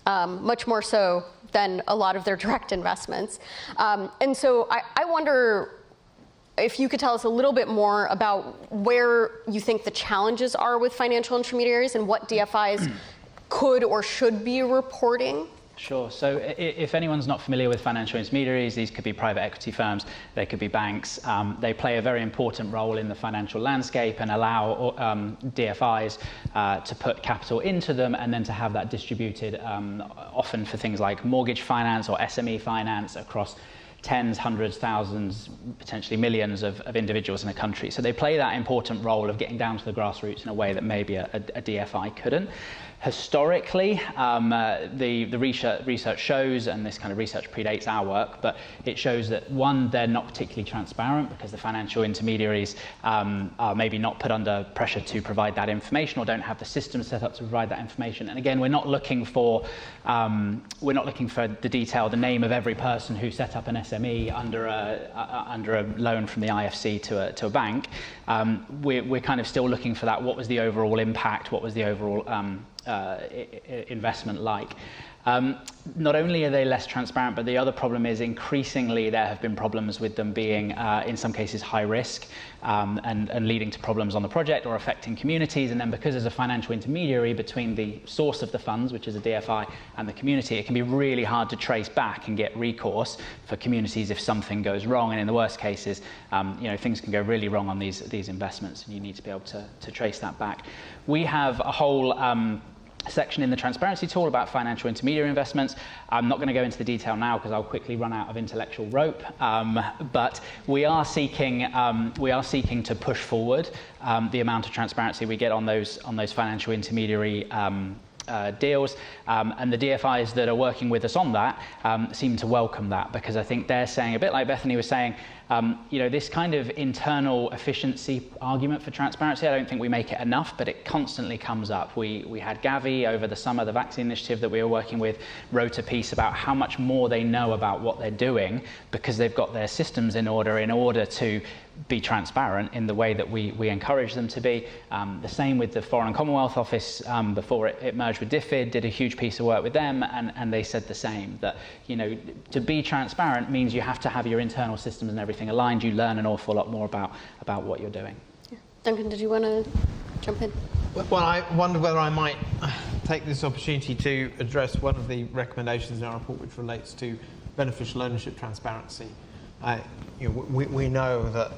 much more so than a lot of their direct investments. And so I wonder if you could tell us a little bit more about where you think the challenges are with financial intermediaries and what DFIs could or should be reporting. Sure. So if anyone's not familiar with financial intermediaries, these could be private equity firms, they could be banks. They play a very important role in the financial landscape and allow DFIs to put capital into them, and then to have that distributed often for things like mortgage finance or SME finance across tens, hundreds, thousands, potentially millions of individuals in a country. So they play that important role of getting down to the grassroots in a way that maybe a DFI couldn't. Historically, the research shows, and this kind of research predates our work, but it shows that, one, they're not particularly transparent, because the financial intermediaries are maybe not put under pressure to provide that information, or don't have the system set up to provide that information. And again, we're not looking for the detail, the name of every person who set up an SME under a loan from the IFC to a bank. We're kind of still looking for that. What was the overall impact? What was the overall investment like? Not only are they less transparent, but the other problem is increasingly there have been problems with them being, in some cases, high risk and leading to problems on the project or affecting communities. And then because there's a financial intermediary between the source of the funds, which is a DFI, and the community, it can be really hard to trace back and get recourse for communities if something goes wrong. And in the worst cases, things can go really wrong on these investments, and you need to be able to trace that back. We have a whole section in the transparency tool about financial intermediary investments. I'm not going to go into the detail now because I'll quickly run out of intellectual rope, but we are seeking to push forward the amount of transparency we get on those financial intermediary deals, and the DFIs that are working with us on that seem to welcome that, because I think they're saying, a bit like Bethany was saying, this kind of internal efficiency argument for transparency, I don't think we make it enough, but it constantly comes up. We had Gavi over the summer, the vaccine initiative that we were working with, wrote a piece about how much more they know about what they're doing because they've got their systems in order to be transparent in the way that we encourage them to be. The same with the Foreign and Commonwealth Office before it merged with DFID, did a huge piece of work with them, and they said the same, that to be transparent means you have to have your internal systems and everything aligned. You learn an awful lot more about what you're doing. Yeah. Duncan, did you want to jump in? Well, I wonder whether I might take this opportunity to address one of the recommendations in our report, which relates to beneficial ownership transparency. We know that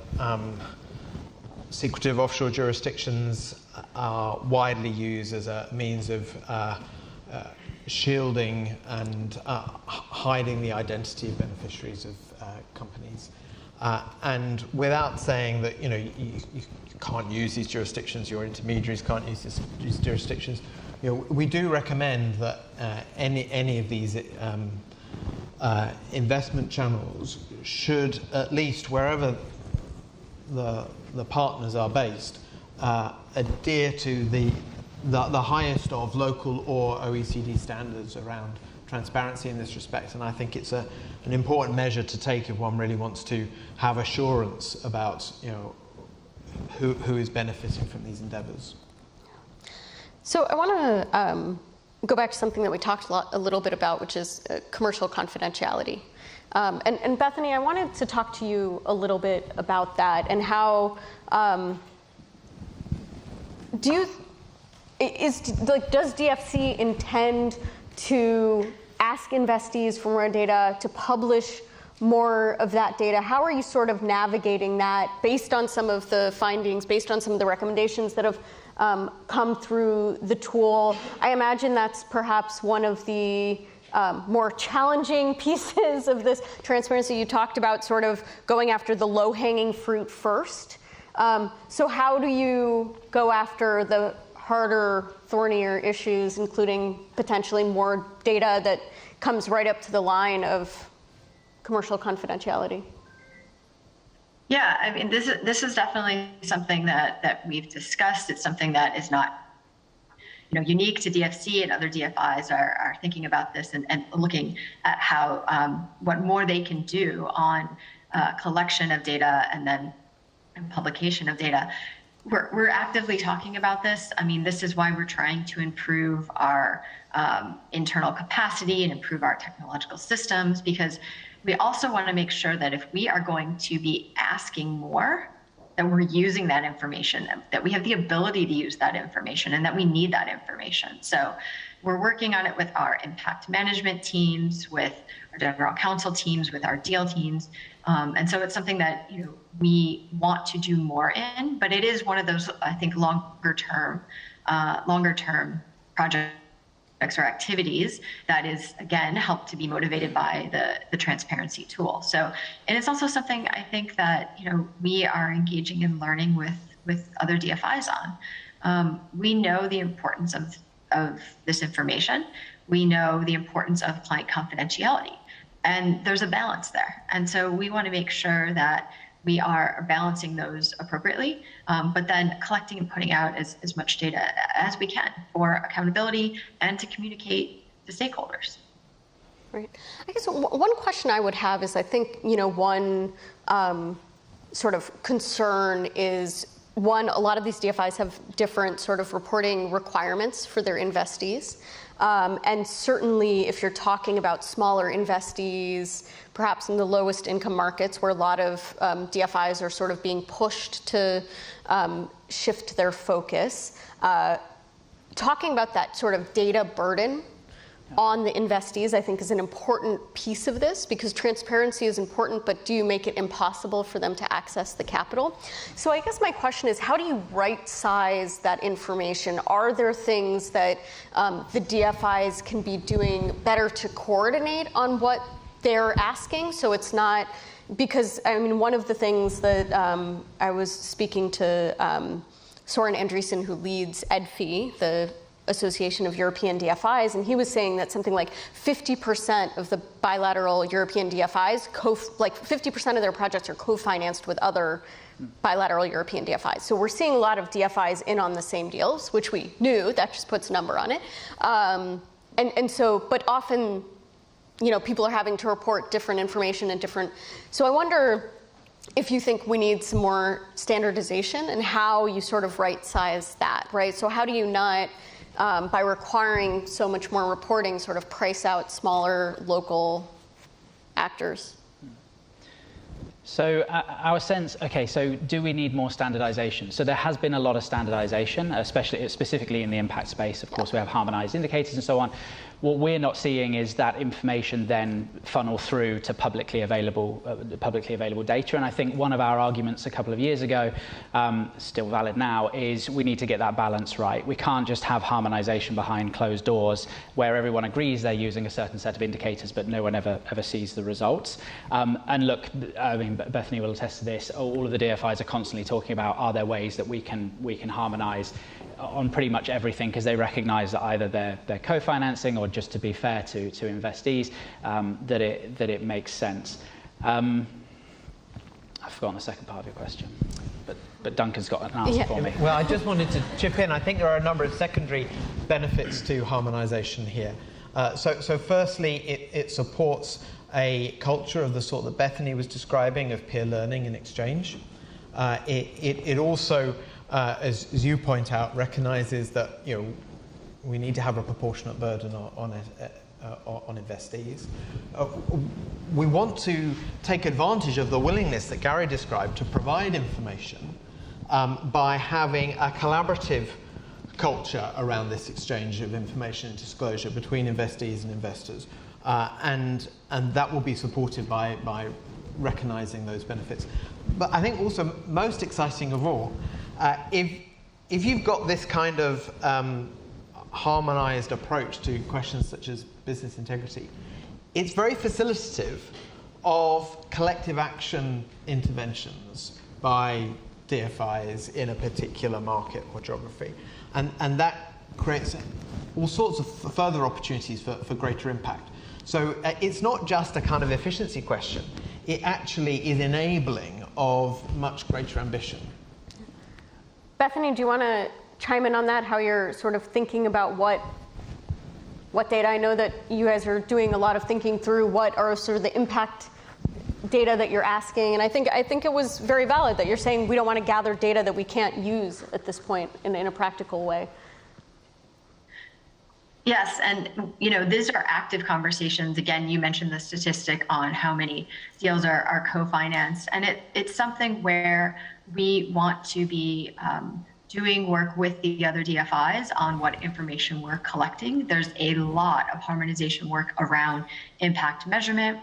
secretive offshore jurisdictions are widely used as a means of shielding and hiding the identity of beneficiaries of companies. And without saying that, you can't use these jurisdictions, your intermediaries can't use these jurisdictions, we do recommend that any of these investment channels should, at least wherever the partners are based, adhere to the highest of local or OECD standards around transparency in this respect. And I think it's an important measure to take if one really wants to have assurance about who is benefiting from these endeavors. So I want to go back to something that we talked a little bit about, which is commercial confidentiality. And Bethany, I wanted to talk to you a little bit about that and how does DFC intend to ask investees for more data, to publish more of that data? How are you sort of navigating that based on some of the findings, based on some of the recommendations that have come through the tool? I imagine that's perhaps one of the more challenging pieces of this transparency. You talked about sort of going after the low-hanging fruit first. So how do you go after the harder, thornier issues, including potentially more data that comes right up to the line of commercial confidentiality? Yeah, I mean, this is definitely something that we've discussed. It's something that is not unique to DFC, and other DFIs are thinking about this and looking at how what more they can do on collection of data and then publication of data. We're actively talking about this. I mean, this is why we're trying to improve our internal capacity and improve our technological systems, because we also want to make sure that if we are going to be asking more, that we're using that information, that we have the ability to use that information, and that we need that information. So we're working on it with our impact management teams, with our general counsel teams, with our deal teams. And so it's something that we want to do more in, but it is one of those, I think, longer term projects or activities that is, again, helped to be motivated by the transparency tool. So, and it's also something I think that we are engaging in learning with other DFIs on. We know the importance of this information. We know the importance of client confidentiality, and there's a balance there. And so we want to make sure that we are balancing those appropriately, but then collecting and putting out as much data as we can for accountability and to communicate to stakeholders. Right. I guess one question I would have is, I think, one sort of concern is, one, a lot of these DFIs have different sort of reporting requirements for their investees. And certainly if you're talking about smaller investees, perhaps in the lowest income markets where a lot of DFIs are sort of being pushed to shift their focus, talking about that sort of data burden on the investees, I think, is an important piece of this, because transparency is important, but do you make it impossible for them to access the capital? So I guess my question is, how do you right-size that information? Are there things that the DFIs can be doing better to coordinate on what they're asking? So it's not, because, I mean, one of the things that I was speaking to Soren Andreessen, who leads EDFI, the Association of European DFIs, and he was saying that something like 50% of the bilateral European DFIs, 50% of their projects are co-financed with other bilateral European DFIs. So we're seeing a lot of DFIs in on the same deals, which we knew, that just puts a number on it. And so, but often, people are having to report different information and different, so I wonder if you think we need some more standardization and how you sort of right-size that, right? So how do you not, by requiring so much more reporting, sort of price out smaller local actors? So our sense, so do we need more standardization? So there has been a lot of standardization, specifically in the impact space. Of course, we have harmonized indicators and so on. What we're not seeing is that information then funnel through to publicly available data. And I think one of our arguments a couple of years ago, still valid now, is we need to get that balance right. We can't just have harmonization behind closed doors where everyone agrees they're using a certain set of indicators, but no one ever sees the results. And look, I mean, Bethany will attest to this. All of the DFIs are constantly talking about, are there ways that we can harmonize on pretty much everything, because they recognize that either they're co-financing or, just to be fair to investees, that it makes sense. I've forgotten the second part of your question, but Duncan's got an answer for me. Well, I just wanted to chip in. I think there are a number of secondary benefits to harmonization here. So firstly, it supports a culture of the sort that Bethany was describing, of peer learning and exchange. It also, as you point out, recognizes that we need to have a proportionate burden on investees. We want to take advantage of the willingness that Gary described to provide information by having a collaborative culture around this exchange of information and disclosure between investees and investors, and that will be supported by recognizing those benefits. But I think also most exciting of all, if you've got this kind of harmonized approach to questions such as business integrity, it's very facilitative of collective action interventions by DFIs in a particular market or geography. And that creates all sorts of further opportunities for greater impact. So it's not just a kind of efficiency question. It actually is enabling of much greater ambition. Bethany, do you want to chime in on that, how you're sort of thinking about what data? I know that you guys are doing a lot of thinking through what are sort of the impact data that you're asking, and I think it was very valid that you're saying we don't want to gather data that we can't use at this point in a practical way. Yes, and these are active conversations. Again, you mentioned the statistic on how many deals are co-financed, and it's something where we want to be doing work with the other DFIs on what information we're collecting. There's a lot of harmonization work around impact measurement.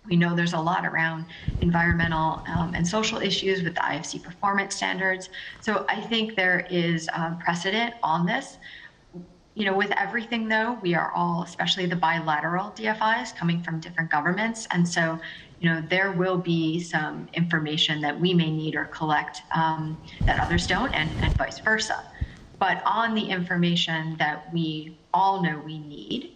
We know there's a lot around environmental and social issues with the IFC performance standards. So I think there is precedent on this. With everything, though, we are all, especially the bilateral DFIs, coming from different governments. And so, there will be some information that we may need or collect that others don't, and vice versa. But on the information that we all know we need,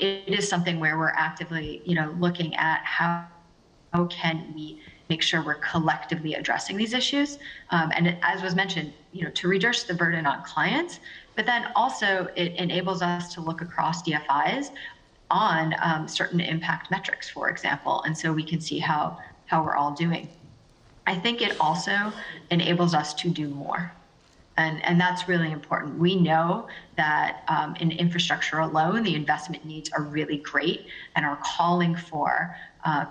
it is something where we're actively, looking at how can we make sure we're collectively addressing these issues. And as was mentioned, to reduce the burden on clients, but then also it enables us to look across DFIs on certain impact metrics, for example, and so we can see how we're all doing. I think it also enables us to do more. And that's really important. We know that in infrastructure alone, the investment needs are really great and are calling for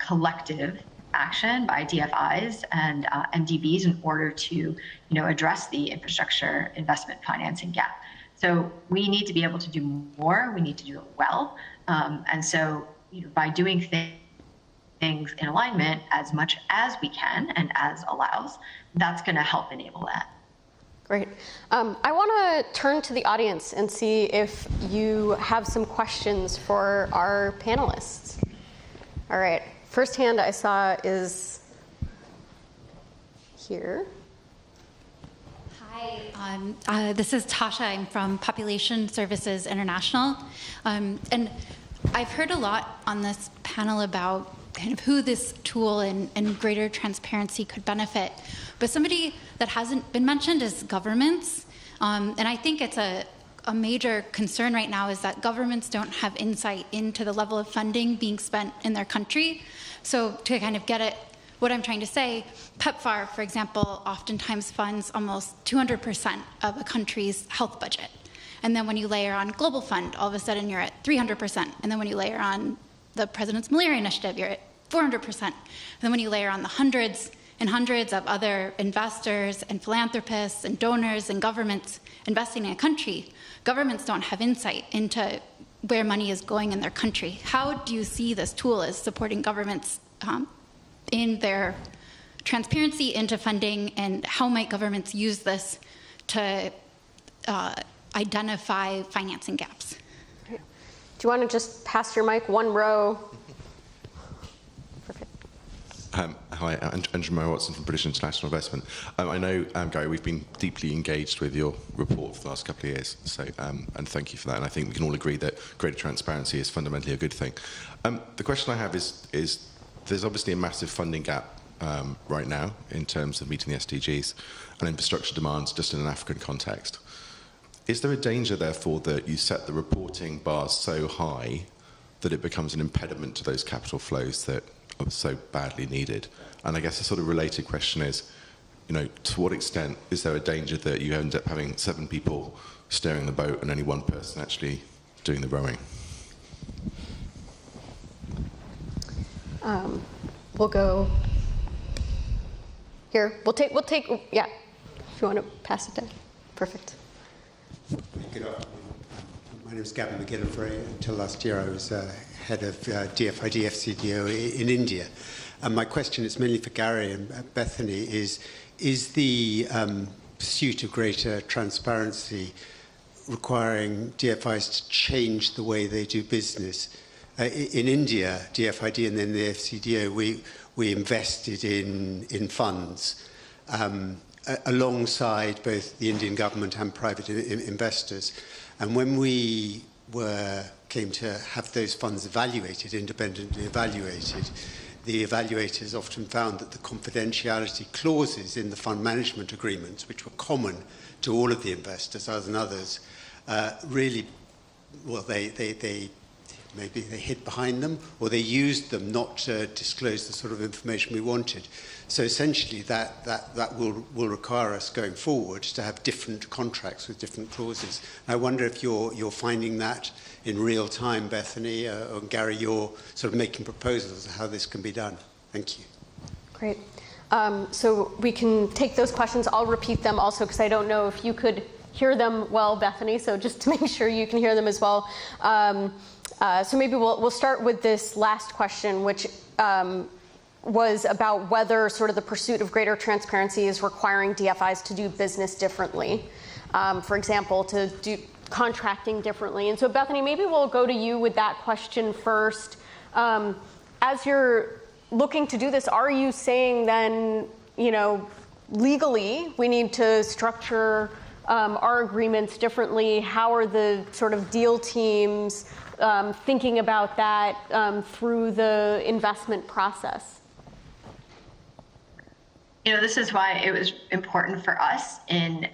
collective action by DFIs and DBs in order to address the infrastructure investment financing gap. So we need to be able to do more. We need to do it well. And so by doing things in alignment as much as we can and as allows, that's going to help enable that. Great. I want to turn to the audience and see if you have some questions for our panelists. All right. First hand I saw is here. Hi, this is Tasha. I'm from Population Services International. And I've heard a lot on this panel about kind of who this tool and greater transparency could benefit. But somebody that hasn't been mentioned is governments. And I think it's a major concern right now is that governments don't have insight into the level of funding being spent in their country. So to kind of get at what I'm trying to say, PEPFAR, for example, oftentimes funds almost 200% of a country's health budget. And then when you layer on Global Fund, all of a sudden you're at 300%. And then when you layer on the President's Malaria Initiative, you're at 400%. And then when you layer on the hundreds and hundreds of other investors and philanthropists and donors and governments investing in a country, governments don't have insight into where money is going in their country. How do you see this tool as supporting governments in their transparency into funding, and how might governments use this to identify financing gaps? Do you want to just pass your mic one row? Perfect. Hi, Andrew Moore-Watson from British International Investment. I know, Gary, we've been deeply engaged with your report for the last couple of years, so, and thank you for that. And I think we can all agree that greater transparency is fundamentally a good thing. The question I have is there's obviously a massive funding gap right now in terms of meeting the SDGs and infrastructure demands just in an African context. Is there a danger, therefore, that you set the reporting bars so high that it becomes an impediment to those capital flows that are so badly needed? And I guess a sort of related question is, to what extent is there a danger that you end up having 7 people steering the boat and only 1 person actually doing the rowing? We'll go here. We'll take, yeah, if you want to pass it down. Perfect. Good afternoon. My name is Gavin McGillen. Until last year, I was head of DFID FCDO in India. And my question is mainly for Gary and Bethany, is the pursuit of greater transparency requiring DFIs to change the way they do business? In India, DFID and then the FCDO, we invested in funds alongside both the Indian government and private investors. And when we came to have those funds evaluated, independently evaluated, the evaluators often found that the confidentiality clauses in the fund management agreements, which were common to all of the investors, us and others, really, well, maybe they hid behind them, or they used them not to disclose the sort of information we wanted. So essentially that will require us going forward to have different contracts with different clauses. And I wonder if you're finding that in real time, Bethany, or Gary, you're sort of making proposals of how this can be done. Thank you. Great. So we can take those questions. I'll repeat them also because I don't know if you could hear them well, Bethany, so just to make sure you can hear them as well. So maybe we'll start with this last question, which was about whether sort of the pursuit of greater transparency is requiring DFIs to do business differently. For example, to do contracting differently. And so Bethany, maybe we'll go to you with that question first. As you're looking to do this, are you saying then, legally we need to structure our agreements differently? How are the sort of deal teams thinking about that through the investment process? This is why it was important for us in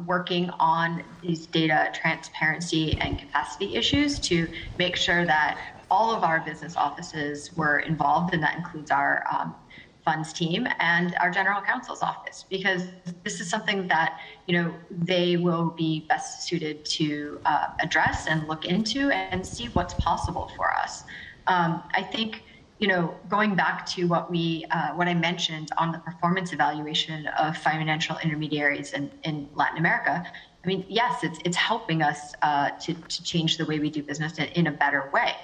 working on these data transparency and capacity issues to make sure that all of our business offices were involved, and that includes our funds team and our general counsel's office, because this is something that they will be best suited to address and look into and see what's possible for us. I think going back to what I mentioned on the performance evaluation of financial intermediaries in Latin America. I mean, yes, it's helping us to change the way we do business in a better way.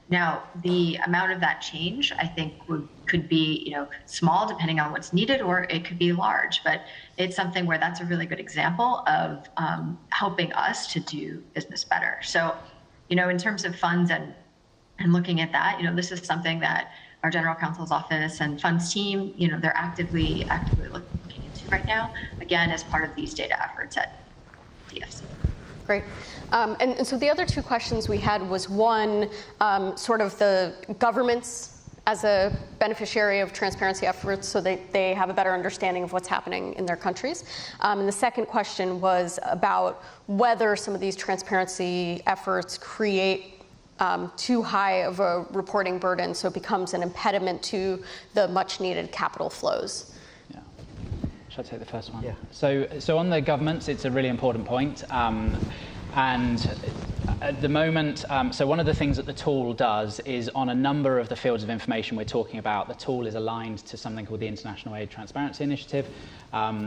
Now, the amount of that change, I think, could be small depending on what's needed, or it could be large. But it's something where that's a really good example of helping us to do business better. So, in terms of funds and looking at that, this is something that our general counsel's office and funds team, they're actively looking into right now, again, as part of these data efforts at DFC. Great. And so the other 2 questions we had was one, sort of the governments as a beneficiary of transparency efforts so they have a better understanding of what's happening in their countries. And the second question was about whether some of these transparency efforts create too high of a reporting burden, so it becomes an impediment to the much needed capital flows. Yeah. Should I take the first one? Yeah. So on the governments, it's a really important point. And At the moment, so one of the things that the tool does is on a number of the fields of information we're talking about, the tool is aligned to something called the International Aid Transparency Initiative,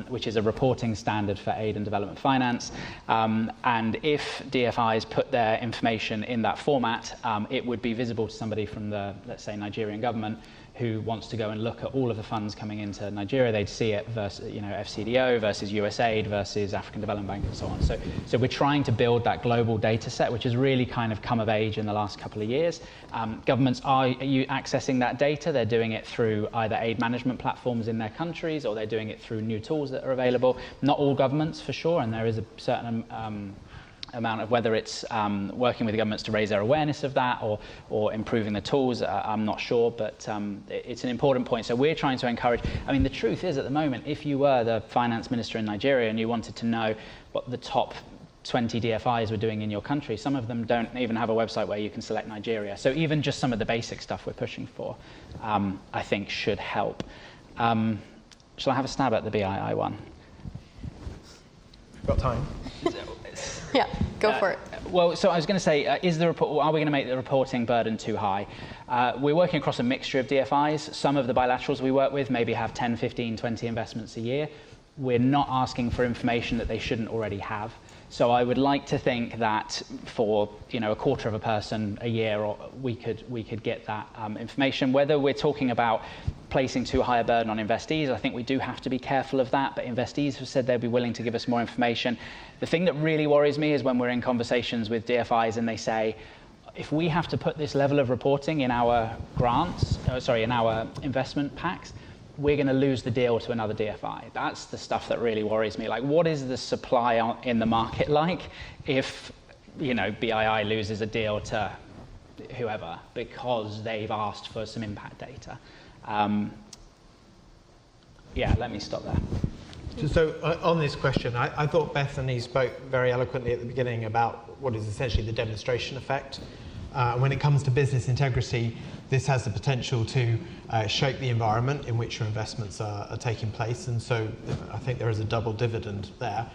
which is a reporting standard for aid and development finance. And if DFIs put their information in that format, it would be visible to somebody from the, let's say, Nigerian government who wants to go and look at all of the funds coming into Nigeria. They'd see it versus, FCDO versus USAID versus African Development Bank and so on. So we're trying to build that global data set, which has really kind of come of age in the last couple of years. Governments are accessing that data. They're doing it through either aid management platforms in their countries, or they're doing it through new tools that are available. Not all governments, for sure, and there is a certain amount of whether it's working with the governments to raise their awareness of that or improving the tools, I'm not sure, but it's an important point. So we're trying to encourage, the truth is at the moment, if you were the finance minister in Nigeria and you wanted to know what the top 20 DFIs were doing in your country, some of them don't even have a website where you can select Nigeria. So even just some of the basic stuff we're pushing for, I think should help. Shall I have a stab at the BII one? Got time? Yeah, go for it. Well, so I was going to say, are we going to make the reporting burden too high? We're working across a mixture of DFIs. Some of the bilaterals we work with maybe have 10, 15, 20 investments a year. We're not asking for information that they shouldn't already have. So I would like to think that for a quarter of a person a year, or we could get that information. Whether we're talking about placing too high a burden on investees, I think we do have to be careful of that. But investees have said they'd be willing to give us more information. The thing that really worries me is when we're in conversations with DFIs and they say, if we have to put this level of reporting in our in our investment packs, we're going to lose the deal to another DFI. That's the stuff that really worries me. Like, what is the supply in the market like if, BII loses a deal to whoever because they've asked for some impact data? Let me stop there. So on this question, I thought Bethany spoke very eloquently at the beginning about what is essentially the demonstration effect. When it comes to business integrity, this has the potential to shape the environment in which your investments are taking place, and so I think there is a double dividend there.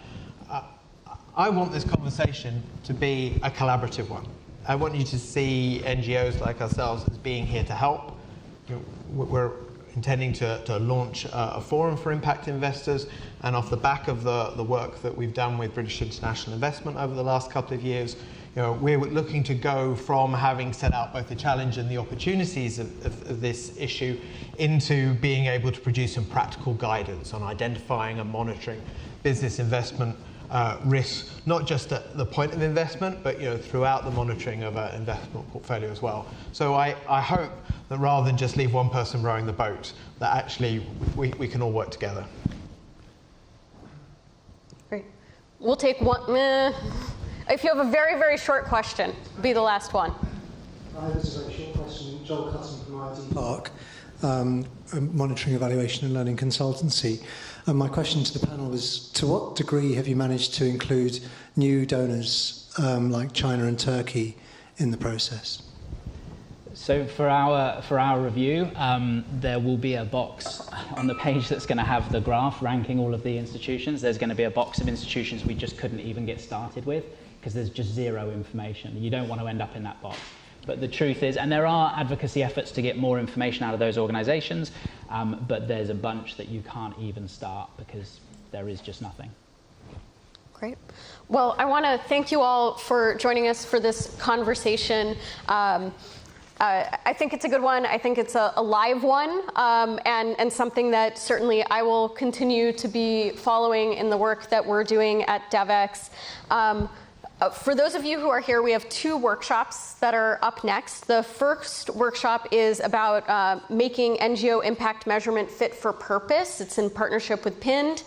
I want this conversation to be a collaborative one. I want you to see NGOs like ourselves as being here to help. We're intending to launch a forum for impact investors, and off the back of the work that we've done with British International Investment over the last couple of years, we're looking to go from having set out both the challenge and the opportunities of this issue into being able to produce some practical guidance on identifying and monitoring business investment risks, not just at the point of investment, but throughout the monitoring of an investment portfolio as well. So I hope that rather than just leave one person rowing the boat, that actually we can all work together. Great. We'll take one. If you have a very, very short question, be the last one. This is a very short question. Joel Cutton from ID Park, Monitoring, Evaluation and Learning Consultancy. My question to the panel is, to what degree have you managed to include new donors like China and Turkey in the process? So for our review, there will be a box on the page that's going to have the graph ranking all of the institutions. There's going to be a box of institutions we just couldn't even get started with because there's just zero information. You don't want to end up in that box. But the truth is, and there are advocacy efforts to get more information out of those organizations, but there's a bunch that you can't even start because there is just nothing. Great. Well, I want to thank you all for joining us for this conversation. I think it's a good one. I think it's a live one, and something that certainly I will continue to be following in the work that we're doing at Devex. For those of you who are here, we have 2 workshops that are up next. The first workshop is about making NGO impact measurement fit for purpose. It's in partnership with PIND.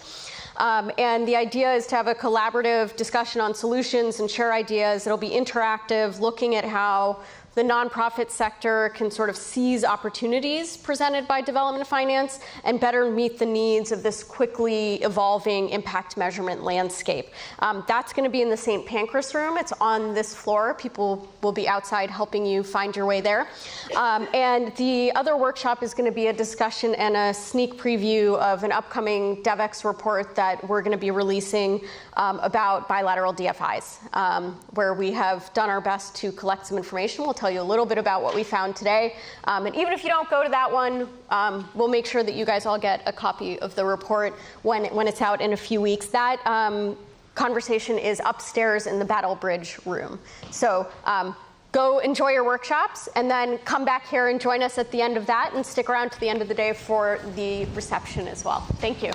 And the idea is to have a collaborative discussion on solutions and share ideas. It'll be interactive, looking at how the nonprofit sector can sort of seize opportunities presented by development finance and better meet the needs of this quickly evolving impact measurement landscape. That's going to be in the St. Pancras room. It's on this floor. People will be outside helping you find your way there. And the other workshop is going to be a discussion and a sneak preview of an upcoming Devex report that we're going to be releasing about bilateral DFIs, where we have done our best to collect some information. We'll tell you a little bit about what we found today. And even if you don't go to that one, we'll make sure that you guys all get a copy of the report when it's out in a few weeks. That conversation is upstairs in the Battle Bridge room. So go enjoy your workshops and then come back here and join us at the end of that and stick around to the end of the day for the reception as well. Thank you.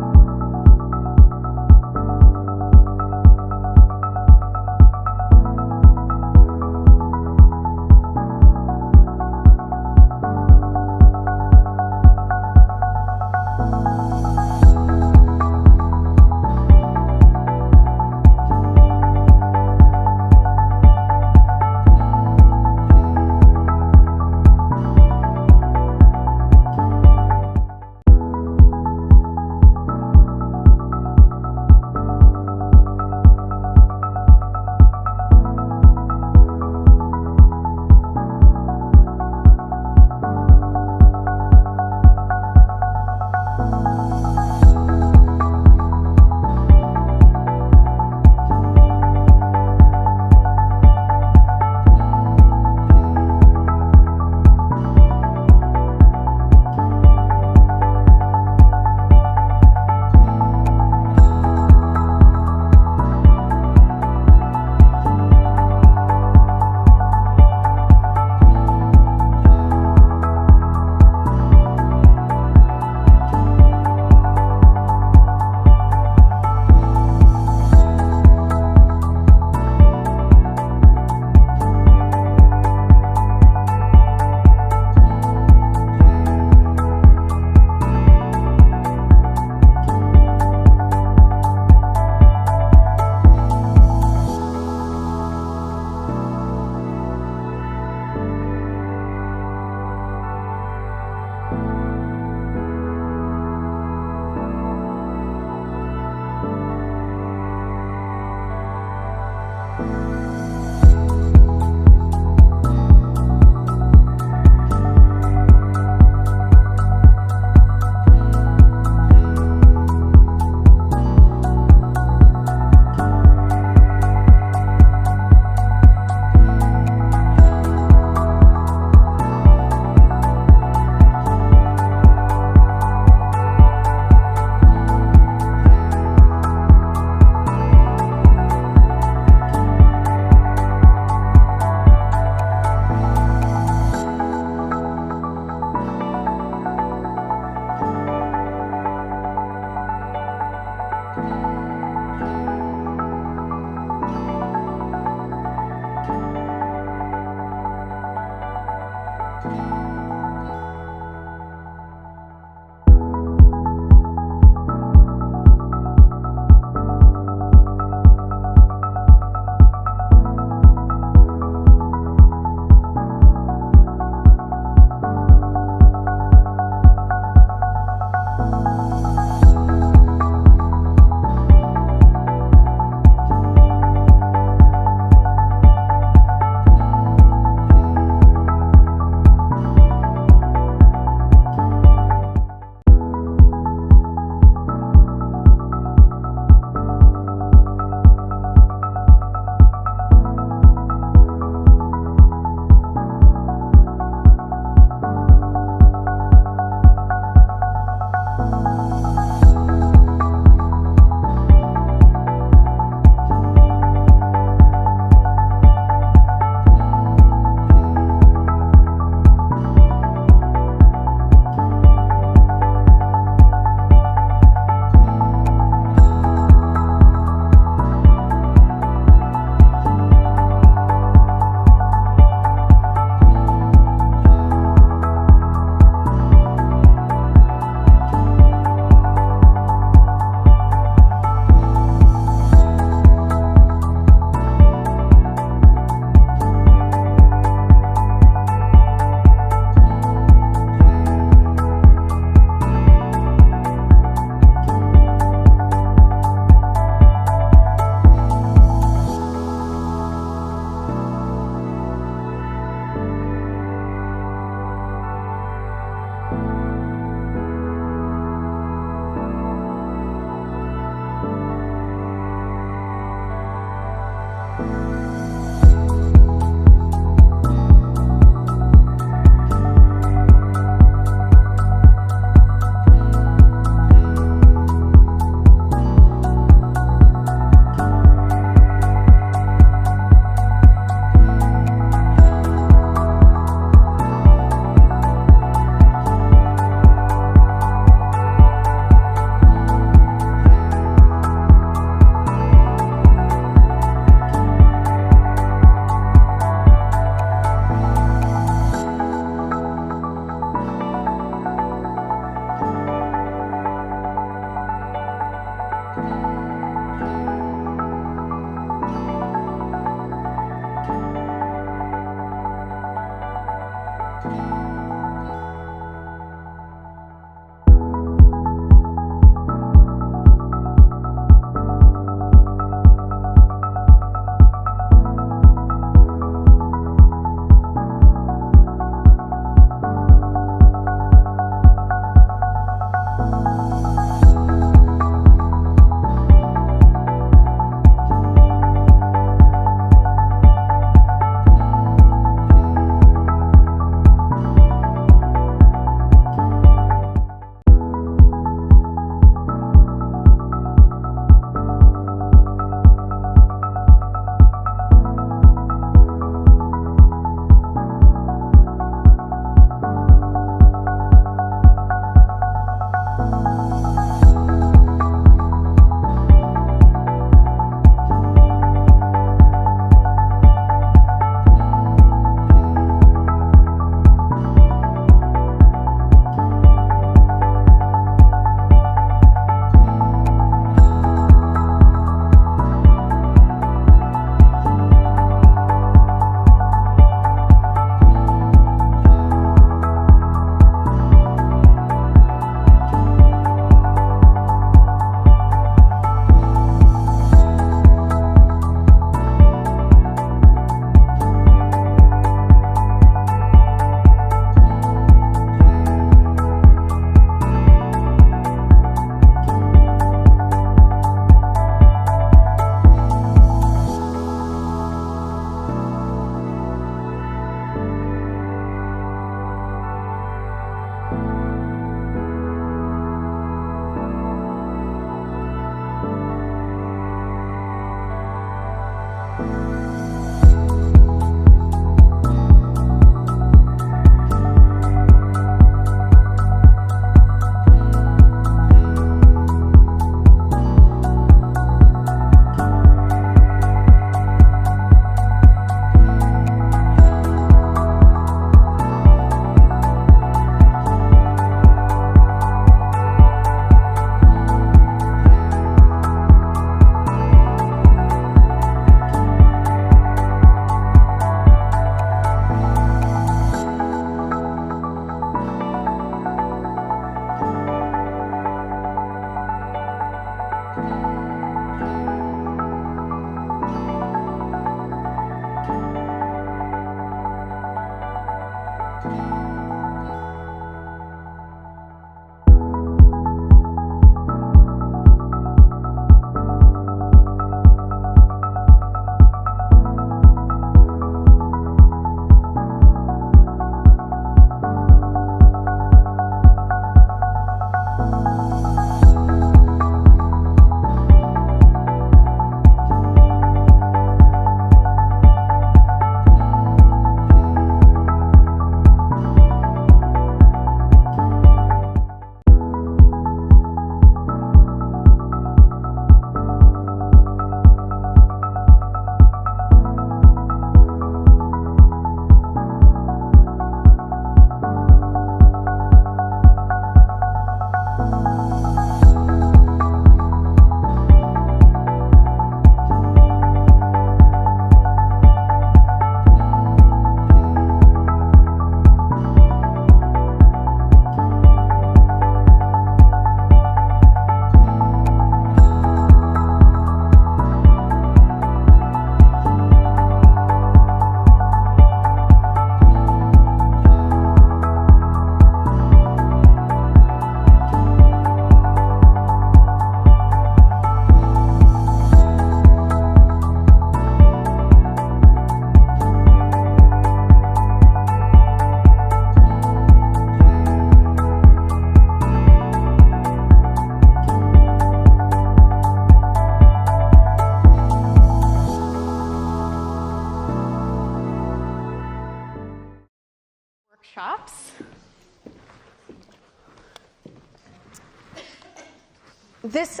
this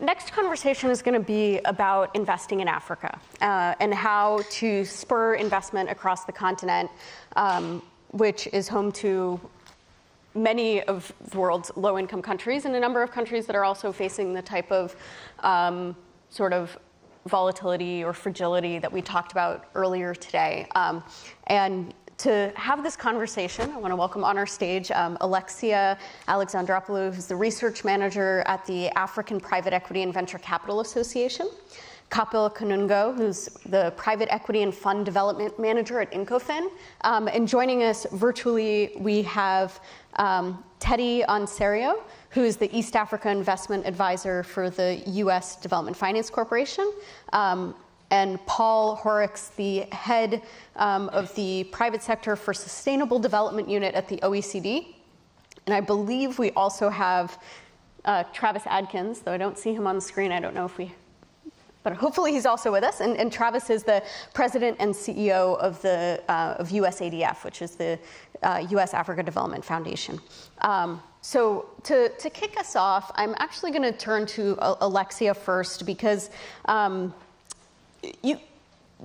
next conversation is going to be about investing in Africa and how to spur investment across the continent, which is home to many of the world's low-income countries and a number of countries that are also facing the type of sort of volatility or fragility that we talked about earlier today. And to have this conversation, I want to welcome on our stage Alexia Alexandropoulou, who's the research manager at the African Private Equity and Venture Capital Association, Kapil Kanungo, who's the private equity and fund development manager at Incofin. And joining us virtually, we have Teddy Onserio, who is the East Africa Investment Advisor for the U.S. Development Finance Corporation, and Paul Horrocks, the head of the Private Sector for Sustainable Development Unit at the OECD. And I believe we also have Travis Adkins, though I don't see him on the screen. I don't know if but hopefully he's also with us. And Travis is the president and CEO of the of USADF, which is the U.S. Africa Development Foundation. So to kick us off, I'm actually going to turn to Alexia first, because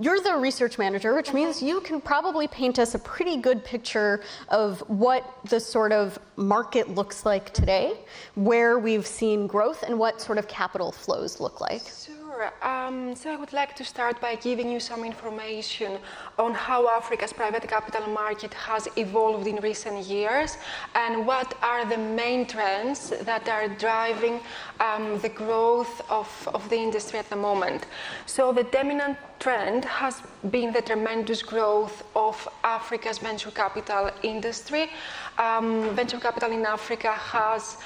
you're the research manager, which means you can probably paint us a pretty good picture of what the sort of market looks like today, where we've seen growth, and what sort of capital flows look like. Sure. So I would like to start by giving you some information on how Africa's private capital market has evolved in recent years and what are the main trends that are driving the growth of the industry at the moment. So the dominant trend has been the tremendous growth of Africa's venture capital industry. Venture capital in Africa has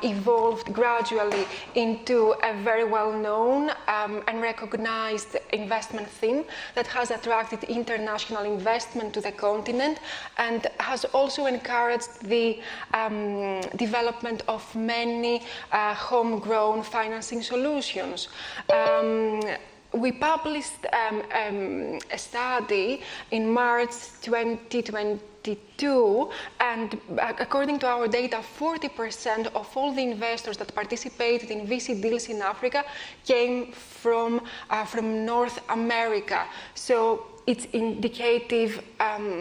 evolved gradually into a very well-known and recognized investment theme that has attracted international investment to the continent and has also encouraged the development of many homegrown financing solutions. We published a study in March 2022, and according to our data, 40% of all the investors that participated in VC deals in Africa came from North America. So it's indicative,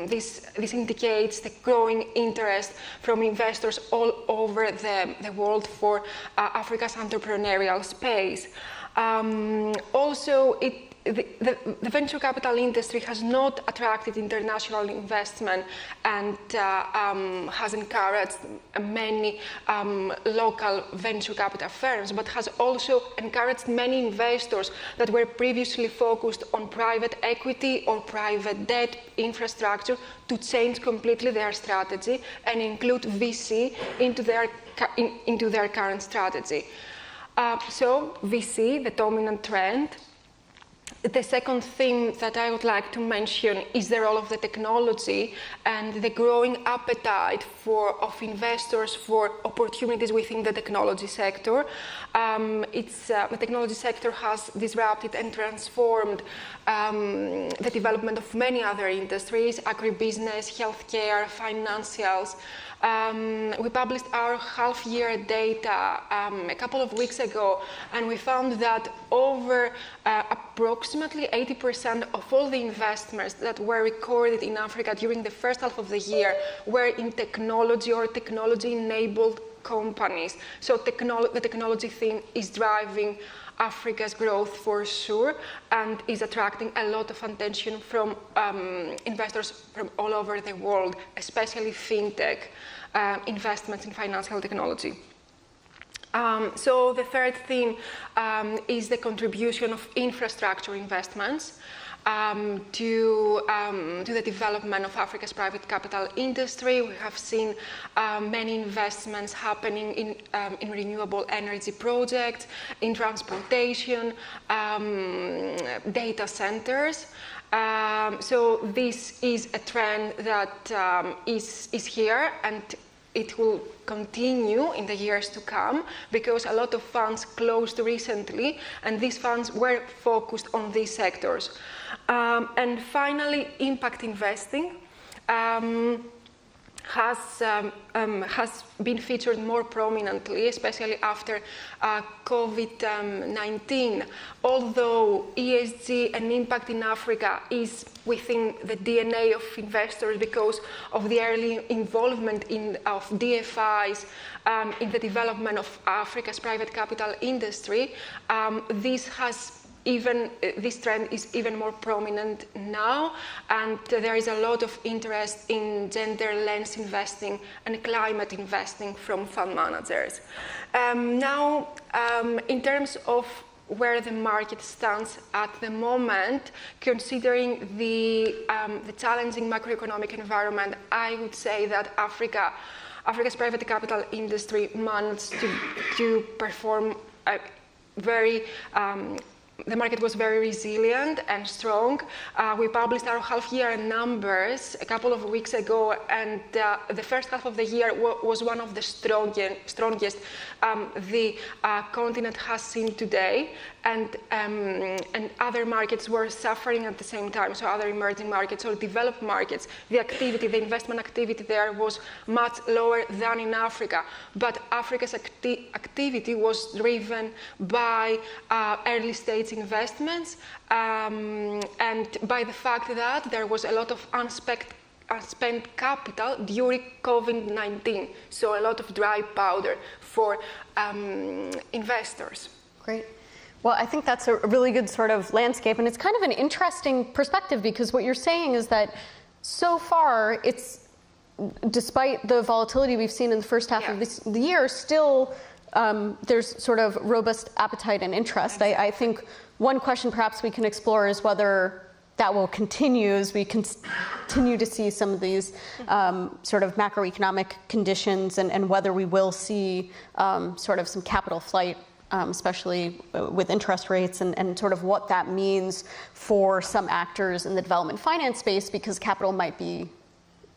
this indicates the growing interest from investors all over the world for Africa's entrepreneurial space. Also, the venture capital industry has not attracted international investment and has encouraged many local venture capital firms, but has also encouraged many investors that were previously focused on private equity or private debt infrastructure to change completely their strategy and include VC into their current strategy. So VC, the dominant trend. The second theme that I would like to mention is the role of the technology and the growing appetite of investors for opportunities within the technology sector. The technology sector has disrupted and transformed the development of many other industries, agribusiness, healthcare, financials. We published our half-year data a couple of weeks ago, and we found that over approximately 80% of all the investments that were recorded in Africa during the first half of the year were in technology or technology-enabled companies. So the technology theme is driving Africa's growth for sure and is attracting a lot of attention from investors from all over the world, especially fintech investments in financial technology. So the third theme is the contribution of infrastructure investments to the development of Africa's private capital industry. We have seen many investments happening in renewable energy projects, in transportation, data centers. So this is a trend that is here, and it will continue in the years to come because a lot of funds closed recently, and these funds were focused on these sectors. And finally, impact investing. has been featured more prominently, especially after COVID-19. Although ESG and impact in Africa is within the DNA of investors because of the early involvement of DFIs in the development of Africa's private capital industry, this trend is even more prominent now, and there is a lot of interest in gender lens investing and climate investing from fund managers. Now, in terms of where the market stands at the moment, considering the challenging macroeconomic environment, I would say that Africa's private capital industry managed to perform the market was very resilient and strong. We published our half-year numbers a couple of weeks ago, and the first half of the year was one of the strongest the continent has seen today. And other markets were suffering at the same time, so other emerging markets or developed markets, the investment activity there was much lower than in Africa. But Africa's activity was driven by early stage investments and by the fact that there was a lot of unspent capital during COVID-19, so a lot of dry powder for investors. Great. Well, I think that's a really good sort of landscape, and it's kind of an interesting perspective because what you're saying is that so far, despite the volatility we've seen in the first half of the year, still there's sort of robust appetite and interest. Exactly. I think one question perhaps we can explore is whether that will continue as we continue to see some of these sort of macroeconomic conditions and whether we will see sort of some capital flight, especially with interest rates and sort of what that means for some actors in the development finance space, because capital might be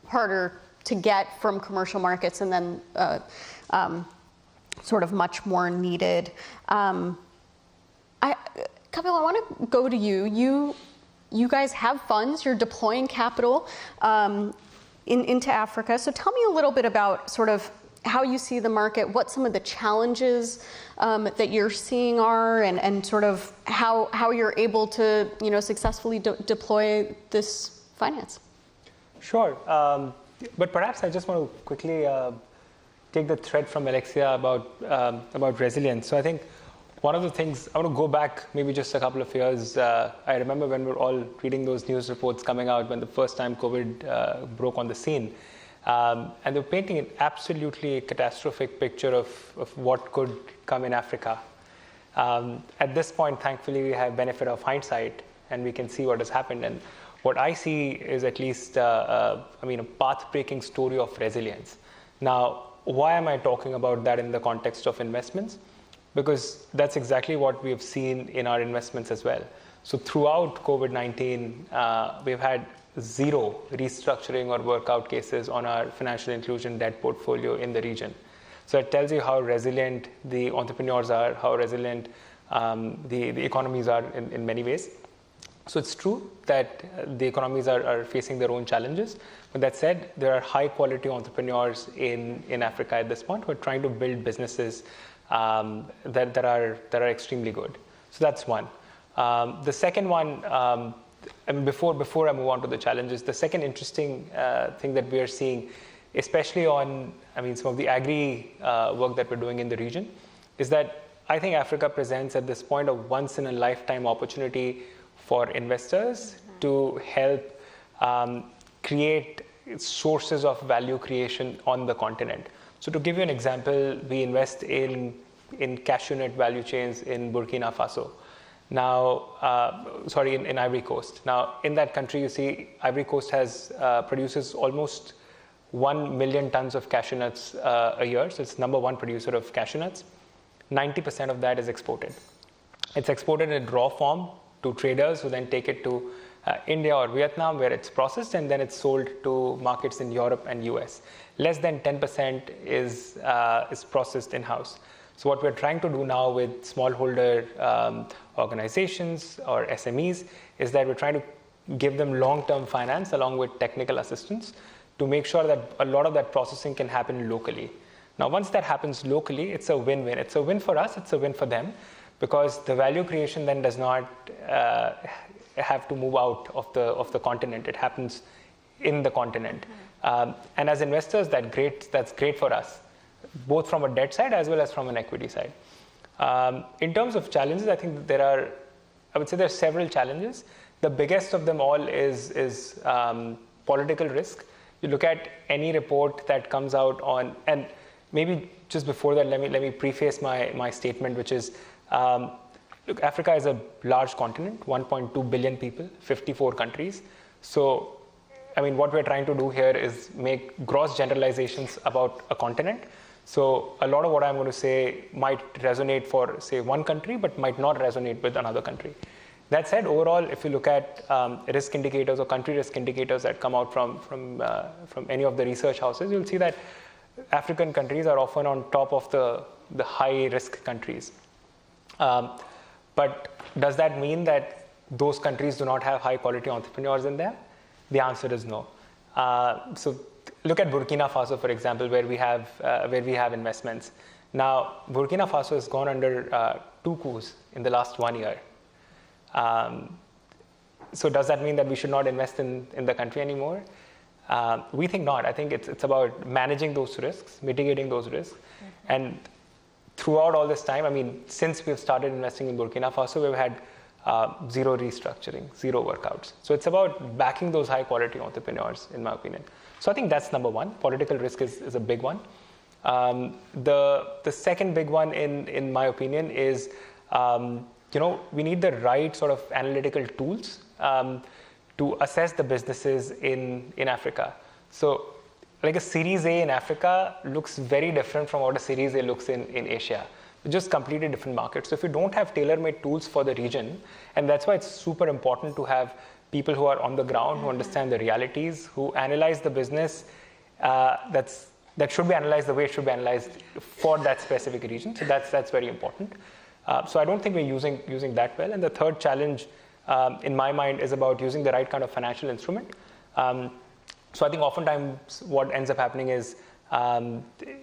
harder to get from commercial markets and then sort of much more needed. Kapil, I want to go to you. You guys have funds, you're deploying capital into Africa. So tell me a little bit about sort of how you see the market, what some of the challenges that you're seeing are, and sort of how you're able to successfully deploy this finance. Sure, but perhaps I just want to quickly take the thread from Alexia about resilience. So I think one of the things, I want to go back maybe just a couple of years. I remember when we were all reading those news reports coming out when the first time COVID broke on the scene. And they're painting an absolutely catastrophic picture of what could come in Africa. At this point, thankfully, we have benefit of hindsight, and we can see what has happened. And what I see is at least, a path-breaking story of resilience. Now, why am I talking about that in the context of investments? Because that's exactly what we have seen in our investments as well. So throughout COVID-19, we've had zero restructuring or workout cases on our financial inclusion debt portfolio in the region. So it tells you how resilient the entrepreneurs are, how resilient the economies are in many ways. So it's true that the economies are facing their own challenges. But that said, there are high quality entrepreneurs in Africa at this point who are trying to build businesses that are extremely good. So that's one. The second one, and before I move on to the challenges, the second interesting thing that we are seeing, especially on some of the agri work that we're doing in the region, is that I think Africa presents at this point a once in a lifetime opportunity for investors to help create sources of value creation on the continent. So to give you an example, we invest in cashew nut value chains in Burkina Faso. Now, in Ivory Coast. Now, in that country, you see, Ivory Coast produces almost 1 million tons of cashew nuts a year. So it's number one producer of cashew nuts. 90% of that is exported. It's exported in raw form to traders who then take it to India or Vietnam, where it's processed, and then it's sold to markets in Europe and US. Less than 10% is processed in-house. So what we're trying to do now with smallholder organizations or SMEs is that we're trying to give them long-term finance along with technical assistance to make sure that a lot of that processing can happen locally. Now, once that happens locally, it's a win-win. It's a win for us, it's a win for them, because the value creation then does not have to move out of the continent. It happens in the continent. And as investors, that's great for us, both from a debt side as well as from an equity side. In terms of challenges, I think I would say there are several challenges. The biggest of them all is political risk. You look at any report that comes out on, and maybe just before that, let me preface my statement, which is, look, Africa is a large continent, 1.2 billion people, 54 countries. So, I mean, what we're trying to do here is make gross generalizations about a continent. So a lot of what I'm going to say might resonate for, say, one country, but might not resonate with another country. That said, overall, if you look at risk indicators or country risk indicators that come out from any of the research houses, you'll see that African countries are often on top of the high-risk countries. But does that mean that those countries do not have high-quality entrepreneurs in them? The answer is no. So look at Burkina Faso, for example, where we have investments. Now, Burkina Faso has gone under 2 coups in the last 1 year. So does that mean that we should not invest in the country anymore? We think not. I think it's about managing those risks, mitigating those risks. And throughout all this time, I mean, since we've started investing in Burkina Faso, we've had 0 restructuring, 0 workouts. So it's about backing those high quality entrepreneurs, in my opinion. So I think that's number one. Political risk is a big one. The second big one, in my opinion, is we need the right sort of analytical tools to assess the businesses in Africa. So like a Series A in Africa looks very different from what a Series A looks in Asia. Just completely different markets. So if you don't have tailor-made tools for the region, and that's why it's super important to have people who are on the ground, who understand the realities, who analyze the business that should be analyzed the way it should be analyzed for that specific region. So that's very important. So I don't think we're using that well. And the third challenge, in my mind, is about using the right kind of financial instrument. So I think oftentimes what ends up happening is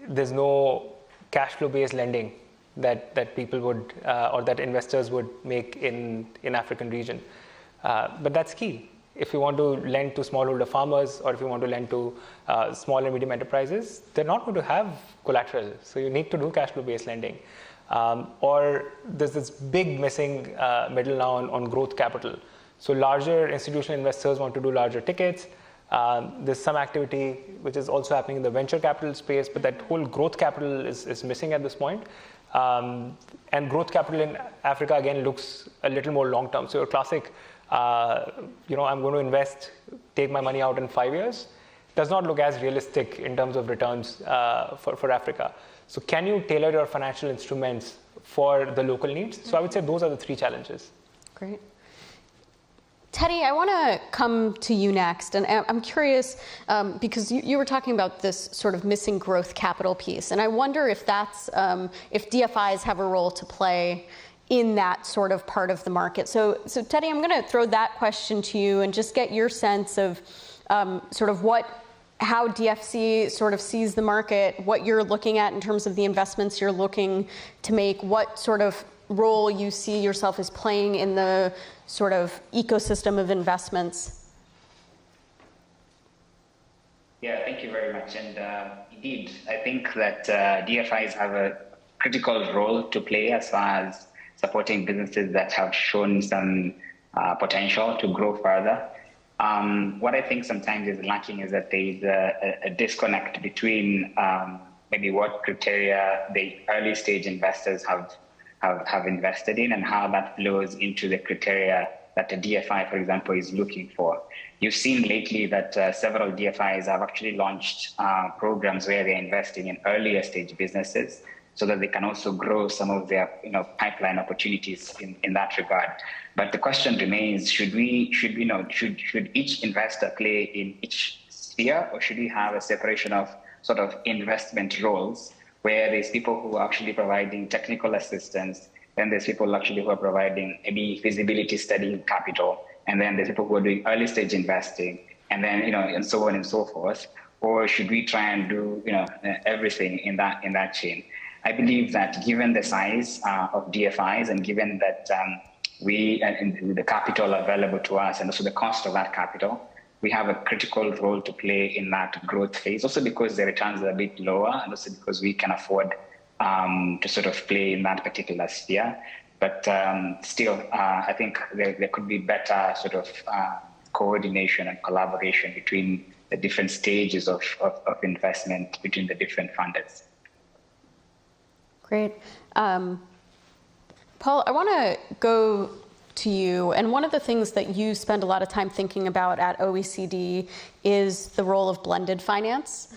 there's no cash flow-based lending that people would or that investors would make in African region. But that's key. If you want to lend to smallholder farmers or if you want to lend to small and medium enterprises, they're not going to have collateral. So you need to do cash flow-based lending. Or there's this big missing middle now on growth capital. So larger institutional investors want to do larger tickets. There's some activity which is also happening in the venture capital space, but that whole growth capital is missing at this point. And growth capital in Africa, again, looks a little more long-term. So your classic, I'm going to invest, take my money out in 5 years, does not look as realistic in terms of returns for Africa. So can you tailor your financial instruments for the local needs? So I would say those are the 3 challenges. Great. Teddy, I want to come to you next, and I'm curious because you were talking about this sort of missing growth capital piece, and I wonder if that's if DFIs have a role to play in that sort of part of the market. So Teddy, I'm going to throw that question to you and just get your sense of sort of how DFC sort of sees the market, what you're looking at in terms of the investments you're looking to make, what sort of role you see yourself as playing in the sort of ecosystem of investments. Yeah, thank you very much. And indeed, I think that DFIs have a critical role to play as far as supporting businesses that have shown some potential to grow further. What I think sometimes is lacking is that there is a disconnect between maybe what criteria the early stage investors have invested in and how that flows into the criteria that a DFI, for example, is looking for. You've seen lately that several DFIs have actually launched programs where they're investing in earlier stage businesses so that they can also grow some of their pipeline opportunities in that regard. But the question remains, should each investor play in each sphere, or should we have a separation of sort of investment roles where there's people who are actually providing technical assistance, then there's people actually who are providing maybe feasibility study capital, and then there's people who are doing early stage investing, and then, and so on and so forth? Or should we try and do, everything in that chain? I believe that given the size of DFIs and given that and the capital available to us and also the cost of that capital, we have a critical role to play in that growth phase, also because the returns are a bit lower and also because we can afford to sort of play in that particular sphere. But still, I think there could be better sort of coordination and collaboration between the different stages of investment between the different funders. Great. Paul, I want to go to you. And one of the things that you spend a lot of time thinking about at OECD is the role of blended finance.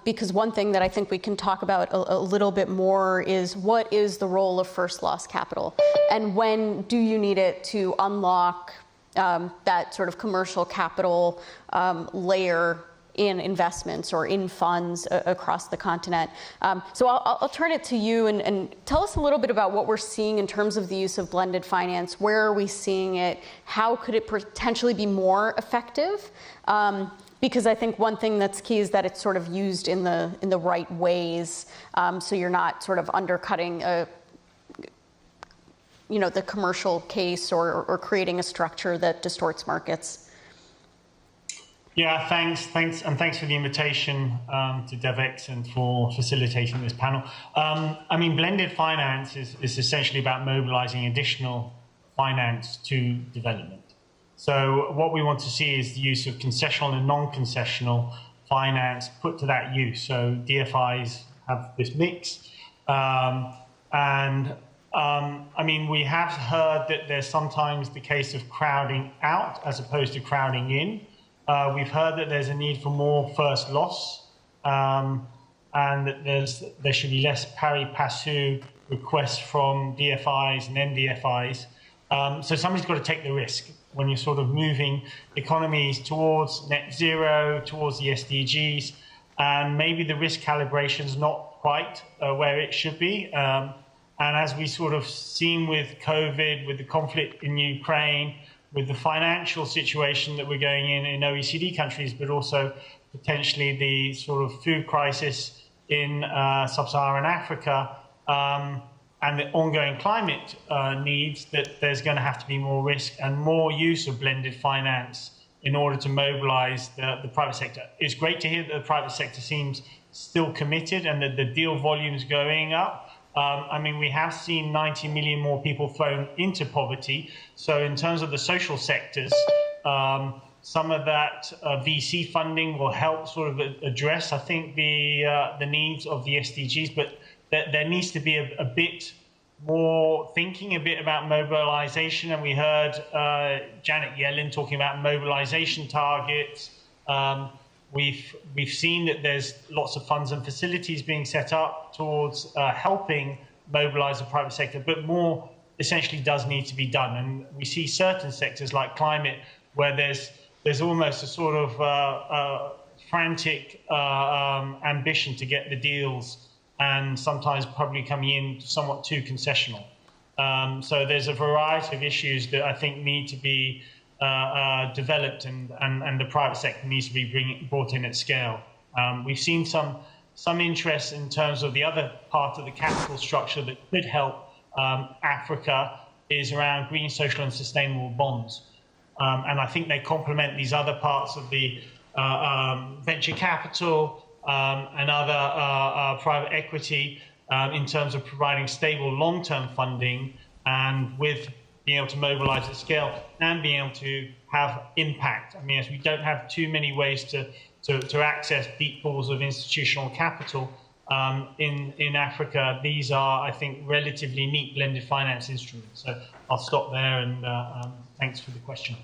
Because one thing that I think we can talk about a little bit more is what is the role of first loss capital? And when do you need it to unlock that sort of commercial capital layer in investments or in funds across the continent. So I'll turn it to you and tell us a little bit about what we're seeing in terms of the use of blended finance. Where are we seeing it? How could it potentially be more effective? Because I think one thing that's key is that it's sort of used in the right ways, so you're not sort of undercutting the commercial case or creating a structure that distorts markets. Yeah, thanks for the invitation to Devex and for facilitating this panel. I mean, blended finance is essentially about mobilizing additional finance to development. So what we want to see is the use of concessional and non-concessional finance put to that use. So DFIs have this mix. I mean, we have heard that there's sometimes the case of crowding out as opposed to crowding in. We've heard that there's a need for more first loss, and that there should be less pari passu requests from DFIs and NDFIs. So somebody's got to take the risk when you're sort of moving economies towards net zero, towards the SDGs, and maybe the risk calibration is not quite where it should be. And as we sort of seen with COVID, with the conflict in Ukraine, with the financial situation that we're going in OECD countries, but also potentially the sort of food crisis in sub-Saharan Africa, and the ongoing climate needs, that there's going to have to be more risk and more use of blended finance in order to mobilize the private sector. It's great to hear that the private sector seems still committed and that the deal volume's going up. I mean, we have seen 90 million more people thrown into poverty. So in terms of the social sectors, some of that VC funding will help sort of address, I think, the needs of the SDGs. But there needs to be a bit more thinking, a bit about mobilization. And we heard Janet Yellen talking about mobilization targets. We've seen that there's lots of funds and facilities being set up towards helping mobilize the private sector, but more essentially does need to be done. And we see certain sectors like climate where there's almost a sort of frantic ambition to get the deals, and sometimes probably coming in somewhat too concessional. So there's a variety of issues that I think need to be developed, and the private sector needs to be brought in at scale. We've seen some interest in terms of the other part of the capital structure that could help Africa is around green, social, and sustainable bonds. And I think they complement these other parts of the venture capital and other private equity in terms of providing stable long-term funding, and with being able to mobilize at scale and being able to have impact. I mean, as we don't have too many ways to access deep pools of institutional capital in Africa, these are, I think, relatively neat blended finance instruments. So I'll stop there, and thanks for the question.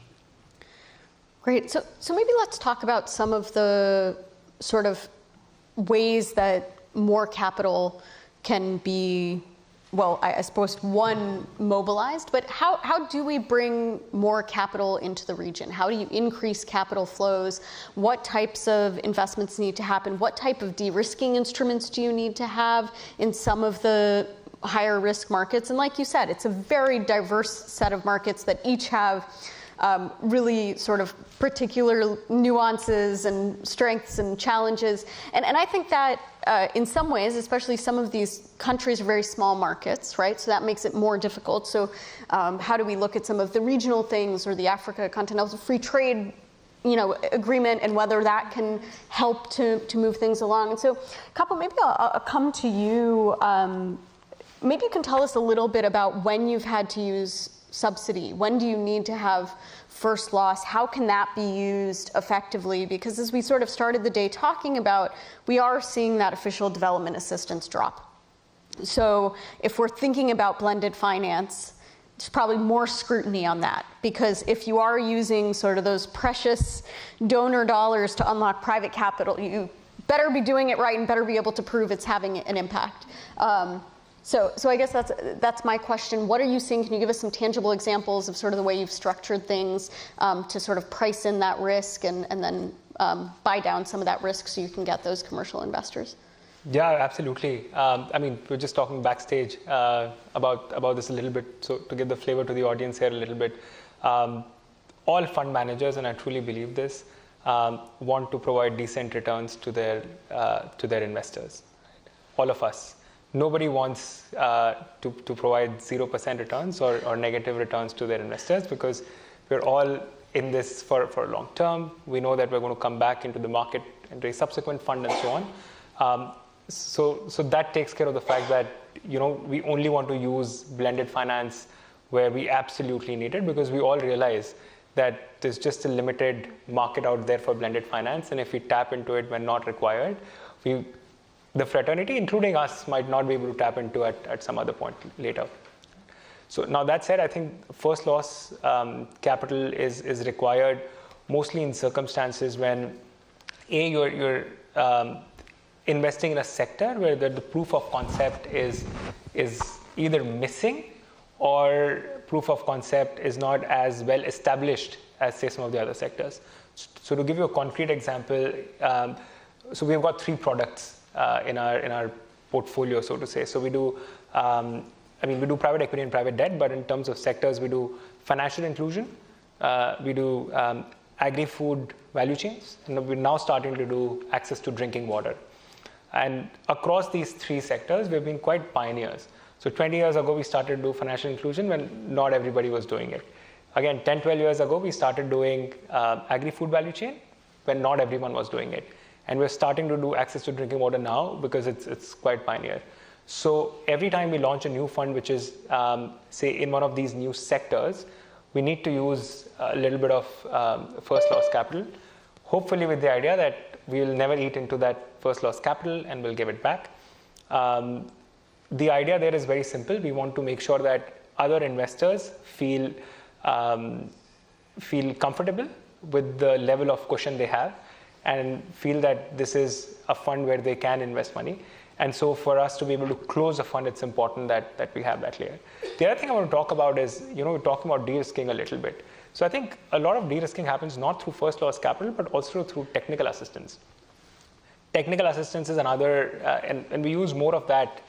Great. So maybe let's talk about some of the sort of ways that more capital can be, well, I suppose, one, mobilized, but how do we bring more capital into the region? How do you increase capital flows? What types of investments need to happen? What type of de-risking instruments do you need to have in some of the higher risk markets? And like you said, it's a very diverse set of markets that each have really sort of particular nuances and strengths and challenges. And I think that in some ways, especially some of these countries are very small markets, right? So that makes it more difficult. So how do we look at some of the regional things, or the Africa Continental Free Trade agreement, and whether that can help to move things along? And so, Kapil, maybe I'll come to you. Maybe you can tell us a little bit about when you've had to use subsidy. When do you need to have first loss? How can that be used effectively? Because as we sort of started the day talking about, we are seeing that official development assistance drop. So if we're thinking about blended finance, there's probably more scrutiny on that, because if you are using sort of those precious donor dollars to unlock private capital, you better be doing it right and better be able to prove it's having an impact. So I guess that's my question. What are you seeing? Can you give us some tangible examples of sort of the way you've structured things to sort of price in that risk and then buy down some of that risk so you can get those commercial investors? Yeah, absolutely. I mean, we're just talking backstage about this a little bit, so to give the flavor to the audience here a little bit. All fund managers, and I truly believe this, want to provide decent returns to their investors. All of us. Nobody wants to provide 0% returns or negative returns to their investors, because we're all in this for long term. We know that we're going to come back into the market and raise subsequent fund and so on. So that takes care of the fact that we only want to use blended finance where we absolutely need it, because we all realize that there's just a limited market out there for blended finance, and if we tap into it when not required, the fraternity, including us, might not be able to tap into it at some other point later. So now that said, I think first loss capital is required mostly in circumstances when you're investing in a sector where the proof of concept is either missing, or proof of concept is not as well established as, say, some of the other sectors. So to give you a concrete example, so we've got 3 products in our portfolio, so to say. So we do, we do private equity and private debt, but in terms of sectors, we do financial inclusion, we do agri-food value chains, and we're now starting to do access to drinking water. And across these 3 sectors, we've been quite pioneers. So 20 years ago, we started to do financial inclusion when not everybody was doing it. Again, 10, 12 years ago, we started doing agri-food value chain when not everyone was doing it. And we're starting to do access to drinking water now because it's quite pioneer. So every time we launch a new fund, which is, say, in one of these new sectors, we need to use a little bit of first loss capital, hopefully with the idea that we will never eat into that first loss capital and we'll give it back. The idea there is very simple. We want to make sure that other investors feel comfortable with the level of cushion they have, and feel that this is a fund where they can invest money. And so for us to be able to close a fund, it's important that we have that layer. The other thing I want to talk about is, we're talking about de-risking a little bit. So I think a lot of de-risking happens not through first loss capital, but also through technical assistance. Technical assistance is another, and we use more of that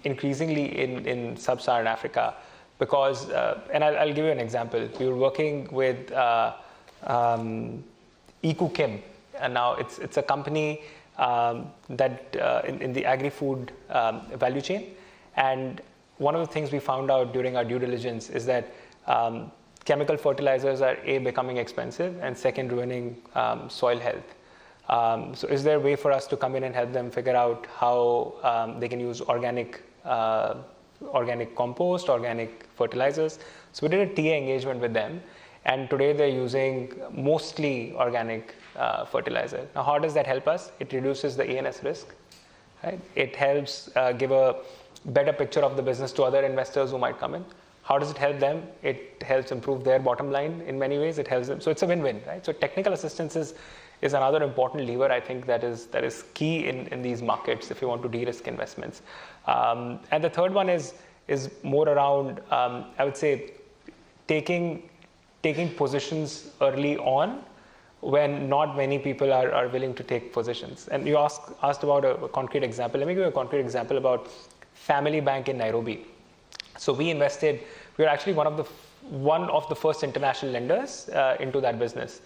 increasingly in sub-Saharan Africa, because, and I'll give you an example. We were working with Iku Kim, and now it's a company that in the agri-food value chain. And one of the things we found out during our due diligence is that chemical fertilizers are becoming expensive, and second, ruining soil health. So is there a way for us to come in and help them figure out how they can use organic compost, organic fertilizers? So we did a TA engagement with them, and today they're using mostly organic fertilizer. Now, how does that help us? It reduces the ENS risk, right? It helps give a better picture of the business to other investors who might come in. How does it help them? It helps improve their bottom line in many ways. It helps them. So it's a win-win, right? So technical assistance is another important lever, I think, that is key in these markets if you want to de-risk investments. And the third one is more around, I would say, taking positions early on when not many people are willing to take positions. And you asked about a concrete example. Let me give you a concrete example about Family Bank in Nairobi. So we were actually one of one of the first international lenders into that business.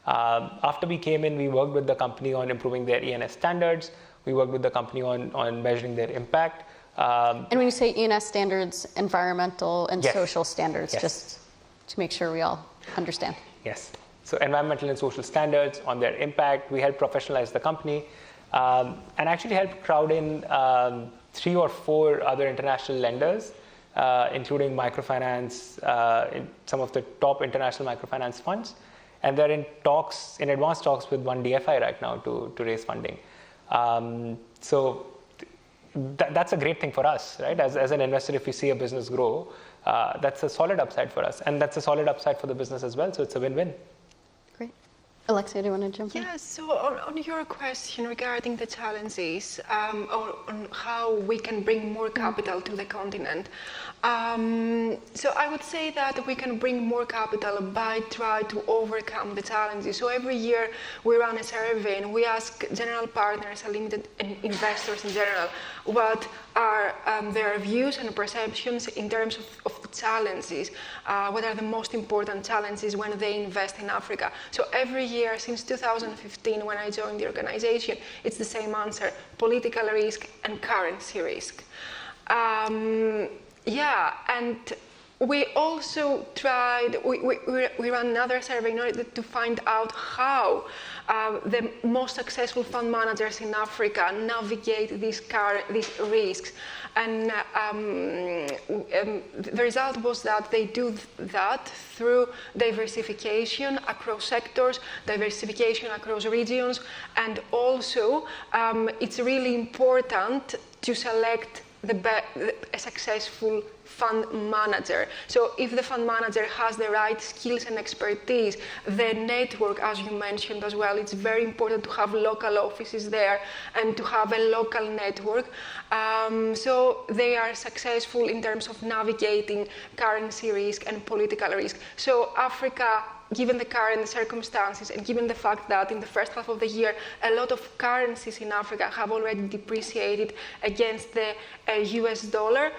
After we came in, we worked with the company on improving their ENS standards. We worked with the company on measuring their impact. And when you say ENS standards, environmental and social standards, just to make sure we all understand. Yes. So environmental and social standards on their impact. We helped professionalize the company and actually helped crowd in 3 or 4 other international lenders, including microfinance, in some of the top international microfinance funds. And they're in advanced talks with one DFI right now to raise funding. So that's a great thing for us, right? As an investor, if we see a business grow, that's a solid upside for us. And that's a solid upside for the business as well. So it's a win-win. Great. Alexia, do you want to jump in? Yeah, so on your question regarding the challenges, on how we can bring more capital to the continent. So I would say that we can bring more capital by trying to overcome the challenges. So every year we run a survey and we ask general partners and limited investors in general what are their views and perceptions in terms of the challenges, what are the most important challenges when they invest in Africa. So every year since 2015 when I joined the organization, it's the same answer: political risk and currency risk. Yeah, and we also tried, we ran another survey in order to find out how the most successful fund managers in Africa navigate these risks. And the result was that they do that through diversification across sectors, diversification across regions, and also it's really important to select a successful fund manager. So if the fund manager has the right skills and expertise, the network, as you mentioned as well, it's very important to have local offices there and to have a local network. So they are successful in terms of navigating currency risk and political risk. So Africa, given the current circumstances and given the fact that in the first half of the year, a lot of currencies in Africa have already depreciated against the US dollar,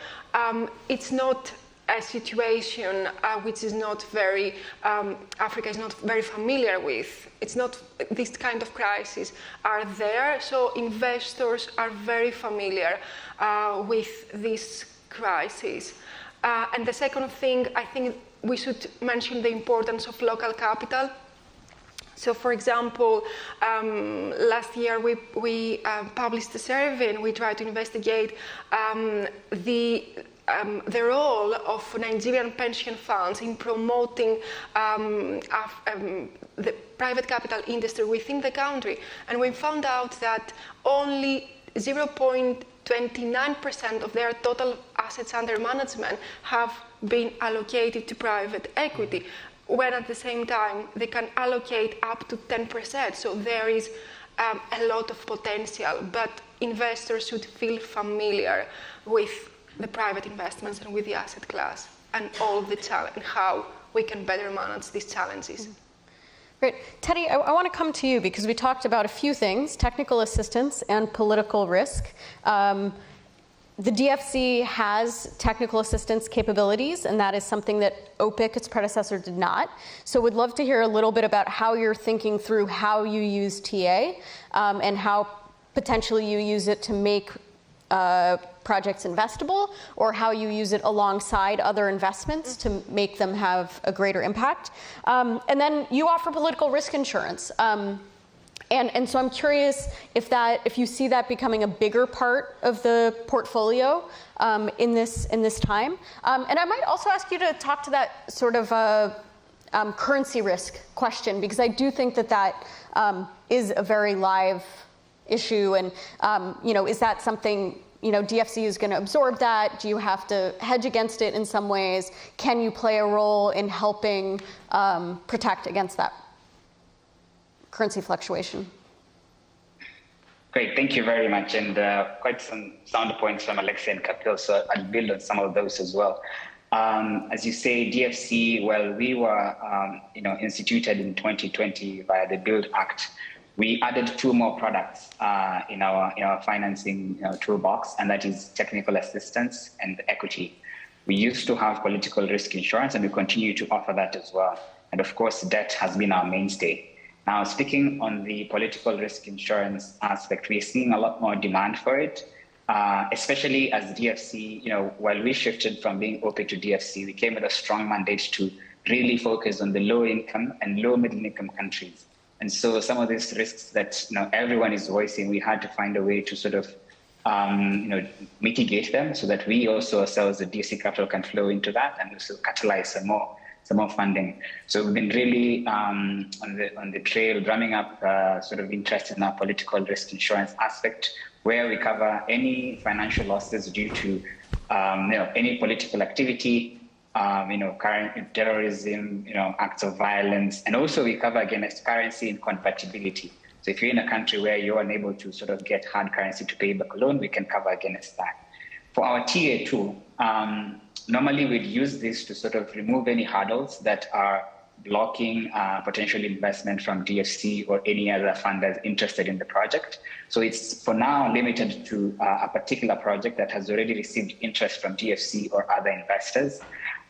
it's not a situation which is not very, Africa is not very familiar with. It's not, this kind of crises are there, so investors are very familiar with this crisis. And the second thing, I think we should mention the importance of local capital. So, for example, last year we published a survey and we tried to investigate the role of Nigerian pension funds in promoting the private capital industry within the country. And we found out that only 0.29% of their total assets under management have been allocated to private equity, when at the same time they can allocate up to 10%. So there is a lot of potential, but investors should feel familiar with the private investments and with the asset class and all of the challenge and how we can better manage these challenges. Great. Teddy, I want to come to you because we talked about a few things: technical assistance and political risk. The DFC has technical assistance capabilities, and that is something that OPIC, its predecessor, did not. So we'd love to hear a little bit about how you're thinking through how you use TA and how potentially you use it to make projects investable, or how you use it alongside other investments to make them have a greater impact. And then you offer political risk insurance. And so I'm curious if you see that becoming a bigger part of the portfolio in this time. And I might also ask you to talk to that sort of currency risk question, because I do think that is a very live issue. And is that something DFC is going to absorb that? Do you have to hedge against it in some ways? Can you play a role in helping protect against that currency fluctuation? Great, thank you very much. And quite some sound points from Alexia and Kapil, so I'll build on some of those as well. As you say, DFC, well, we were instituted in 2020 via the Build Act. We added 2 more products in our financing toolbox, and that is technical assistance and equity. We used to have political risk insurance, and we continue to offer that as well. And of course, debt has been our mainstay. Now, speaking on the political risk insurance aspect, we're seeing a lot more demand for it, especially as DFC, while we shifted from being OP to DFC, we came with a strong mandate to really focus on the low income and low middle income countries. And so some of these risks that everyone is voicing, we had to find a way to sort of mitigate them so that we also ourselves, the DFC capital, can flow into that and also catalyze some more funding. So we've been really on the trail, drumming up sort of interest in our political risk insurance aspect, where we cover any financial losses due to any political activity, current terrorism, acts of violence, and also we cover against currency and convertibility. So if you're in a country where you're unable to sort of get hard currency to pay back a loan, we can cover against that. For our TA2, normally we'd use this to sort of remove any hurdles that are blocking potential investment from DFC or any other funders interested in the project. So it's for now limited to a particular project that has already received interest from DFC or other investors.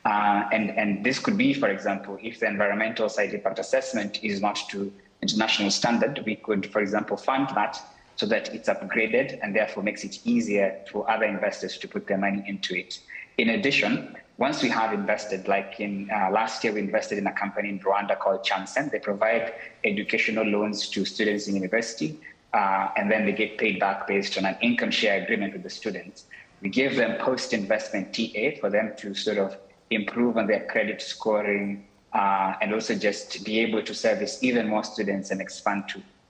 And this could be, for example, if the environmental side impact assessment is not to international standard, we could, for example, fund that so that it's upgraded and therefore makes it easier for other investors to put their money into it. In addition, once we have invested, like in last year, we invested in a company in Rwanda called Chansen. They provide educational loans to students in university, and then they get paid back based on an income share agreement with the students. We gave them post-investment TA for them to sort of improve on their credit scoring, and also just be able to service even more students and expand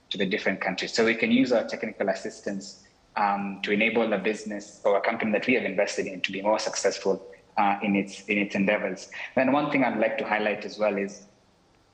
to the different countries. So we can use our technical assistance to enable a business or a company that we have invested in to be more successful in its endeavors. Then one thing I'd like to highlight as well is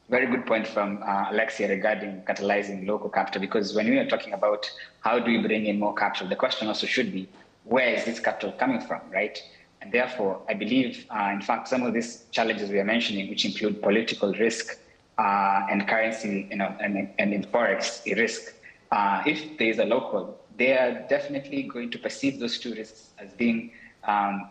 very good point from Alexia regarding catalyzing local capital, because when we are talking about how do we bring in more capital, the question also should be, where is this capital coming from, right? And therefore, I believe, in fact, some of these challenges we are mentioning, which include political risk and currency, and in forex risk, if there is a local, they are definitely going to perceive those two risks as being,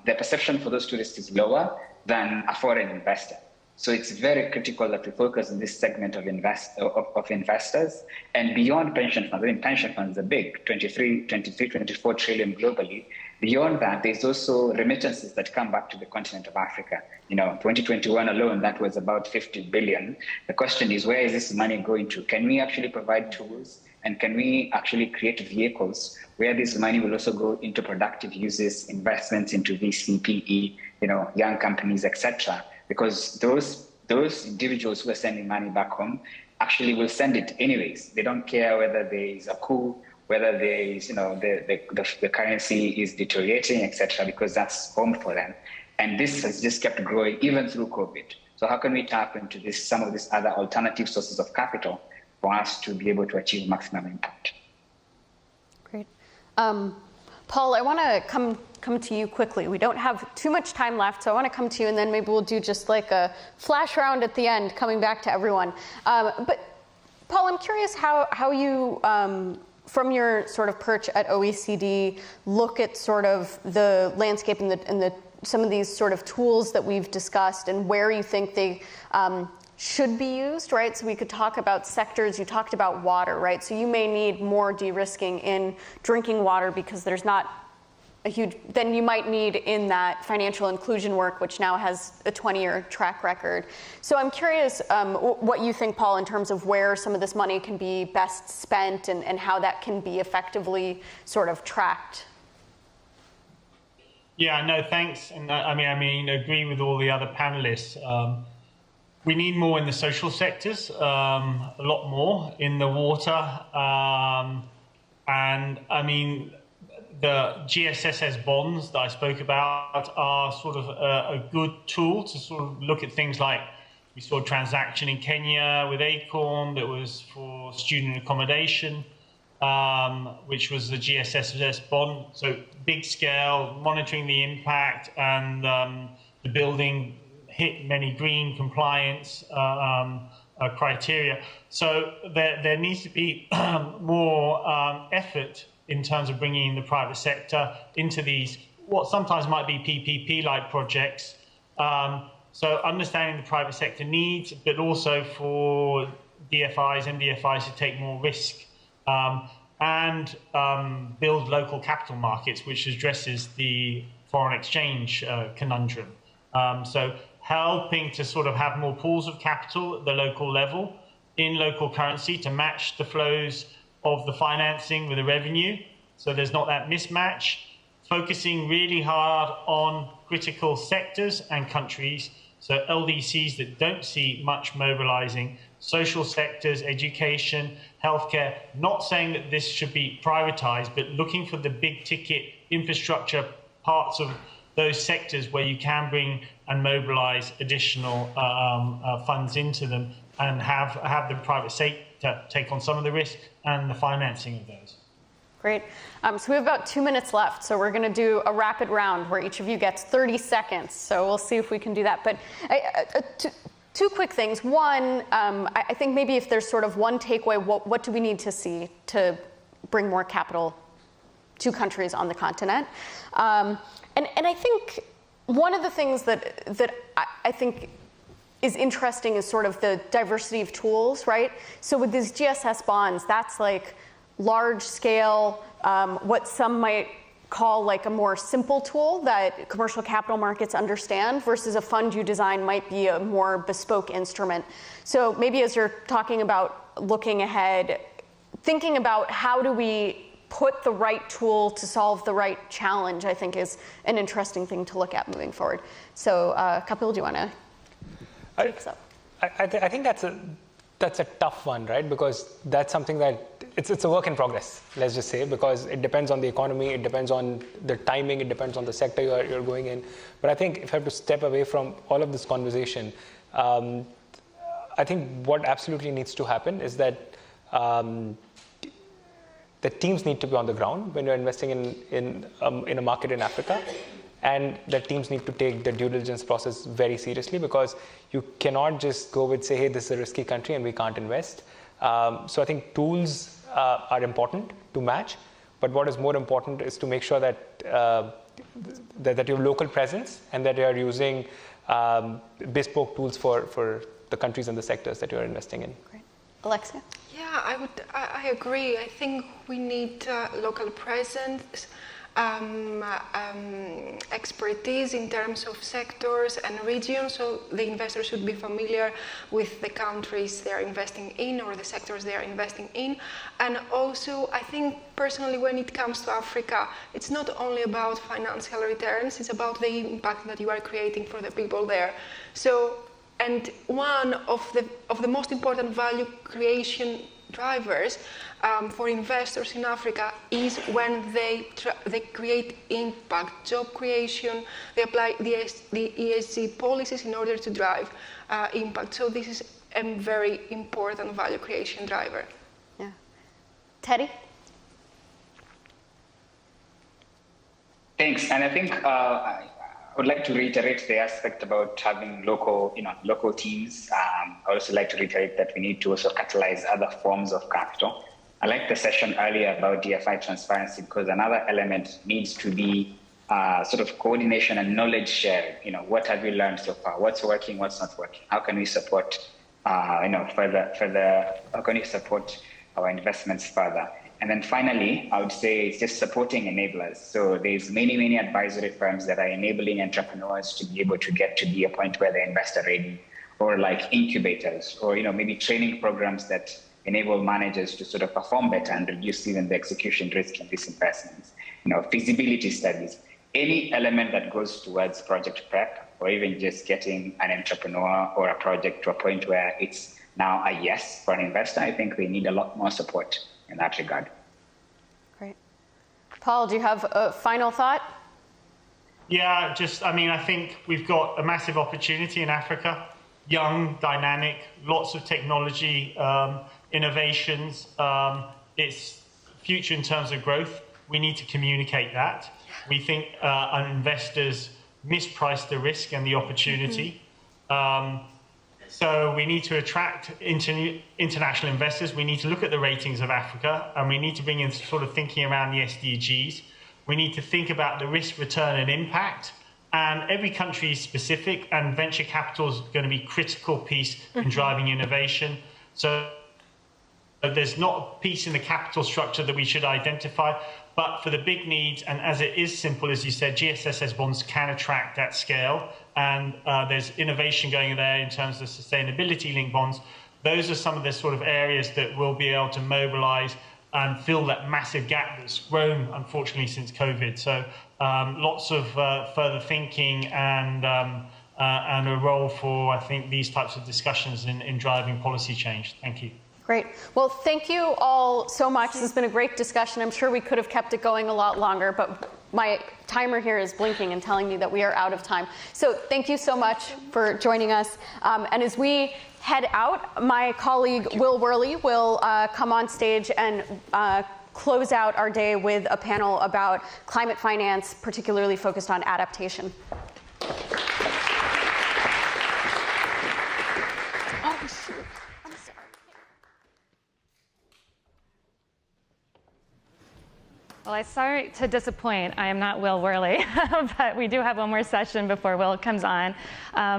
their perception for those two risks is lower than a foreign investor. So it's very critical that we focus on this segment of investors, and beyond pension funds. I mean, pension funds are big, 24 trillion globally. Beyond that, there's also remittances that come back to the continent of Africa. 2021 alone, that was about 50 billion. The question is, where is this money going to? Can we actually provide tools, and can we actually create vehicles where this money will also go into productive uses, investments into VC, PE, young companies, etc. Because those individuals who are sending money back home actually will send it anyways. They don't care whether there is a coup, whether there is, the currency is deteriorating, etc., because that's home for them. And this has just kept growing even through COVID. So how can we tap into some of these other alternative sources of capital for us to be able to achieve maximum impact? Great. Paul, I want to come to you quickly. We don't have too much time left, so I want to come to you, and then maybe we'll do just like a flash round at the end, coming back to everyone. But Paul, I'm curious how you, from your sort of perch at OECD, look at sort of the landscape and some of these sort of tools that we've discussed, and where you think they should be used, right? So we could talk about sectors. You talked about water, right? So you may need more de-risking in drinking water because there's not a huge, than you might need in that financial inclusion work, which now has a 20-year track record. So I'm curious what you think, Paul, in terms of where some of this money can be best spent, and how that can be effectively sort of tracked. Yeah, no, thanks. And I mean, agree with all the other panelists. We need more in the social sectors, a lot more in the water. And I mean, the GSSS bonds that I spoke about are sort of a good tool to sort of look at things like, we saw a transaction in Kenya with Acorn that was for student accommodation, which was the GSSS bond. So big scale, monitoring the impact, and the building hit many green compliance criteria. So there needs to be more effort in terms of bringing the private sector into these what sometimes might be PPP-like projects. So understanding the private sector needs, but also for DFIs and DFIs to take more risk and build local capital markets, which addresses the foreign exchange conundrum. So helping to sort of have more pools of capital at the local level in local currency to match the flows of the financing with the revenue. So there's not that mismatch. Focusing really hard on critical sectors and countries. So LDCs that don't see much mobilizing, social sectors, education, healthcare, not saying that this should be privatized, but looking for the big ticket infrastructure parts of those sectors where you can bring and mobilize additional funds into them and have the private sector take on some of the risk and the financing of those. Great. So we have about 2 minutes left. So we're going to do a rapid round where each of you gets 30 seconds. So we'll see if we can do that. But two quick things. One, I think maybe if there's sort of one takeaway, what do we need to see to bring more capital to countries on the continent? And I think one of the things that I think is interesting is sort of the diversity of tools, right? So with these GSS bonds, that's like large scale, what some might call like a more simple tool that commercial capital markets understand versus a fund you design might be a more bespoke instrument. So maybe as you're talking about looking ahead, thinking about how do we put the right tool to solve the right challenge, I think is an interesting thing to look at moving forward. So Kapil, do you want to take this up? I think that's a tough one, right? Because that's something that it's a work in progress, let's just say, because it depends on the economy, it depends on the timing, it depends on the sector you're going in. But I think if I have to step away from all of this conversation, I think what absolutely needs to happen is that the teams need to be on the ground when you're investing in a market in Africa. And the teams need to take the due diligence process very seriously, because you cannot just go with, say, hey, this is a risky country and we can't invest. So I think tools are important to match, but what is more important is to make sure that that you have local presence and that you are using bespoke tools for the countries and the sectors that you're investing in. Great. Alexia? Yeah, I agree. I think we need local presence, expertise in terms of sectors and regions, so the investors should be familiar with the countries they are investing in or the sectors they are investing in. And also, I think personally, when it comes to Africa, it's not only about financial returns, it's about the impact that you are creating for the people there. So, and one of the most important value creation drivers for investors in Africa is when they create impact, job creation, they apply the ESG policies in order to drive impact. So this is a very important value creation driver. Yeah. Teddy? Thanks. And I think I would like to reiterate the aspect about having local teams. I also like to reiterate that we need to also catalyze other forms of capital. I like the session earlier about DFI transparency, because another element needs to be sort of coordination and knowledge sharing. What have you learned so far? What's working? What's not working? How can we support, further? How can we support our investments further? And then finally, I would say it's just supporting enablers. So there's many advisory firms that are enabling entrepreneurs to be able to get to be a point where they're investor ready, or like incubators, or maybe training programs that enable managers to sort of perform better and reduce even the execution risk in these investments. Feasibility studies, any element that goes towards project prep, or even just getting an entrepreneur or a project to a point where it's now a yes for an investor. I think they need a lot more support in that regard. Great. Paul, do you have a final thought? Yeah, I think we've got a massive opportunity in Africa. Young, dynamic, lots of technology, innovations. It's future in terms of growth. We need to communicate that. We think investors misprice the risk and the opportunity. So we need to attract international investors. We need to look at the ratings of Africa, and we need to bring in sort of thinking around the SDGs. We need to think about the risk, return, and impact. And every country is specific, and venture capital is going to be a critical piece in driving innovation. So there's not a piece in the capital structure that we should identify, but for the big needs, and as it is simple, as you said, GSSS bonds can attract at scale, and there's innovation going there in terms of sustainability-linked bonds. Those are some of the sort of areas that we'll be able to mobilize and fill that massive gap that's grown, unfortunately, since COVID. So lots of further thinking and a role for, I think, these types of discussions in driving policy change. Thank you. Great. Well, thank you all so much. This has been a great discussion. I'm sure we could have kept it going a lot longer, but my timer here is blinking and telling me that we are out of time. So thank you so much for joining us. And as we head out, my colleague Will Worley will come on stage and close out our day with a panel about climate finance, particularly focused on adaptation. Well, I'm sorry to disappoint. I am not Will Worley, but we do have one more session before Will comes on.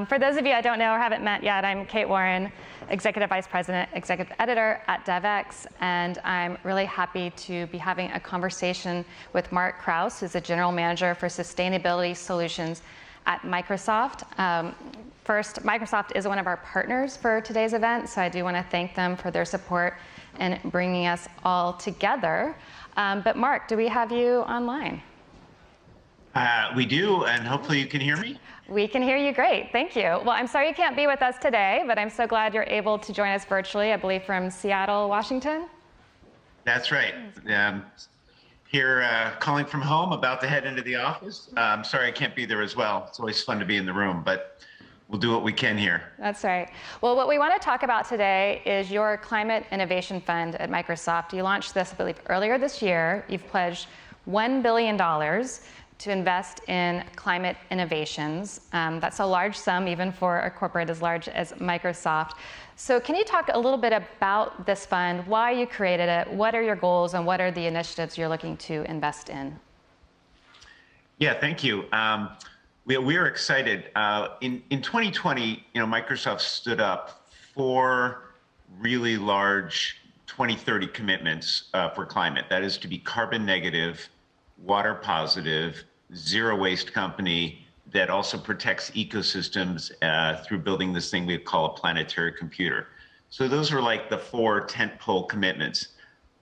For those of you I don't know or haven't met yet, I'm Kate Warren, Executive Vice President, Executive Editor at Devex, and I'm really happy to be having a conversation with Mark Krause, who's the General Manager for Sustainability Solutions at Microsoft. First, Microsoft is one of our partners for today's event, so I do want to thank them for their support in bringing us all together. But Mark, do we have you online? We do, and hopefully you can hear me. We can hear you great, thank you. Well, I'm sorry you can't be with us today, but I'm so glad you're able to join us virtually, I believe from Seattle, Washington. That's right. Here calling from home, about to head into the office. I'm sorry I can't be there as well. It's always fun to be in the room, but we'll do what we can here. That's right. Well, what we want to talk about today is your Climate Innovation Fund at Microsoft. You launched this, I believe, earlier this year. You've pledged $1 billion to invest in climate innovations. That's a large sum, even for a corporate as large as Microsoft. So can you talk a little bit about this fund, why you created it, what are your goals, and what are the initiatives you're looking to invest in? Yeah, thank you. We are excited. In 2020, Microsoft stood up 4 really large 2030 commitments for climate. That is to be carbon negative, water positive, zero waste company that also protects ecosystems through building this thing we call a planetary computer. So those are like the 4 tentpole commitments.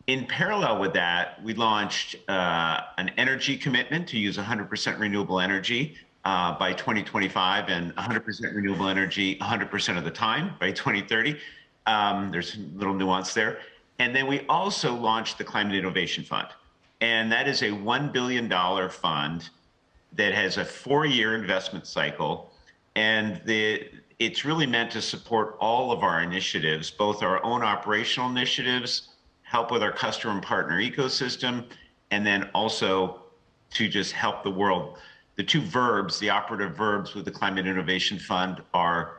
In parallel with that, we launched an energy commitment to use 100% renewable energy by 2025 and 100% renewable energy 100% of the time by 2030. There's a little nuance there. And then we also launched the Climate Innovation Fund. And that is a $1 billion fund that has a 4-year investment cycle. And it's really meant to support all of our initiatives, both our own operational initiatives, help with our customer and partner ecosystem, and then also to just help the world. The 2 verbs, the operative verbs with the Climate Innovation Fund are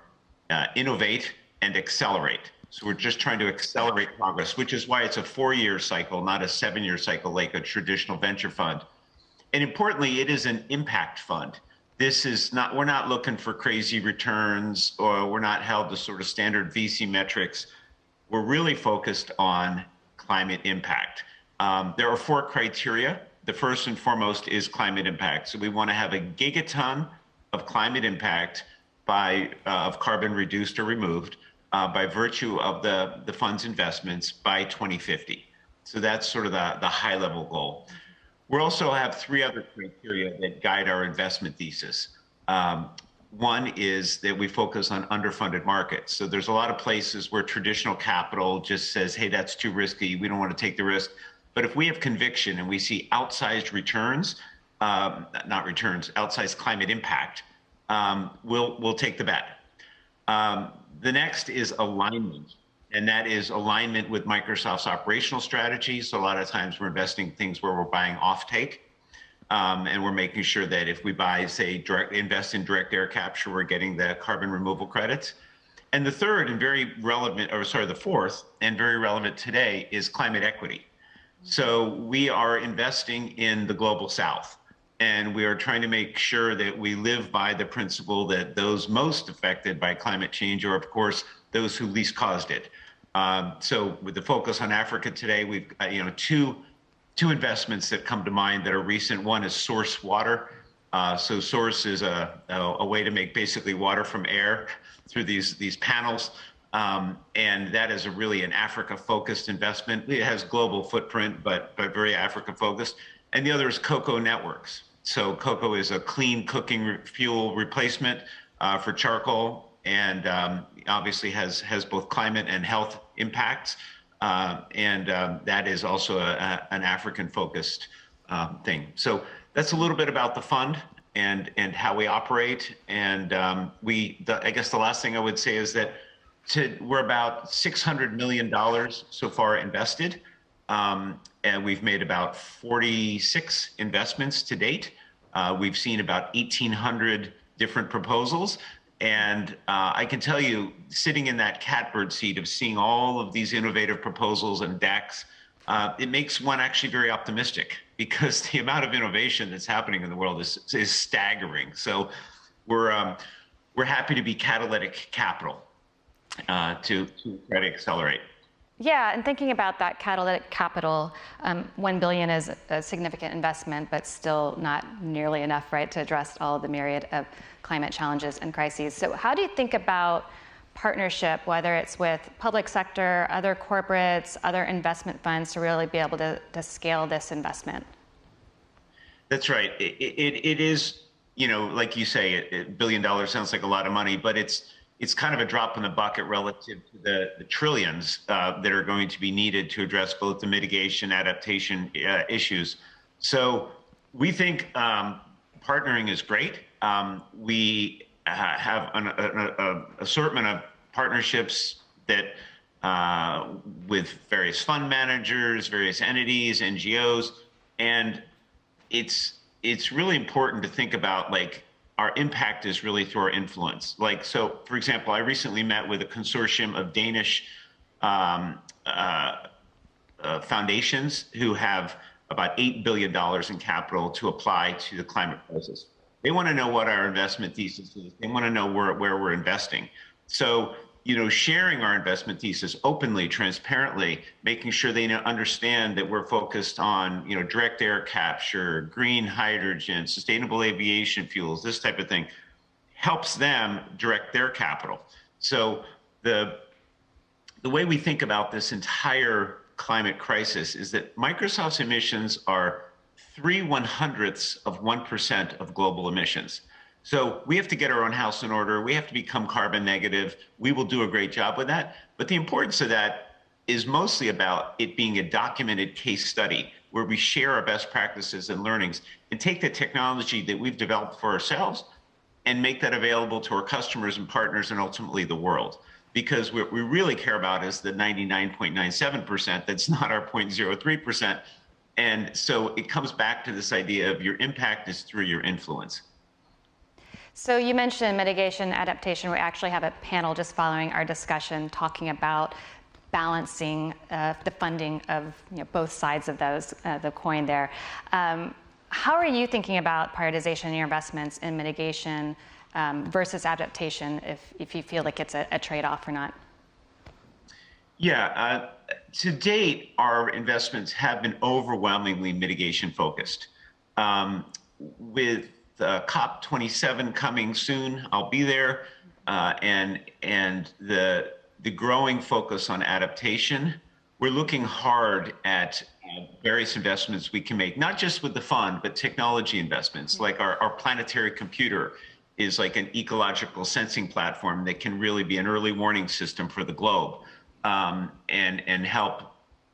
innovate and accelerate. So we're just trying to accelerate progress, which is why it's a 4-year cycle, not a 7-year cycle like a traditional venture fund. And importantly, it is an impact fund. This is not, we're not looking for crazy returns, or we're not held to sort of standard VC metrics. We're really focused on climate impact. There are 4 criteria. The first and foremost is climate impact. So we want to have a gigaton of climate impact of carbon reduced or removed by virtue of the fund's investments by 2050. So that's sort of the high level goal. We also have 3 other criteria that guide our investment thesis. One is that we focus on underfunded markets. So there's a lot of places where traditional capital just says, hey, that's too risky, we don't want to take the risk. But if we have conviction and we see outsized returns, outsized climate impact, we'll take the bet. The next is alignment, and that is alignment with Microsoft's operational strategy. So a lot of times we're investing in things where we're buying offtake, and we're making sure that if we buy, say, invest in direct air capture, we're getting the carbon removal credits. And the fourth, and very relevant today, is climate equity. So we are investing in the global south, and we are trying to make sure that we live by the principle that those most affected by climate change are, of course, those who least caused it. So with the focus on Africa today, we've two investments that come to mind that are recent. One is Source Water. So Source is a way to make basically water from air through these panels. And that is really an Africa-focused investment. It has global footprint, but very Africa-focused. And the other is Cocoa Networks. So cocoa is a clean cooking fuel replacement for charcoal, and obviously has both climate and health impacts. And that is also an African-focused thing. So that's a little bit about the fund and how we operate. And I guess the last thing I would say is that we're about $600 million so far invested. And we've made about 46 investments to date. We've seen about 1,800 different proposals. And I can tell you, sitting in that catbird seat of seeing all of these innovative proposals and decks, it makes one actually very optimistic, because the amount of innovation that's happening in the world is staggering. So we're happy to be catalytic capital to try to accelerate. Yeah, and thinking about that catalytic capital, $1 billion is a significant investment, but still not nearly enough, right, to address all the myriad of climate challenges and crises. So how do you think about partnership, whether it's with public sector, other corporates, other investment funds, to really be able to scale this investment? That's right. It is, like you say, $1 billion sounds like a lot of money, but it's kind of a drop in the bucket relative to the trillions that are going to be needed to address both the mitigation, adaptation issues. So we think partnering is great. We have an assortment of partnerships that with various fund managers, various entities, NGOs, and it's really important to think about, like, our impact is really through our influence. Like, so for example, I recently met with a consortium of Danish foundations who have about $8 billion in capital to apply to the climate crisis. They want to know what our investment thesis is. They want to know where we're investing. So, sharing our investment thesis openly, transparently, making sure they understand that we're focused on, direct air capture, green hydrogen, sustainable aviation fuels, this type of thing, helps them direct their capital. So the way we think about this entire climate crisis is that Microsoft's emissions are 0.03% of global emissions. So we have to get our own house in order. We have to become carbon negative. We will do a great job with that. But the importance of that is mostly about it being a documented case study where we share our best practices and learnings and take the technology that we've developed for ourselves and make that available to our customers and partners and ultimately the world. Because what we really care about is the 99.97%. That's not our 0.03%. And so it comes back to this idea of your impact is through your influence. So you mentioned mitigation, adaptation. We actually have a panel just following our discussion talking about balancing the funding of both sides of the coin there. How are you thinking about prioritization in your investments in mitigation versus adaptation, if you feel like it's a trade-off or not? Yeah, to date, our investments have been overwhelmingly mitigation focused. With COP27 coming soon, I'll be there, and the growing focus on adaptation, we're looking hard at various investments we can make, not just with the fund, but technology investments. Like our planetary computer is like an ecological sensing platform that can really be an early warning system for the globe, and help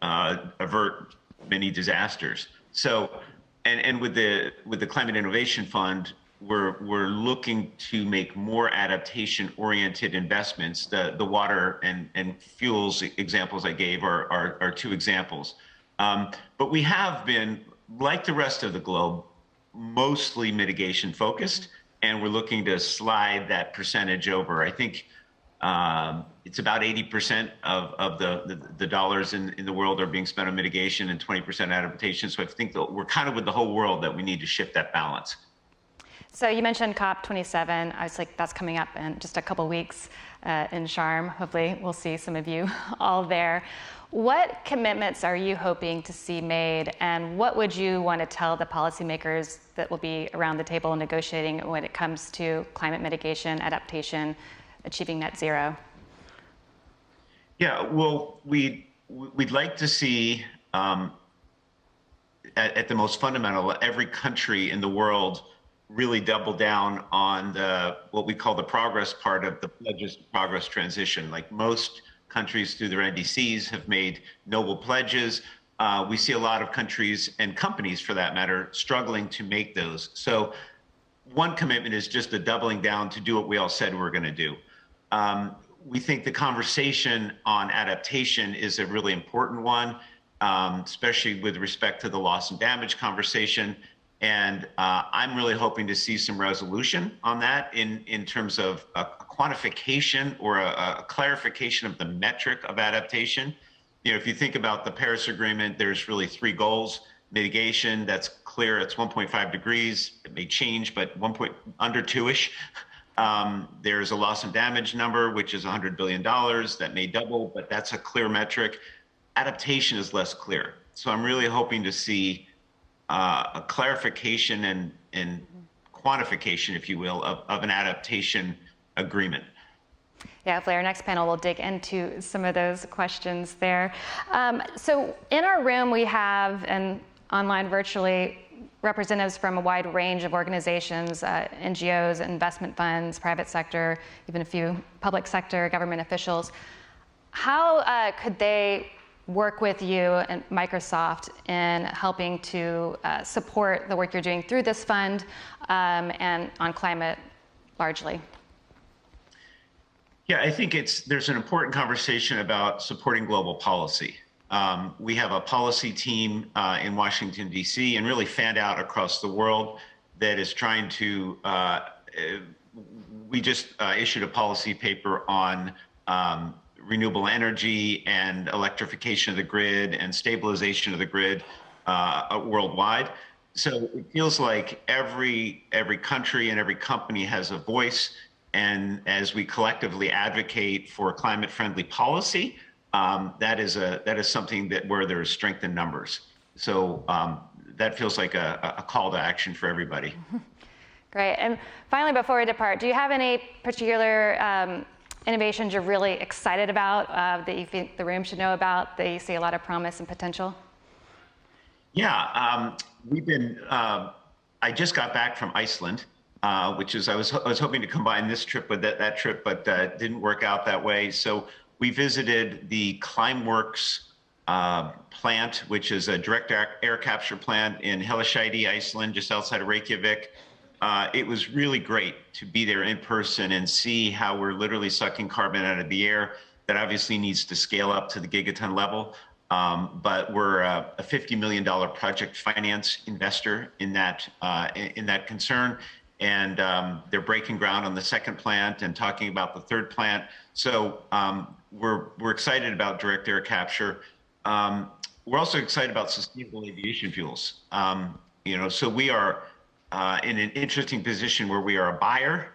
avert many disasters. So, and with the Climate Innovation Fund, we're looking to make more adaptation-oriented investments. The water and fuels examples I gave are two examples. But we have been, like the rest of the globe, mostly mitigation focused, and we're looking to slide that percentage over. I think It's about 80% of the dollars in the world are being spent on mitigation and 20% adaptation. So I think that we're kind of with the whole world that we need to shift that balance. So you mentioned COP27. I was like, that's coming up in just a couple weeks in Sharm. Hopefully we'll see some of you all there. What commitments are you hoping to see made, and what would you want to tell the policymakers that will be around the table negotiating when it comes to climate mitigation, adaptation, achieving net zero? Yeah, well, we'd like to see, at the most fundamental, every country in the world really double down on what we call the progress part of the pledges to progress transition. Like most countries through their NDCs have made noble pledges. We see a lot of countries and companies, for that matter, struggling to make those. So one commitment is just a doubling down to do what we all said we're going to do. We think the conversation on adaptation is a really important one, especially with respect to the loss and damage conversation. And I'm really hoping to see some resolution on that in terms of a quantification or a clarification of the metric of adaptation. You know, if you think about the Paris Agreement, there's really 3 goals. Mitigation, that's clear, it's 1.5 degrees. It may change, but under 2-ish. There's a loss and damage number, which is $100 billion. That may double, but that's a clear metric. Adaptation is less clear. So I'm really hoping to see a clarification and quantification, if you will, of an adaptation agreement. Yeah, hopefully our next panel will dig into some of those questions there. So in our room we have, and online virtually, representatives from a wide range of organizations, NGOs, investment funds, private sector, even a few public sector, government officials. How could they work with you and Microsoft in helping to support the work you're doing through this fund and on climate largely? Yeah, I think there's an important conversation about supporting global policy. We have a policy team in Washington, D.C., and really fanned out across the world that is trying to, we just issued a policy paper on renewable energy and electrification of the grid and stabilization of the grid worldwide. So it feels like every country and every company has a voice. And as we collectively advocate for climate-friendly policy, that is something where there is strength in numbers. So that feels like a call to action for everybody. Great. And finally, before we depart, do you have any particular innovations you're really excited about that you think the room should know about, that you see a lot of promise and potential? Yeah, we've been. I just got back from Iceland, which is I was hoping to combine this trip with that trip, but didn't work out that way. So we visited the Climeworks plant, which is a direct air capture plant in Hellisheidi, Iceland, just outside of Reykjavik. It was really great to be there in person and see how we're literally sucking carbon out of the air. That obviously needs to scale up to the gigaton level. But we're a $50 million project finance investor in that concern. And they're breaking ground on the second plant and talking about the third plant. So we're excited about direct air capture. We're also excited about sustainable aviation fuels. So we are in an interesting position where we are a buyer,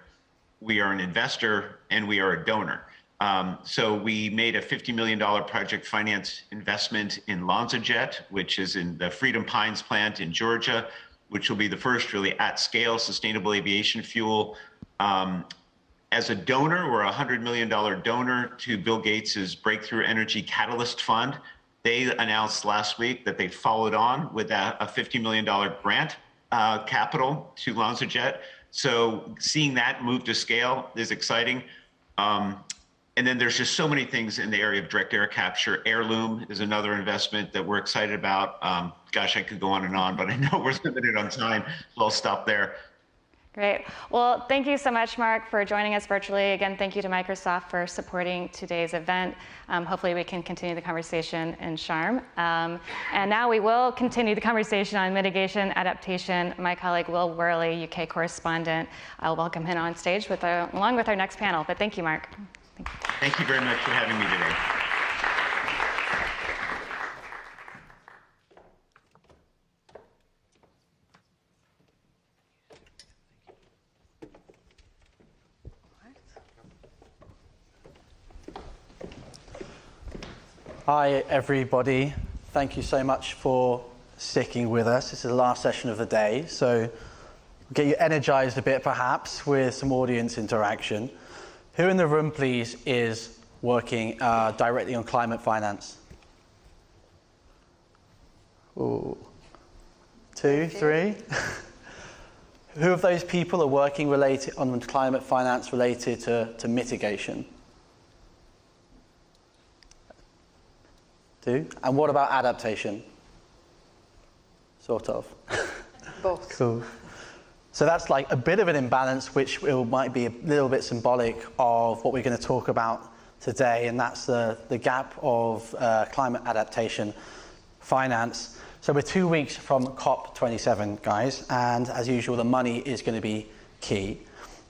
we are an investor, and we are a donor. So we made a $50 million project finance investment in LanzaJet, which is in the Freedom Pines plant in Georgia, which will be the first really at-scale sustainable aviation fuel. As a donor, we're a $100 million donor to Bill Gates's Breakthrough Energy Catalyst Fund. They announced last week that they followed on with a $50 million grant capital to LanzaJet. So seeing that move to scale is exciting. And then there's just so many things in the area of direct air capture. Heirloom is another investment that we're excited about. Gosh, I could go on and on, but I know we're limited on time, so I'll stop there. Great. Well, thank you so much, Mark, for joining us virtually. Again, thank you to Microsoft for supporting today's event. Hopefully we can continue the conversation in Sharm. And now we will continue the conversation on mitigation, adaptation. My colleague, Will Worley, UK correspondent, I'll welcome him on stage along with our next panel. But thank you, Mark. Thank you. Thank you very much for having me today. Hi, everybody. Thank you so much for sticking with us. This is the last session of the day, so get you energized a bit, perhaps, with some audience interaction. Who in the room, please, is working directly on climate finance? Ooh. 2, 3. Who of those people are working related on climate finance related to mitigation? 2. And what about adaptation? Sort of. Both. Cool. So that's like a bit of an imbalance, which might be a little bit symbolic of what we're going to talk about today, and that's the gap of climate adaptation finance. So we're 2 weeks from COP27, guys, and as usual, the money is going to be key.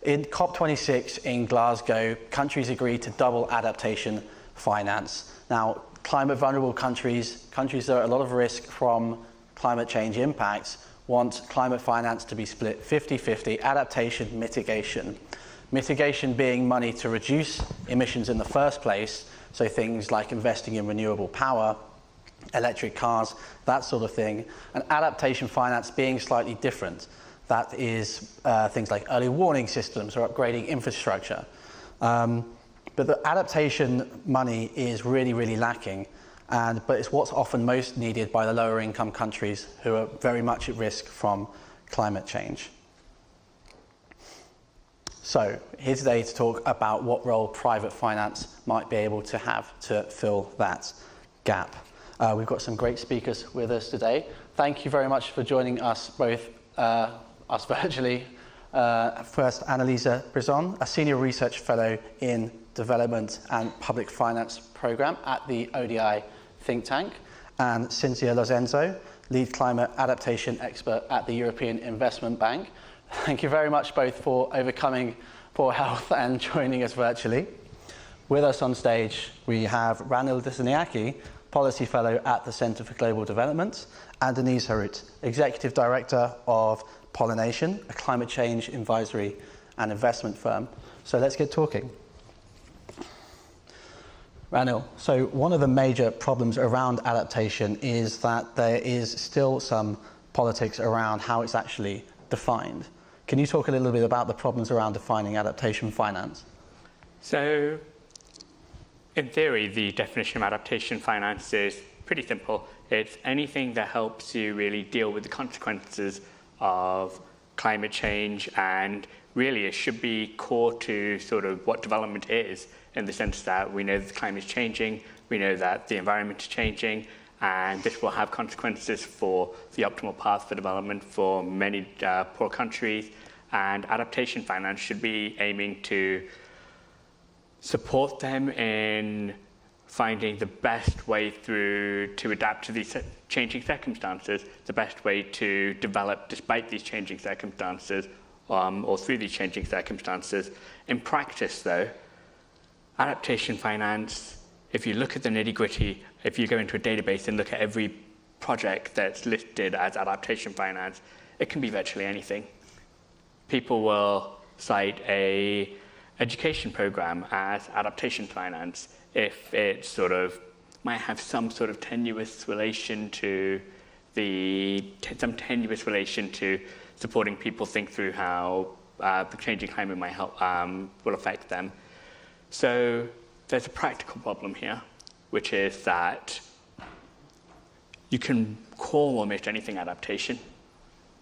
In COP26 in Glasgow, countries agreed to double adaptation finance. Now, climate vulnerable countries that are at a lot of risk from climate change impacts, want climate finance to be split 50-50, adaptation, mitigation. Mitigation being money to reduce emissions in the first place, so things like investing in renewable power, electric cars, that sort of thing. And adaptation finance being slightly different. That is things like early warning systems or upgrading infrastructure. But the adaptation money is really, really lacking. But it's what's often most needed by the lower income countries who are very much at risk from climate change. So here today to talk about what role private finance might be able to have to fill that gap. We've got some great speakers with us today. Thank you very much for joining us, both us virtually. First, Annalisa Brison, a Senior Research Fellow in Development and Public Finance Programme at the ODI think tank, and Cynthia Lozenzo, Lead Climate Adaptation Expert at the European Investment Bank. Thank you very much both for overcoming poor health and joining us virtually. With us on stage, we have Ranil Disaniaki, Policy Fellow at the Centre for Global Development, and Denise Harut, Executive Director of Pollination, a climate change advisory and investment firm. So let's get talking. Ranil, so one of the major problems around adaptation is that there is still some politics around how it's actually defined. Can you talk a little bit about the problems around defining adaptation finance? So, in theory, the definition of adaptation finance is pretty simple. It's anything that helps you really deal with the consequences of climate change, and really it should be core to sort of what development is, in the sense that we know that the climate is changing, we know that the environment is changing, and this will have consequences for the optimal path for development for many poor countries. And adaptation finance should be aiming to support them in finding the best way through to adapt to these changing circumstances, the best way to develop despite these changing circumstances, or through these changing circumstances. In practice, though, adaptation finance, if you look at the nitty-gritty, if you go into a database and look at every project that's listed as adaptation finance, it can be virtually anything. People will cite a education program as adaptation finance if it sort of might have some sort of tenuous relation to supporting people think through how the changing climate might help will affect them. So there's a practical problem here, which is that you can call almost anything adaptation,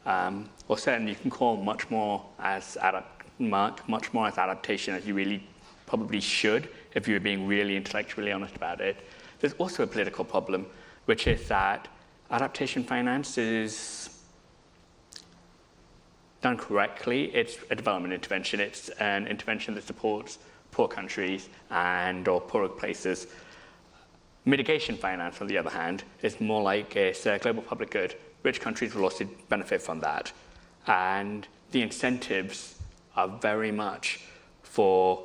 or certainly you can call much more as adaptation as you really probably should if you were being really intellectually honest about it. There's also a political problem, which is that adaptation finance is done correctly. It's a development intervention. It's an intervention that supports poor countries or poorer places. Mitigation finance, on the other hand, is more like it's a global public good. Rich countries will also benefit from that. And the incentives are very much for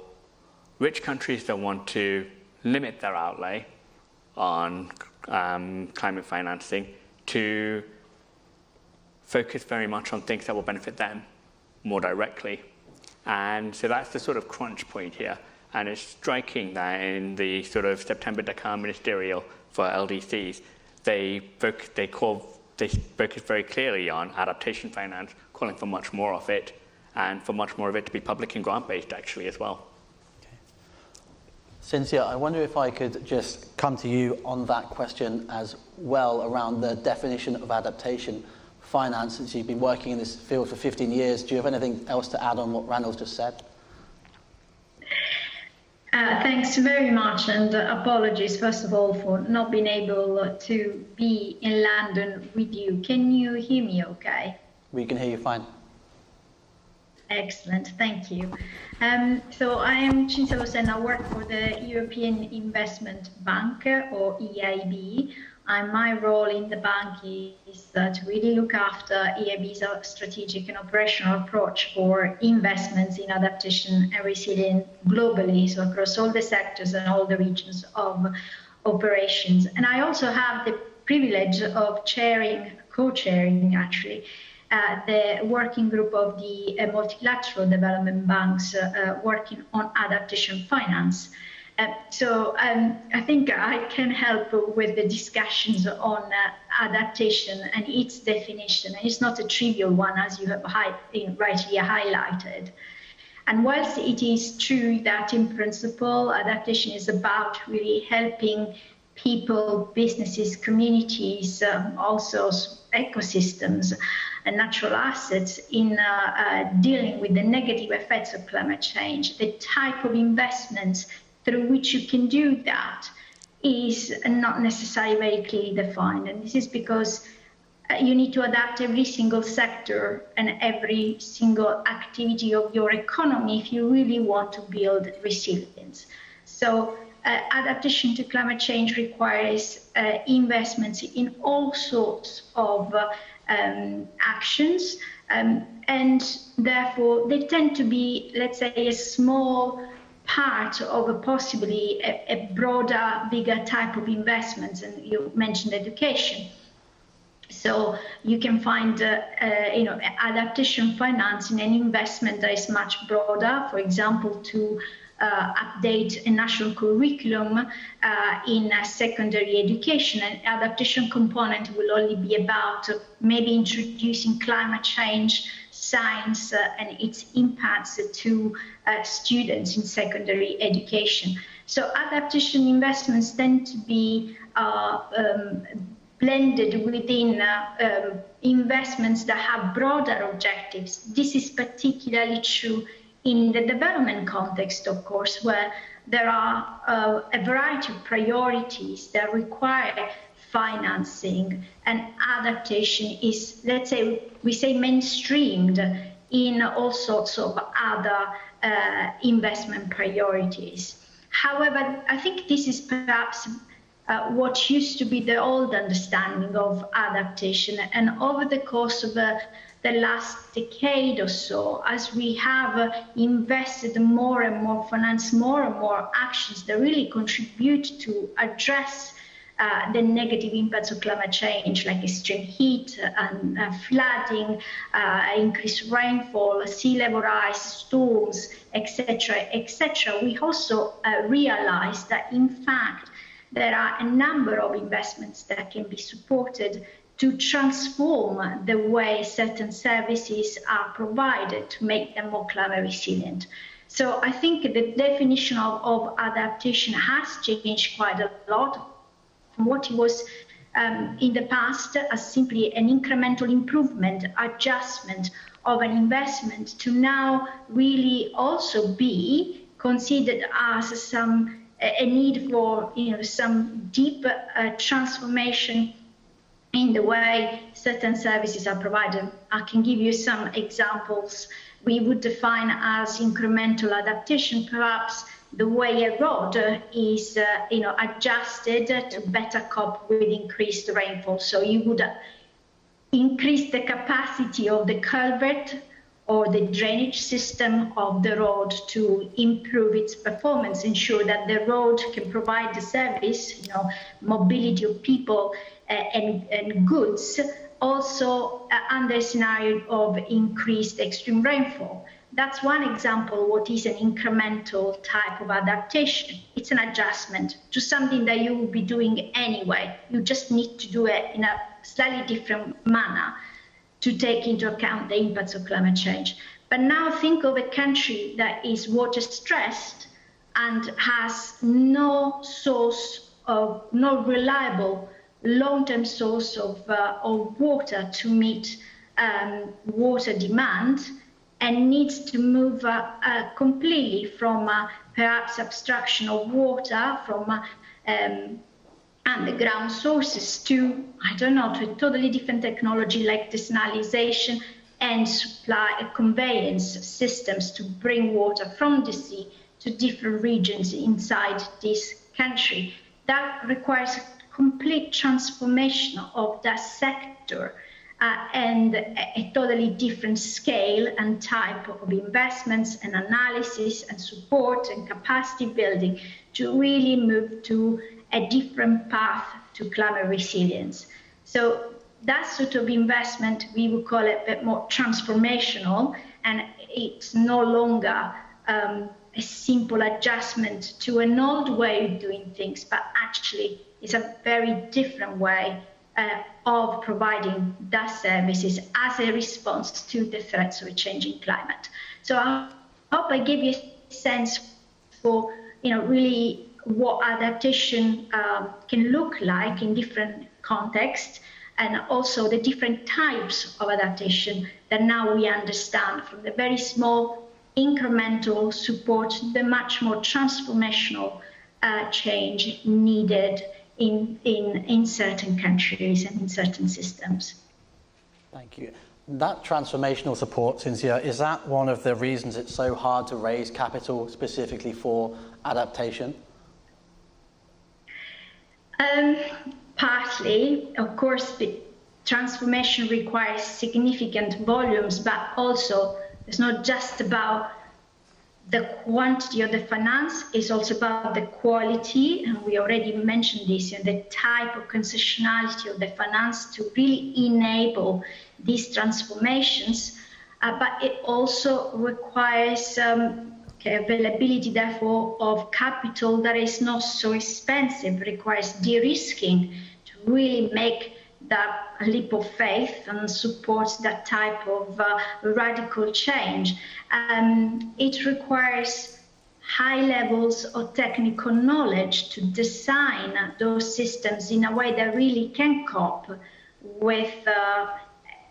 rich countries that want to limit their outlay on climate financing to focus very much on things that will benefit them more directly. And so that's the sort of crunch point here. And it's striking that in the sort of September Dakar ministerial for LDCs, they focus very clearly on adaptation finance, calling for much more of it, and for much more of it to be public and grant-based actually as well. Okay. Cynthia, I wonder if I could just come to you on that question as well around the definition of adaptation finance. Since you've been working in this field for 15 years, do you have anything else to add on what Randall's just said? Thanks very much, and apologies first of all for not being able to be in London with you. Can you hear me okay? We can hear you fine. Excellent, thank you. So I am Cinzia Losen. I work for the European Investment Bank, or EIB. And my role in the bank is to really look after EIB's strategic and operational approach for investments in adaptation and resilience globally, so across all the sectors and all the regions of operations. And I also have the privilege of co-chairing actually, the working group of the multilateral development banks working on adaptation finance. So I think I can help with the discussions on adaptation and its definition. And it's not a trivial one, as you have rightly highlighted. And whilst it is true that in principle, adaptation is about really helping people, businesses, communities, also ecosystems and natural assets in dealing with the negative effects of climate change, the type of investments through which you can do that is not necessarily very clearly defined. And this is because you need to adapt every single sector and every single activity of your economy if you really want to build resilience. So adaptation to climate change requires investments in all sorts of actions, and therefore they tend to be, let's say, a small part of possibly a broader, bigger type of investments. And you mentioned education. So you can find adaptation finance in an investment that is much broader, for example, to update a national curriculum in secondary education. An adaptation component will only be about maybe introducing climate change, science and its impacts to students in secondary education. So adaptation investments tend to be blended within investments that have broader objectives. This is particularly true in the development context, of course, where there are a variety of priorities that require financing, and adaptation is, let's say, we say mainstreamed in all sorts of other investment priorities. However, I think this is perhaps what used to be the old understanding of adaptation, and over the course of the last decade or so, as we have invested more and more, financed more and more actions that really contribute to address the negative impacts of climate change, like extreme heat and flooding, increased rainfall, sea level rise, storms, etc., we also realized that, in fact, there are a number of investments that can be supported to transform the way certain services are provided to make them more climate resilient. So I think the definition of adaptation has changed quite a lot from what it was in the past as simply an incremental improvement, adjustment of an investment, to now really also be considered as a need for some deep transformation in the way certain services are provided. I can give you some examples. We would define as incremental adaptation perhaps the way a road is adjusted to better cope with increased rainfall. So you would increase the capacity of the culvert or the drainage system of the road to improve its performance, ensure that the road can provide the service, mobility of people and goods, also under a scenario of increased extreme rainfall. That's one example what is an incremental type of adaptation. It's an adjustment to something that you will be doing anyway. You just need to do it in a slightly different manner to take into account the impacts of climate change. But now think of a country that is water stressed and has no reliable long-term source of water to meet water demand, and needs to move completely from perhaps abstraction of water from underground sources to, to a totally different technology like desalination and supply conveyance systems to bring water from the sea to different regions inside this country. That requires a complete transformation of that sector and a totally different scale and type of investments and analysis and support and capacity building to really move to a different path to climate resilience. So that sort of investment, we would call it a bit more transformational, and it's no longer a simple adjustment to an old way of doing things, but actually it's a very different way of providing that services as a response to the threats of a changing climate. So I hope I gave you a sense for, really what adaptation can look like in different contexts, and also the different types of adaptation that now we understand, from the very small incremental support to the much more transformational change needed in certain countries and in certain systems. Thank you. That transformational support, Cinzia, is that one of the reasons it's so hard to raise capital specifically for adaptation? Partly, of course, the transformation requires significant volumes, but also it's not just about the quantity of the finance, it's also about the quality, and we already mentioned this, the type of concessionality of the finance to really enable these transformations, but it also requires availability, therefore, of capital that is not so expensive, requires de-risking to really make that leap of faith and supports that type of radical change. It requires high levels of technical knowledge to design those systems in a way that really can cope with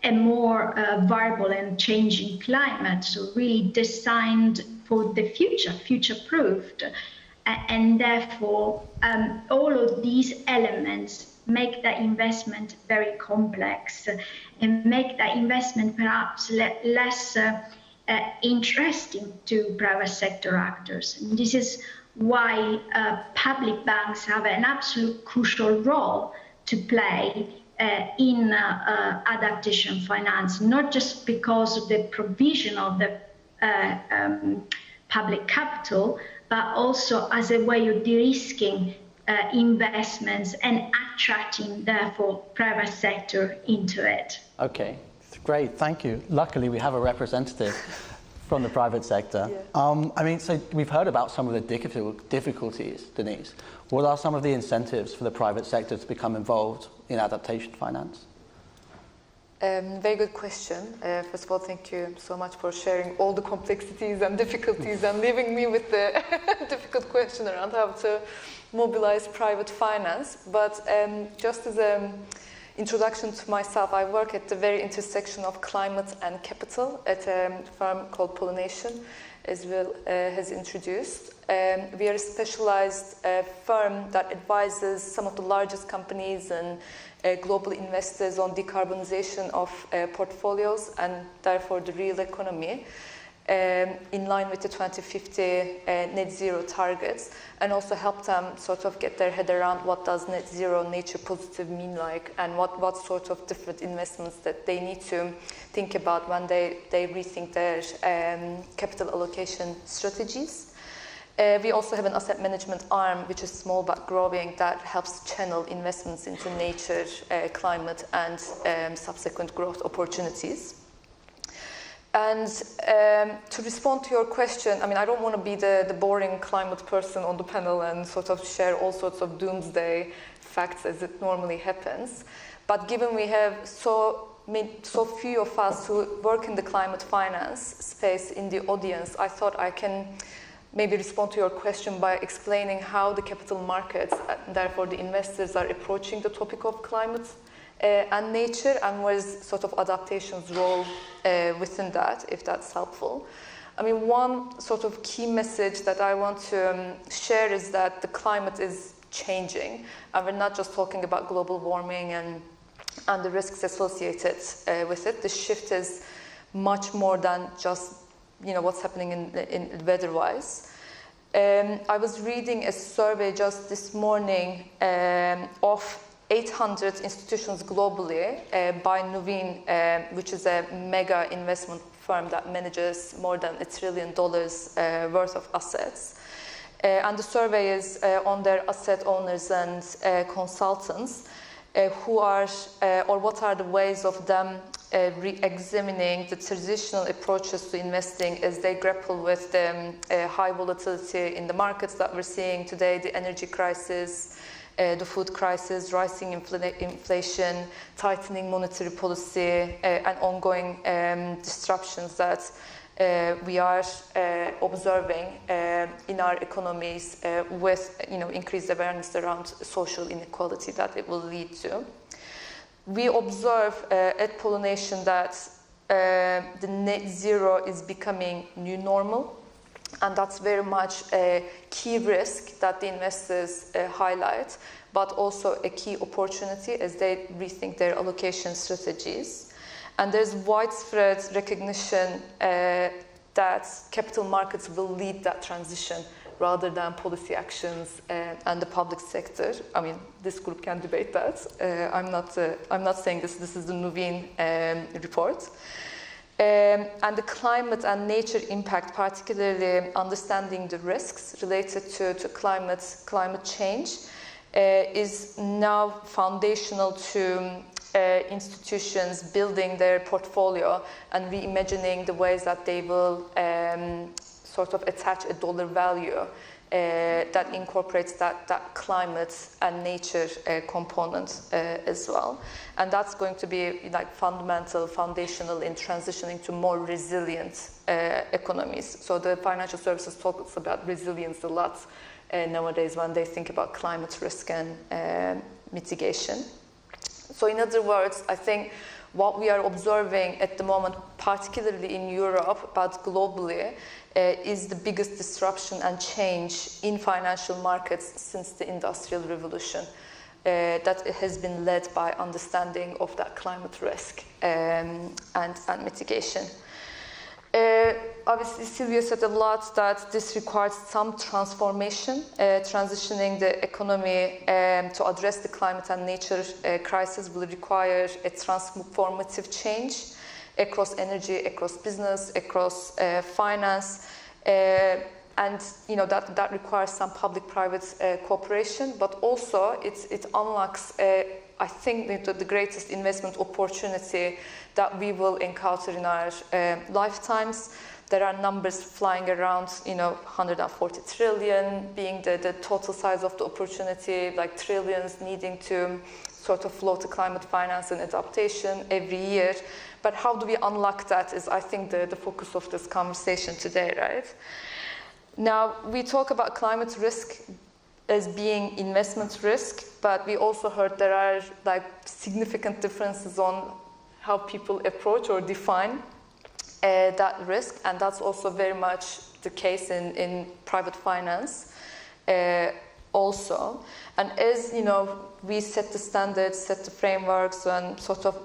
a more variable and changing climate, so really designed for the future, future-proofed. And therefore, all of these elements make that investment very complex and make that investment perhaps less interesting to private sector actors. And this is why public banks have an absolute crucial role to play in adaptation finance, not just because of the provision of the public capital, but also as a way of de-risking investments and attracting, therefore, private sector into it. Okay, great, thank you. Luckily, we have a representative from the private sector. Yeah. So we've heard about some of the difficulties, Denise. What are some of the incentives for the private sector to become involved in adaptation finance? Very good question. First of all, thank you so much for sharing all the complexities and difficulties and leaving me with the difficult question around how to mobilize private finance. But just as an introduction to myself, I work at the very intersection of climate and capital at a firm called Pollination, as Will has introduced. We are a specialized firm that advises some of the largest companies and global investors on decarbonization of portfolios and therefore the real economy. in line with the 2050 net zero targets, and also help them sort of get their head around what does net zero nature positive mean like, and what sort of different investments that they need to think about when they rethink their capital allocation strategies. We also have an asset management arm, which is small but growing, that helps channel investments into nature, climate, and subsequent growth opportunities. And to respond to your question, I mean, I don't want to be the boring climate person on the panel and sort of share all sorts of doomsday facts as it normally happens. But given we have so few of us who work in the climate finance space in the audience, I thought I can maybe respond to your question by explaining how the capital markets, therefore the investors, are approaching the topic of climate and nature, and what is sort of adaptation's role within that, if that's helpful. I mean, one sort of key message that I want to share is that the climate is changing, and we're not just talking about global warming and the risks associated with it. The shift is much more than just what's happening in weather-wise. I was reading a survey just this morning of 800 institutions globally by Nuveen, which is a mega investment firm that manages more than $1 trillion worth of assets. And the survey is on their asset owners and consultants who are, or what are the ways of them re-examining the traditional approaches to investing as they grapple with the high volatility in the markets that we're seeing today, the energy crisis, the food crisis, rising inflation, tightening monetary policy, and ongoing disruptions that we are observing in our economies with increased awareness around social inequality that it will lead to. We observe at Pollination that the net zero is becoming new normal, and that's very much a key risk that the investors highlight, but also a key opportunity as they rethink their allocation strategies. And there's widespread recognition that capital markets will lead that transition rather than policy actions and the public sector. I mean, this group can debate that. I'm not saying this is the Nuveen report. And the climate and nature impact, particularly understanding the risks related to climate change, is now foundational to institutions building their portfolio and reimagining the ways that they will sort of attach a dollar value that incorporates that climate and nature component as well. And that's going to be like foundational in transitioning to more resilient economies. So the financial services talks about resilience a lot nowadays when they think about climate risk and mitigation. So in other words, I think what we are observing at the moment, particularly in Europe, but globally, is the biggest disruption and change in financial markets since the Industrial Revolution. That has been led by understanding of that climate risk and mitigation. Obviously, Silvia said a lot that this requires some transformation, transitioning the economy to address the climate and nature crisis will require a transformative change across energy, across business, across finance, and that requires some public-private cooperation, but also it unlocks, I think, the greatest investment opportunity that we will encounter in our lifetimes. There are numbers flying around, 140 trillion being the total size of the opportunity, like trillions needing to sort of flow to climate finance and adaptation every year. But how do we unlock that is, I think, the focus of this conversation today, right? Now, we talk about climate risk as being investment risk, but we also heard there are like significant differences on how people approach or define that risk, and that's also very much the case in private finance also. And as we set the standards, set the frameworks, and sort of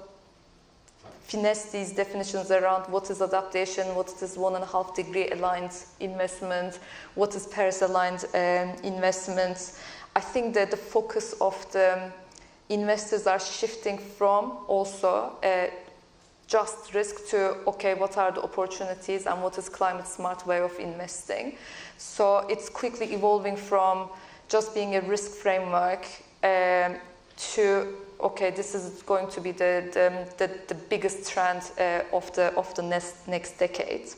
finesse these definitions around what is adaptation, what is 1.5 degree aligned investment, what is Paris aligned investments. I think that the focus of the investors are shifting from also just risk to, okay, what are the opportunities and what is climate smart way of investing. So it's quickly evolving from just being a risk framework to, okay, this is going to be the biggest trend of the next decade.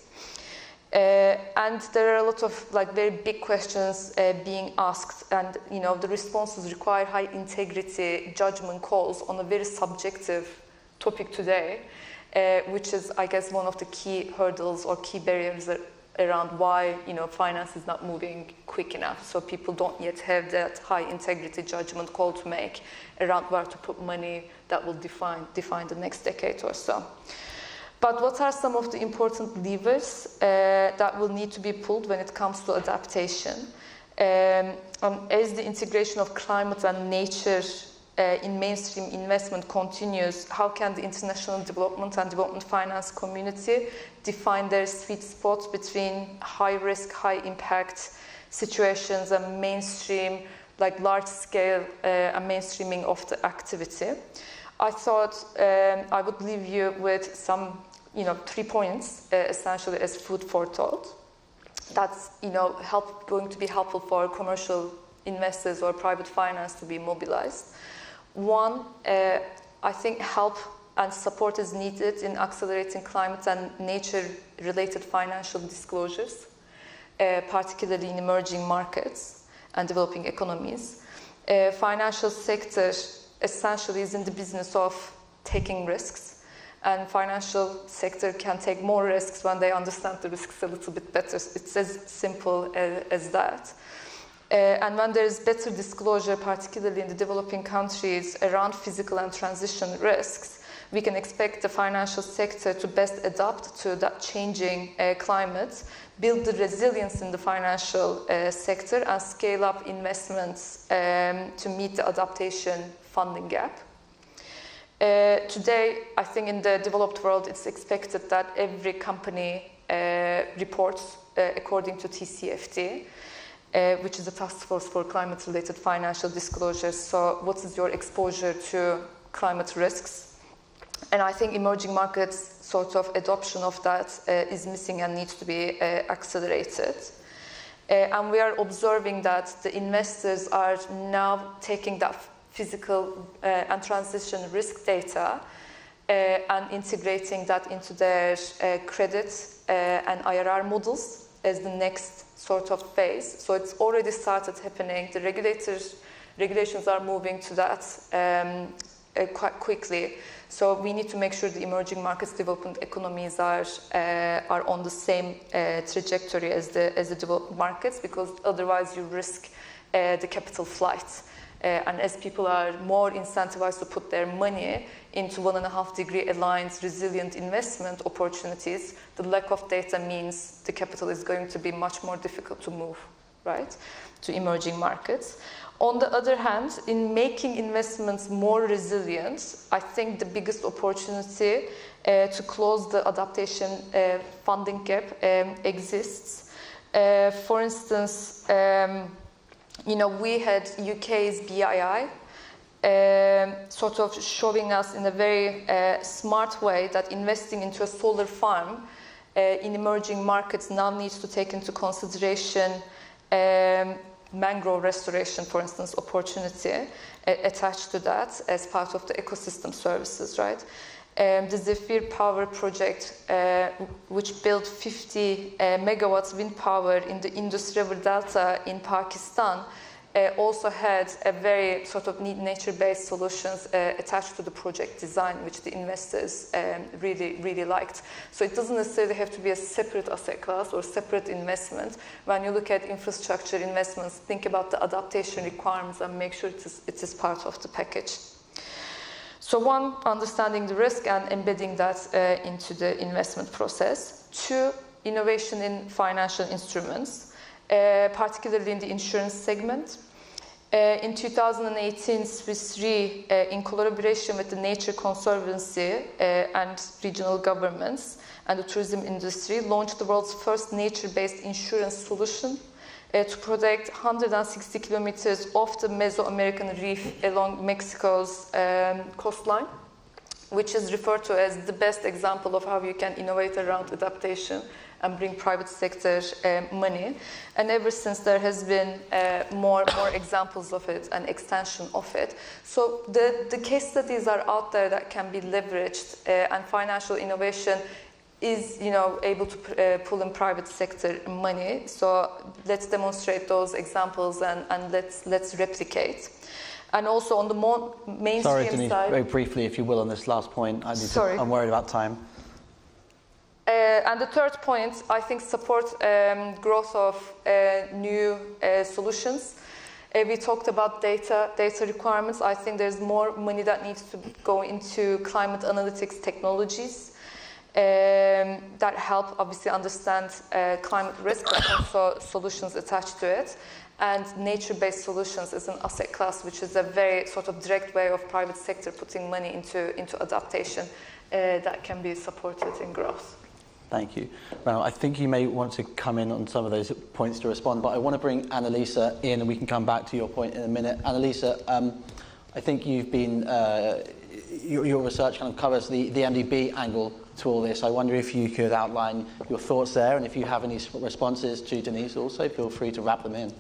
And there are a lot of like very big questions being asked, and the responses require high integrity judgment calls on a very subjective topic today, which is, I guess, one of the key hurdles or key barriers around why finance is not moving quick enough. So people don't yet have that high integrity judgment call to make around where to put money that will define the next decade or so. But what are some of the important levers that will need to be pulled when it comes to adaptation? As the integration of climate and nature in mainstream investment continues, how can the international development and development finance community define their sweet spots between high risk, high impact situations and mainstream, like large scale and mainstreaming of the activity? I thought I would leave you with some 3 points essentially as food for thought. That's going to be helpful for commercial investors or private finance to be mobilized. One, I think help and support is needed in accelerating climate and nature-related financial disclosures, particularly in emerging markets and developing economies. Financial sector essentially is in the business of taking risks, and financial sector can take more risks when they understand the risks a little bit better. It's as simple as that. And when there is better disclosure, particularly in the developing countries, around physical and transition risks, we can expect the financial sector to best adapt to that changing climate, build the resilience in the financial sector, and scale up investments to meet the adaptation funding gap. Today, I think in the developed world, it's expected that every company reports according to TCFD, which is a task force for climate-related financial disclosures. So what is your exposure to climate risks? And I think emerging markets sort of adoption of that is missing and needs to be accelerated. And we are observing that the investors are now taking that physical and transition risk data and integrating that into their credit and IRR models as the next sort of phase. So it's already started happening. The regulations are moving to that quite quickly. So we need to make sure the emerging markets, developing economies are on the same trajectory as the developed markets, because otherwise you risk the capital flight. And as people are more incentivized to put their money into 1.5 degree aligned resilient investment opportunities, the lack of data means the capital is going to be much more difficult to move, right, to emerging markets. On the other hand, in making investments more resilient, I think the biggest opportunity to close the adaptation funding gap exists. For instance, we had UK's BII sort of showing us in a very smart way that investing into a solar farm in emerging markets now needs to take into consideration mangrove restoration, for instance, opportunity attached to that as part of the ecosystem services, right? The Zephyr Power project, which built 50 megawatts wind power in the Indus River Delta in Pakistan, also had a very sort of nature-based solutions attached to the project design, which the investors really liked. So it doesn't necessarily have to be a separate asset class or separate investment. When you look at infrastructure investments, think about the adaptation requirements and make sure it is part of the package. So one, understanding the risk and embedding that into the investment process. Two, innovation in financial instruments, particularly in the insurance segment. In 2018, Swiss Re, in collaboration with the Nature Conservancy and regional governments and the tourism industry, launched the world's first nature-based insurance solution to protect 160 kilometers off the Mesoamerican reef along Mexico's coastline, which is referred to as the best example of how you can innovate around adaptation and bring private sector money. And ever since, there has been more examples of it and extension of it. So the case studies are out there that can be leveraged, and financial innovation is, able to pull in private sector money. So let's demonstrate those examples and let's replicate. And also on the more mainstream Sorry, Denise, side. very briefly, if you will, on this last point. I'm worried about time. And the third point, I think, support growth of new solutions. We talked about data requirements. I think there's more money that needs to go into climate analytics technologies that help, obviously, understand climate risk, but also solutions attached to it. And nature-based solutions is an asset class, which is a very sort of direct way of private sector putting money into adaptation that can be supported in growth. Thank you. Well, I think you may want to come in on some of those points to respond, but I want to bring Annalisa in, and we can come back to your point in a minute. Annalisa, I think you've been, your research kind of covers the MDB angle to all this. I wonder if you could outline your thoughts there, and if you have any responses to Denise also, feel free to wrap them in.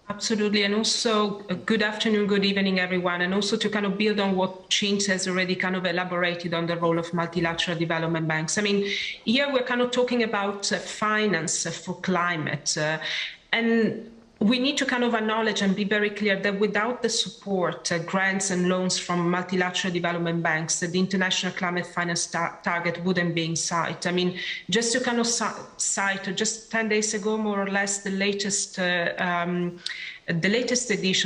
Absolutely, and also good afternoon, good evening, everyone, and also to kind of build on what Chinz has already kind of elaborated on the role of multilateral development banks. I mean, here we're kind of talking about finance for climate, and we need to kind of acknowledge and be very clear that without the support, grants and loans from multilateral development banks, the international climate finance target wouldn't be in sight. I mean, just to kind of cite, just 10 days ago, more or less, the latest edition,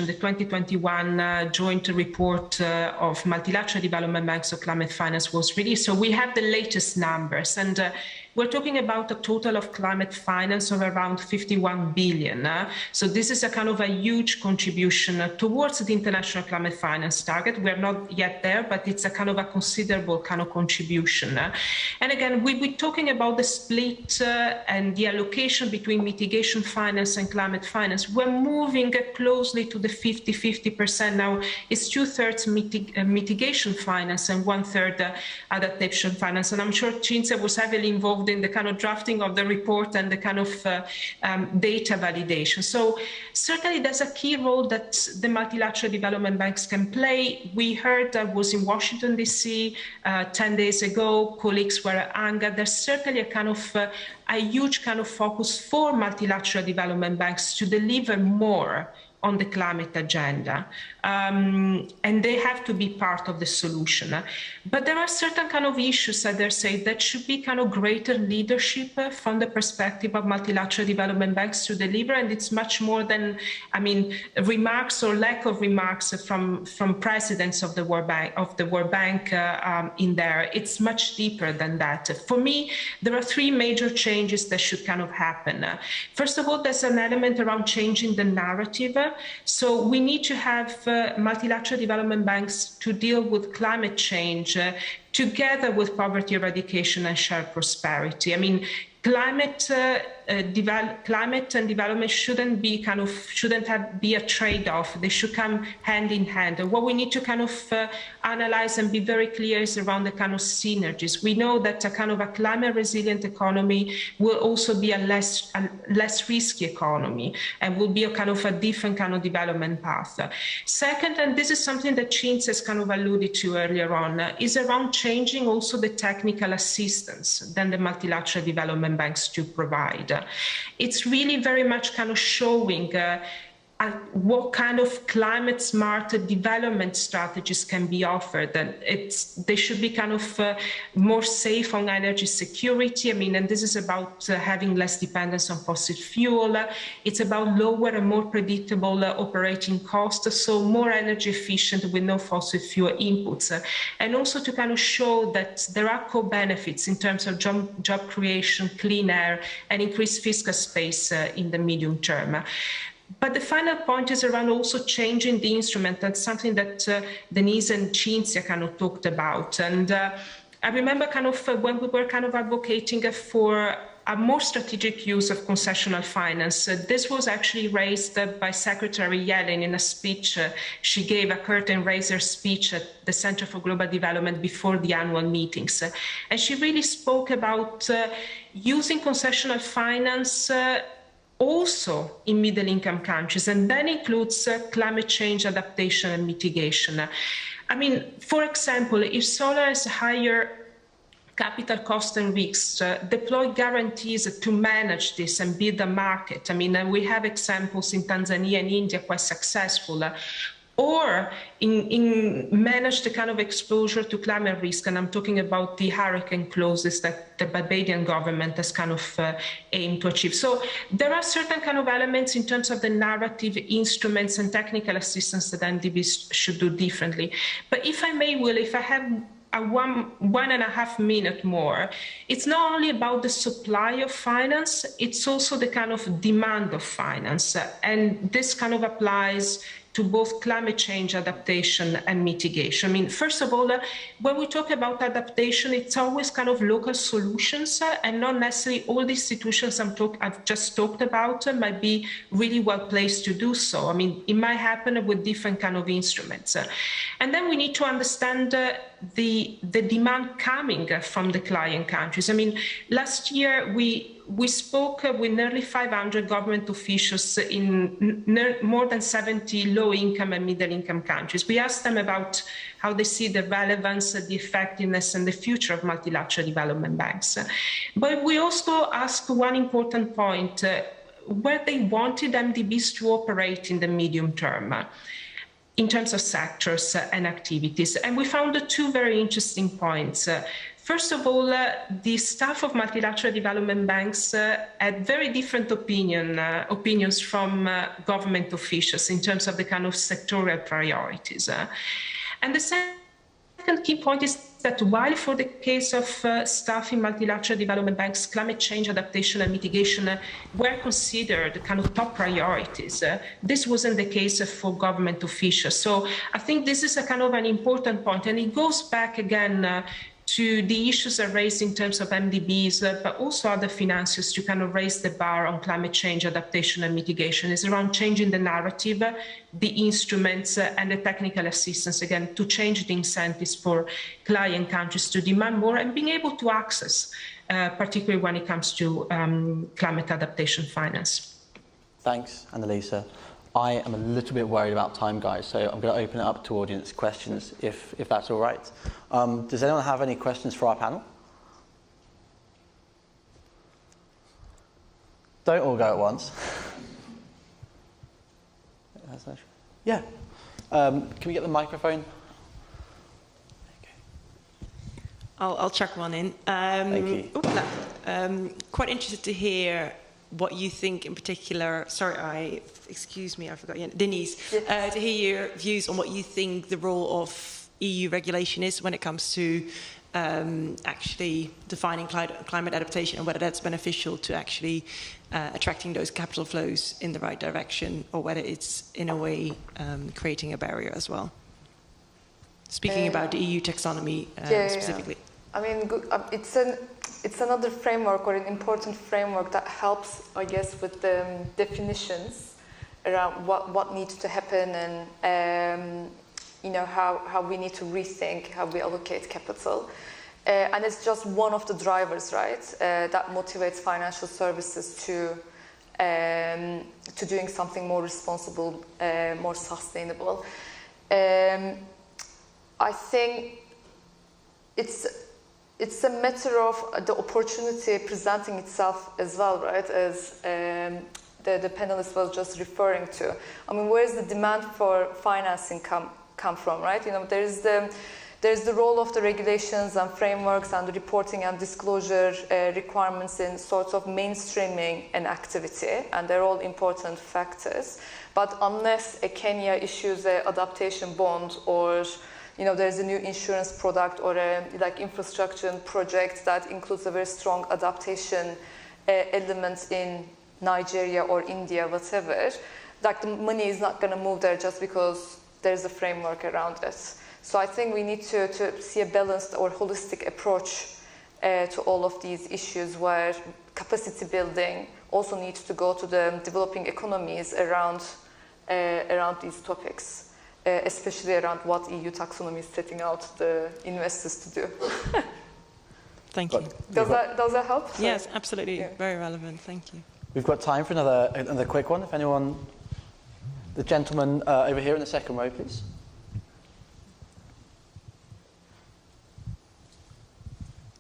the 2021 joint report of multilateral development banks of climate finance was released. So we have the latest numbers, and we're talking about a total of climate finance of around 51 billion. So this is a kind of a huge contribution towards the international climate finance target. We're not yet there, but it's a kind of a considerable kind of contribution. And again, we're talking about the split and the allocation between mitigation finance and climate finance. We're moving closely to the 50-50% now. It's 2/3 mitigation finance and 1/3 adaptation finance. And I'm sure Chinz was heavily involved in the kind of drafting of the report and the kind of data validation. So certainly there's a key role that the multilateral development banks can play. We heard, I was in Washington, D.C. 10 days ago, colleagues were angered. There's certainly a kind of a huge kind of focus for multilateral development banks to deliver more on the climate agenda, and they have to be part of the solution. But there are certain kind of issues, as they say, that should be kind of greater leadership from the perspective of multilateral development banks to deliver, and it's much more than, I mean, remarks or lack of remarks from presidents of the World Bank in there. It's much deeper than that. For me, there are three major changes that should kind of happen. First of all, there's an element around changing the narrative. So we need to have multilateral development banks to deal with climate change together with poverty eradication and shared prosperity. I mean, climate and development shouldn't be be a trade-off. They should come hand in hand. And what we need to kind of analyze and be very clear is around the kind of synergies. We know that a kind of a climate resilient economy will also be a less risky economy and will be a kind of a different kind of development path. Second, and this is something that Chinz has kind of alluded to earlier on, is around changing also the technical assistance that the multilateral development banks to provide. It's really very much kind of showing what kind of climate smart development strategies can be offered, and they should be kind of more safe on energy security. I mean, and this is about having less dependence on fossil fuel. It's about lower and more predictable operating costs, so more energy efficient with no fossil fuel inputs, and also to kind of show that there are co-benefits in terms of job creation, clean air, and increased fiscal space in the medium term. But the final point is around also changing the instrument. That's something that Denise and Cinzia kind of talked about. And I remember kind of when we were kind of advocating for a more strategic use of concessional finance. This was actually raised by Secretary Yellen in a speech she gave, a curtain raiser speech at the Center for Global Development before the annual meetings. And she really spoke about using concessional finance also in middle-income countries, and that includes climate change adaptation and mitigation. I mean, for example, if solar has higher capital cost and risks, deploy guarantees to manage this and build a market. I mean, we have examples in Tanzania and India quite successful. Or in manage the kind of exposure to climate risk, and I'm talking about the hurricane clauses that the Barbadian government has kind of aimed to achieve. So there are certain kind of elements in terms of the narrative instruments and technical assistance that MDBs should do differently. But if I may, Will, if I have a 1.5 minute more, it's not only about the supply of finance, it's also the kind of demand of finance. And this kind of applies to both climate change adaptation and mitigation. I mean, first of all, when we talk about adaptation, it's always kind of local solutions and not necessarily all the institutions I've just talked about might be really well placed to do so. I mean, it might happen with different kind of instruments. And then we need to understand the demand coming from the client countries. I mean, last year we spoke with nearly 500 government officials in more than 70 low-income and middle-income countries. We asked them about how they see the relevance, the effectiveness, and the future of multilateral development banks. But we also asked one important point, where they wanted MDBs to operate in the medium term, in terms of sectors and activities. And we found two very interesting points. First of all, the staff of multilateral development banks had very different opinions from government officials in terms of the kind of sectorial priorities. And the second key point is that while for the case of staff in multilateral development banks, climate change adaptation and mitigation were considered kind of top priorities, this wasn't the case for government officials. So I think this is a kind of an important point, and it goes back again to the issues are raised in terms of MDBs, but also other financiers to kind of raise the bar on climate change adaptation and mitigation. Is around changing the narrative, the instruments, and the technical assistance, again, to change the incentives for client countries to demand more and being able to access, particularly when it comes to climate adaptation finance. Thanks, Annalisa. I am a little bit worried about time, guys, so I'm going to open it up to audience questions, if that's all right. Does anyone have any questions for our panel? Don't all go at once. Yeah. Can we get the microphone? I'll chuck one in. Thank you. Quite interested to hear what you think in particular, excuse me, I forgot your name, Denise, to hear your views on what you think the role of EU regulation is when it comes to actually defining climate adaptation and whether that's beneficial to actually attracting those capital flows in the right direction, or whether it's in a way creating a barrier as well. Speaking about the EU taxonomy specifically. I mean, it's another framework or an important framework that helps, I guess, with the definitions around what needs to happen and you know how we need to rethink how we allocate capital, and it's just one of the drivers, right, that motivates financial services to doing something more responsible, more sustainable. I think it's a matter of the opportunity presenting itself as well, right, as the panelist was just referring to. I mean, where's the demand for financing come from, right? You know, there's the role of the regulations and frameworks and the reporting and disclosure requirements in sort of mainstreaming an activity, and they're all important factors. But unless a Kenya issues an adaptation bond, or you know, there's a new insurance product or a like infrastructure project that includes a very strong adaptation element in Nigeria or India, whatever, like the money is not going to move there just because there's a framework around it. So I think we need to see a balanced or holistic approach to all of these issues, where capacity building also needs to go to the developing economies around these topics, especially around what EU taxonomy is setting out the investors to do. Thank you. Does that help? Sorry. Yes, absolutely. Yeah. Very relevant. Thank you. We've got time for another quick one. If anyone, the gentleman over here in the second row, please.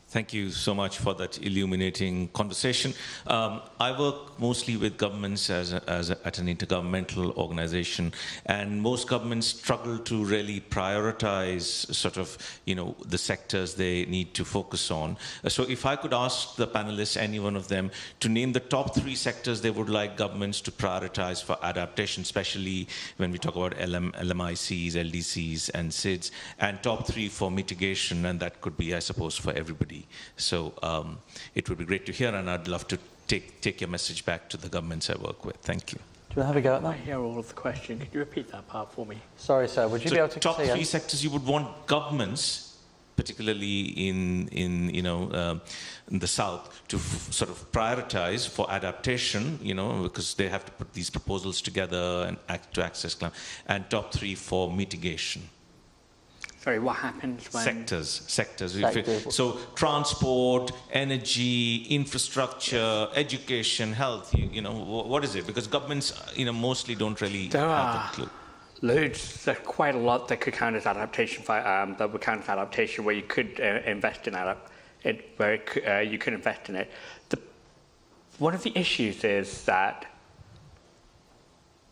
Thank you so much for that illuminating conversation. I work mostly with governments at an intergovernmental organization, and most governments struggle to really prioritize sort of, the sectors they need to focus on. So if I could ask the panelists, any one of them, to name the top 3 sectors they would like governments to prioritize for adaptation, especially when we talk about LMICs, LDCs, and SIDS, and top 3 for mitigation, and that could be, I suppose, for everybody. So it would be great to hear, and I'd love to take your message back to the governments I work with. Thank you. Do you want to have a go at that? I hear all of the question. Could you repeat that part for me? Sorry, sir. Would you be able to top say 3 sectors you would want governments, particularly in the South, to sort of prioritize for adaptation, because they have to put these proposals together and to access climate, and top 3 for mitigation. Sorry, what happens when... Sectors. So transport, energy, infrastructure, education, health, what is it? Because governments, wmostly don't really have a clue. Loads. There's quite a lot that could count as adaptation, that would count as adaptation, where you could invest in you could invest in it. One of the issues is that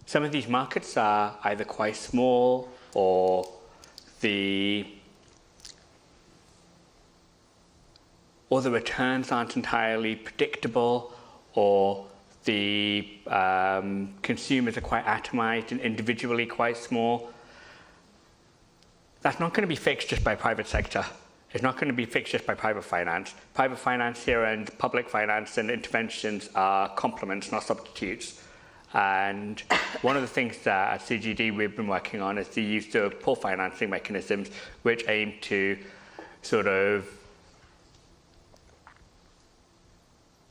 some of these markets are either quite small, or the returns aren't entirely predictable, or the consumers are quite atomized and individually quite small. That's not going to be fixed just by private sector. It's not going to be fixed just by private finance. Private finance here and public finance and interventions are complements, not substitutes. And one of the things that at CGD we've been working on is the use of pool financing mechanisms, which aim to sort of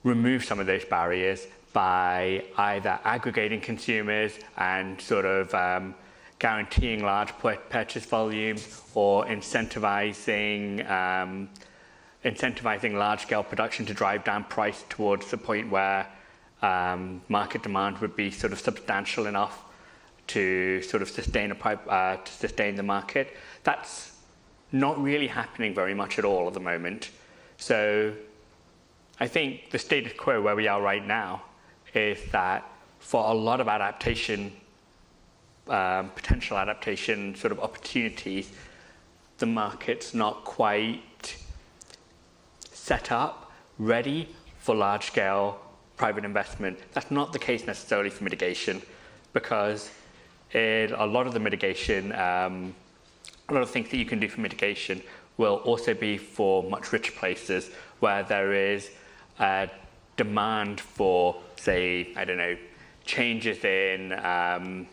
remove some of those barriers by either aggregating consumers and sort of guaranteeing large purchase volumes, or incentivizing large-scale production to drive down price towards the point where market demand would be sort of substantial enough to sort of sustain the market. That's not really happening very much at all at the moment. So I think the status quo where we are right now is that for a lot of adaptation, potential adaptation sort of opportunities, the market's not quite set up, ready for large-scale private investment. That's not the case necessarily for mitigation, because a lot of the mitigation, a lot of things that you can do for mitigation will also be for much richer places where there is a demand for, say, changes in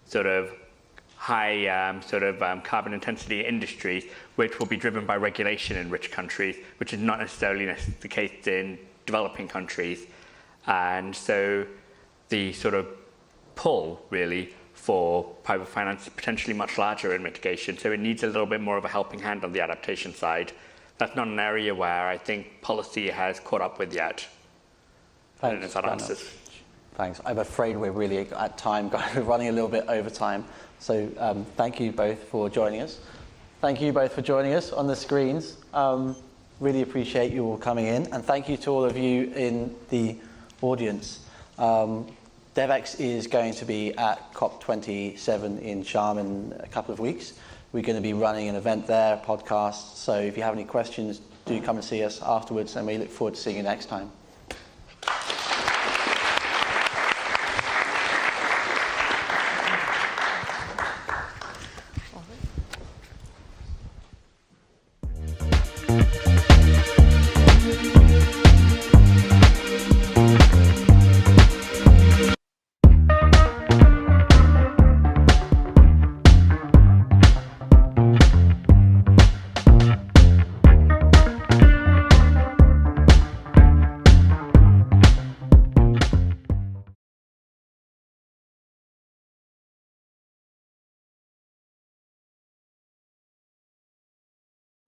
sort of high carbon intensity industries, which will be driven by regulation in rich countries, which is not necessarily the case in developing countries. And so the sort of pull really for private finance is potentially much larger in mitigation, so it needs a little bit more of a helping hand on the adaptation side. That's not an area where I think policy has caught up with yet. I don't know if that answers. Thanks. I'm afraid we're really at time, guys. We're running a little bit over time. So thank you both for joining us. Thank you both for joining us on the screens. Really appreciate you all coming in, and thank you to all of you in the audience. Devex is going to be at COP27 in Sharm in a couple of weeks. We're going to be running an event there, a podcast, so if you have any questions, do come and see us afterwards, and we look forward to seeing you next time.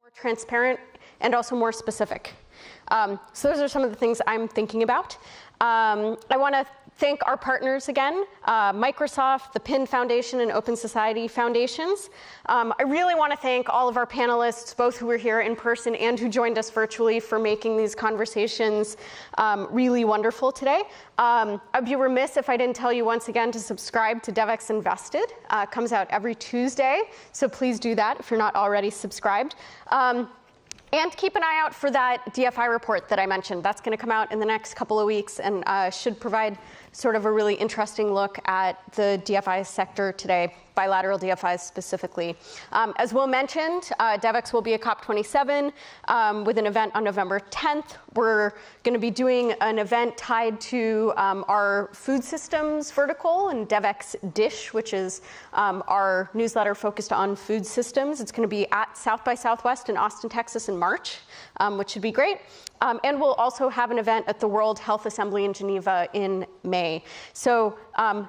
more transparent, and also more specific. So those are some of the things I'm thinking about. I want to thank our partners again, Microsoft, the PIN Foundation, and Open Society Foundations. I really want to thank all of our panelists, both who were here in person and who joined us virtually, for making these conversations really wonderful today. I'd be remiss if I didn't tell you once again to subscribe to Devex Invested. It comes out every Tuesday, so please do that if you're not already subscribed. And keep an eye out for that DFI report that I mentioned. That's going to come out in the next couple of weeks and should provide sort of a really interesting look at the DFI sector today, bilateral DFIs specifically. As Will mentioned, Devex will be at COP27 with an event on November 10th. We're going to be doing an event tied to our food systems vertical and Devex Dish, which is our newsletter focused on food systems. It's going to be at South by Southwest in Austin, Texas in March, which should be great. And we'll also have an event at the World Health Assembly in Geneva in May. So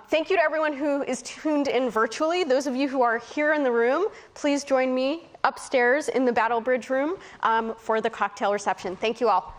thank you to everyone who is tuned in virtually. Those of you who are here in the room, please join me upstairs in the Battle Bridge room for the cocktail reception. Thank you all.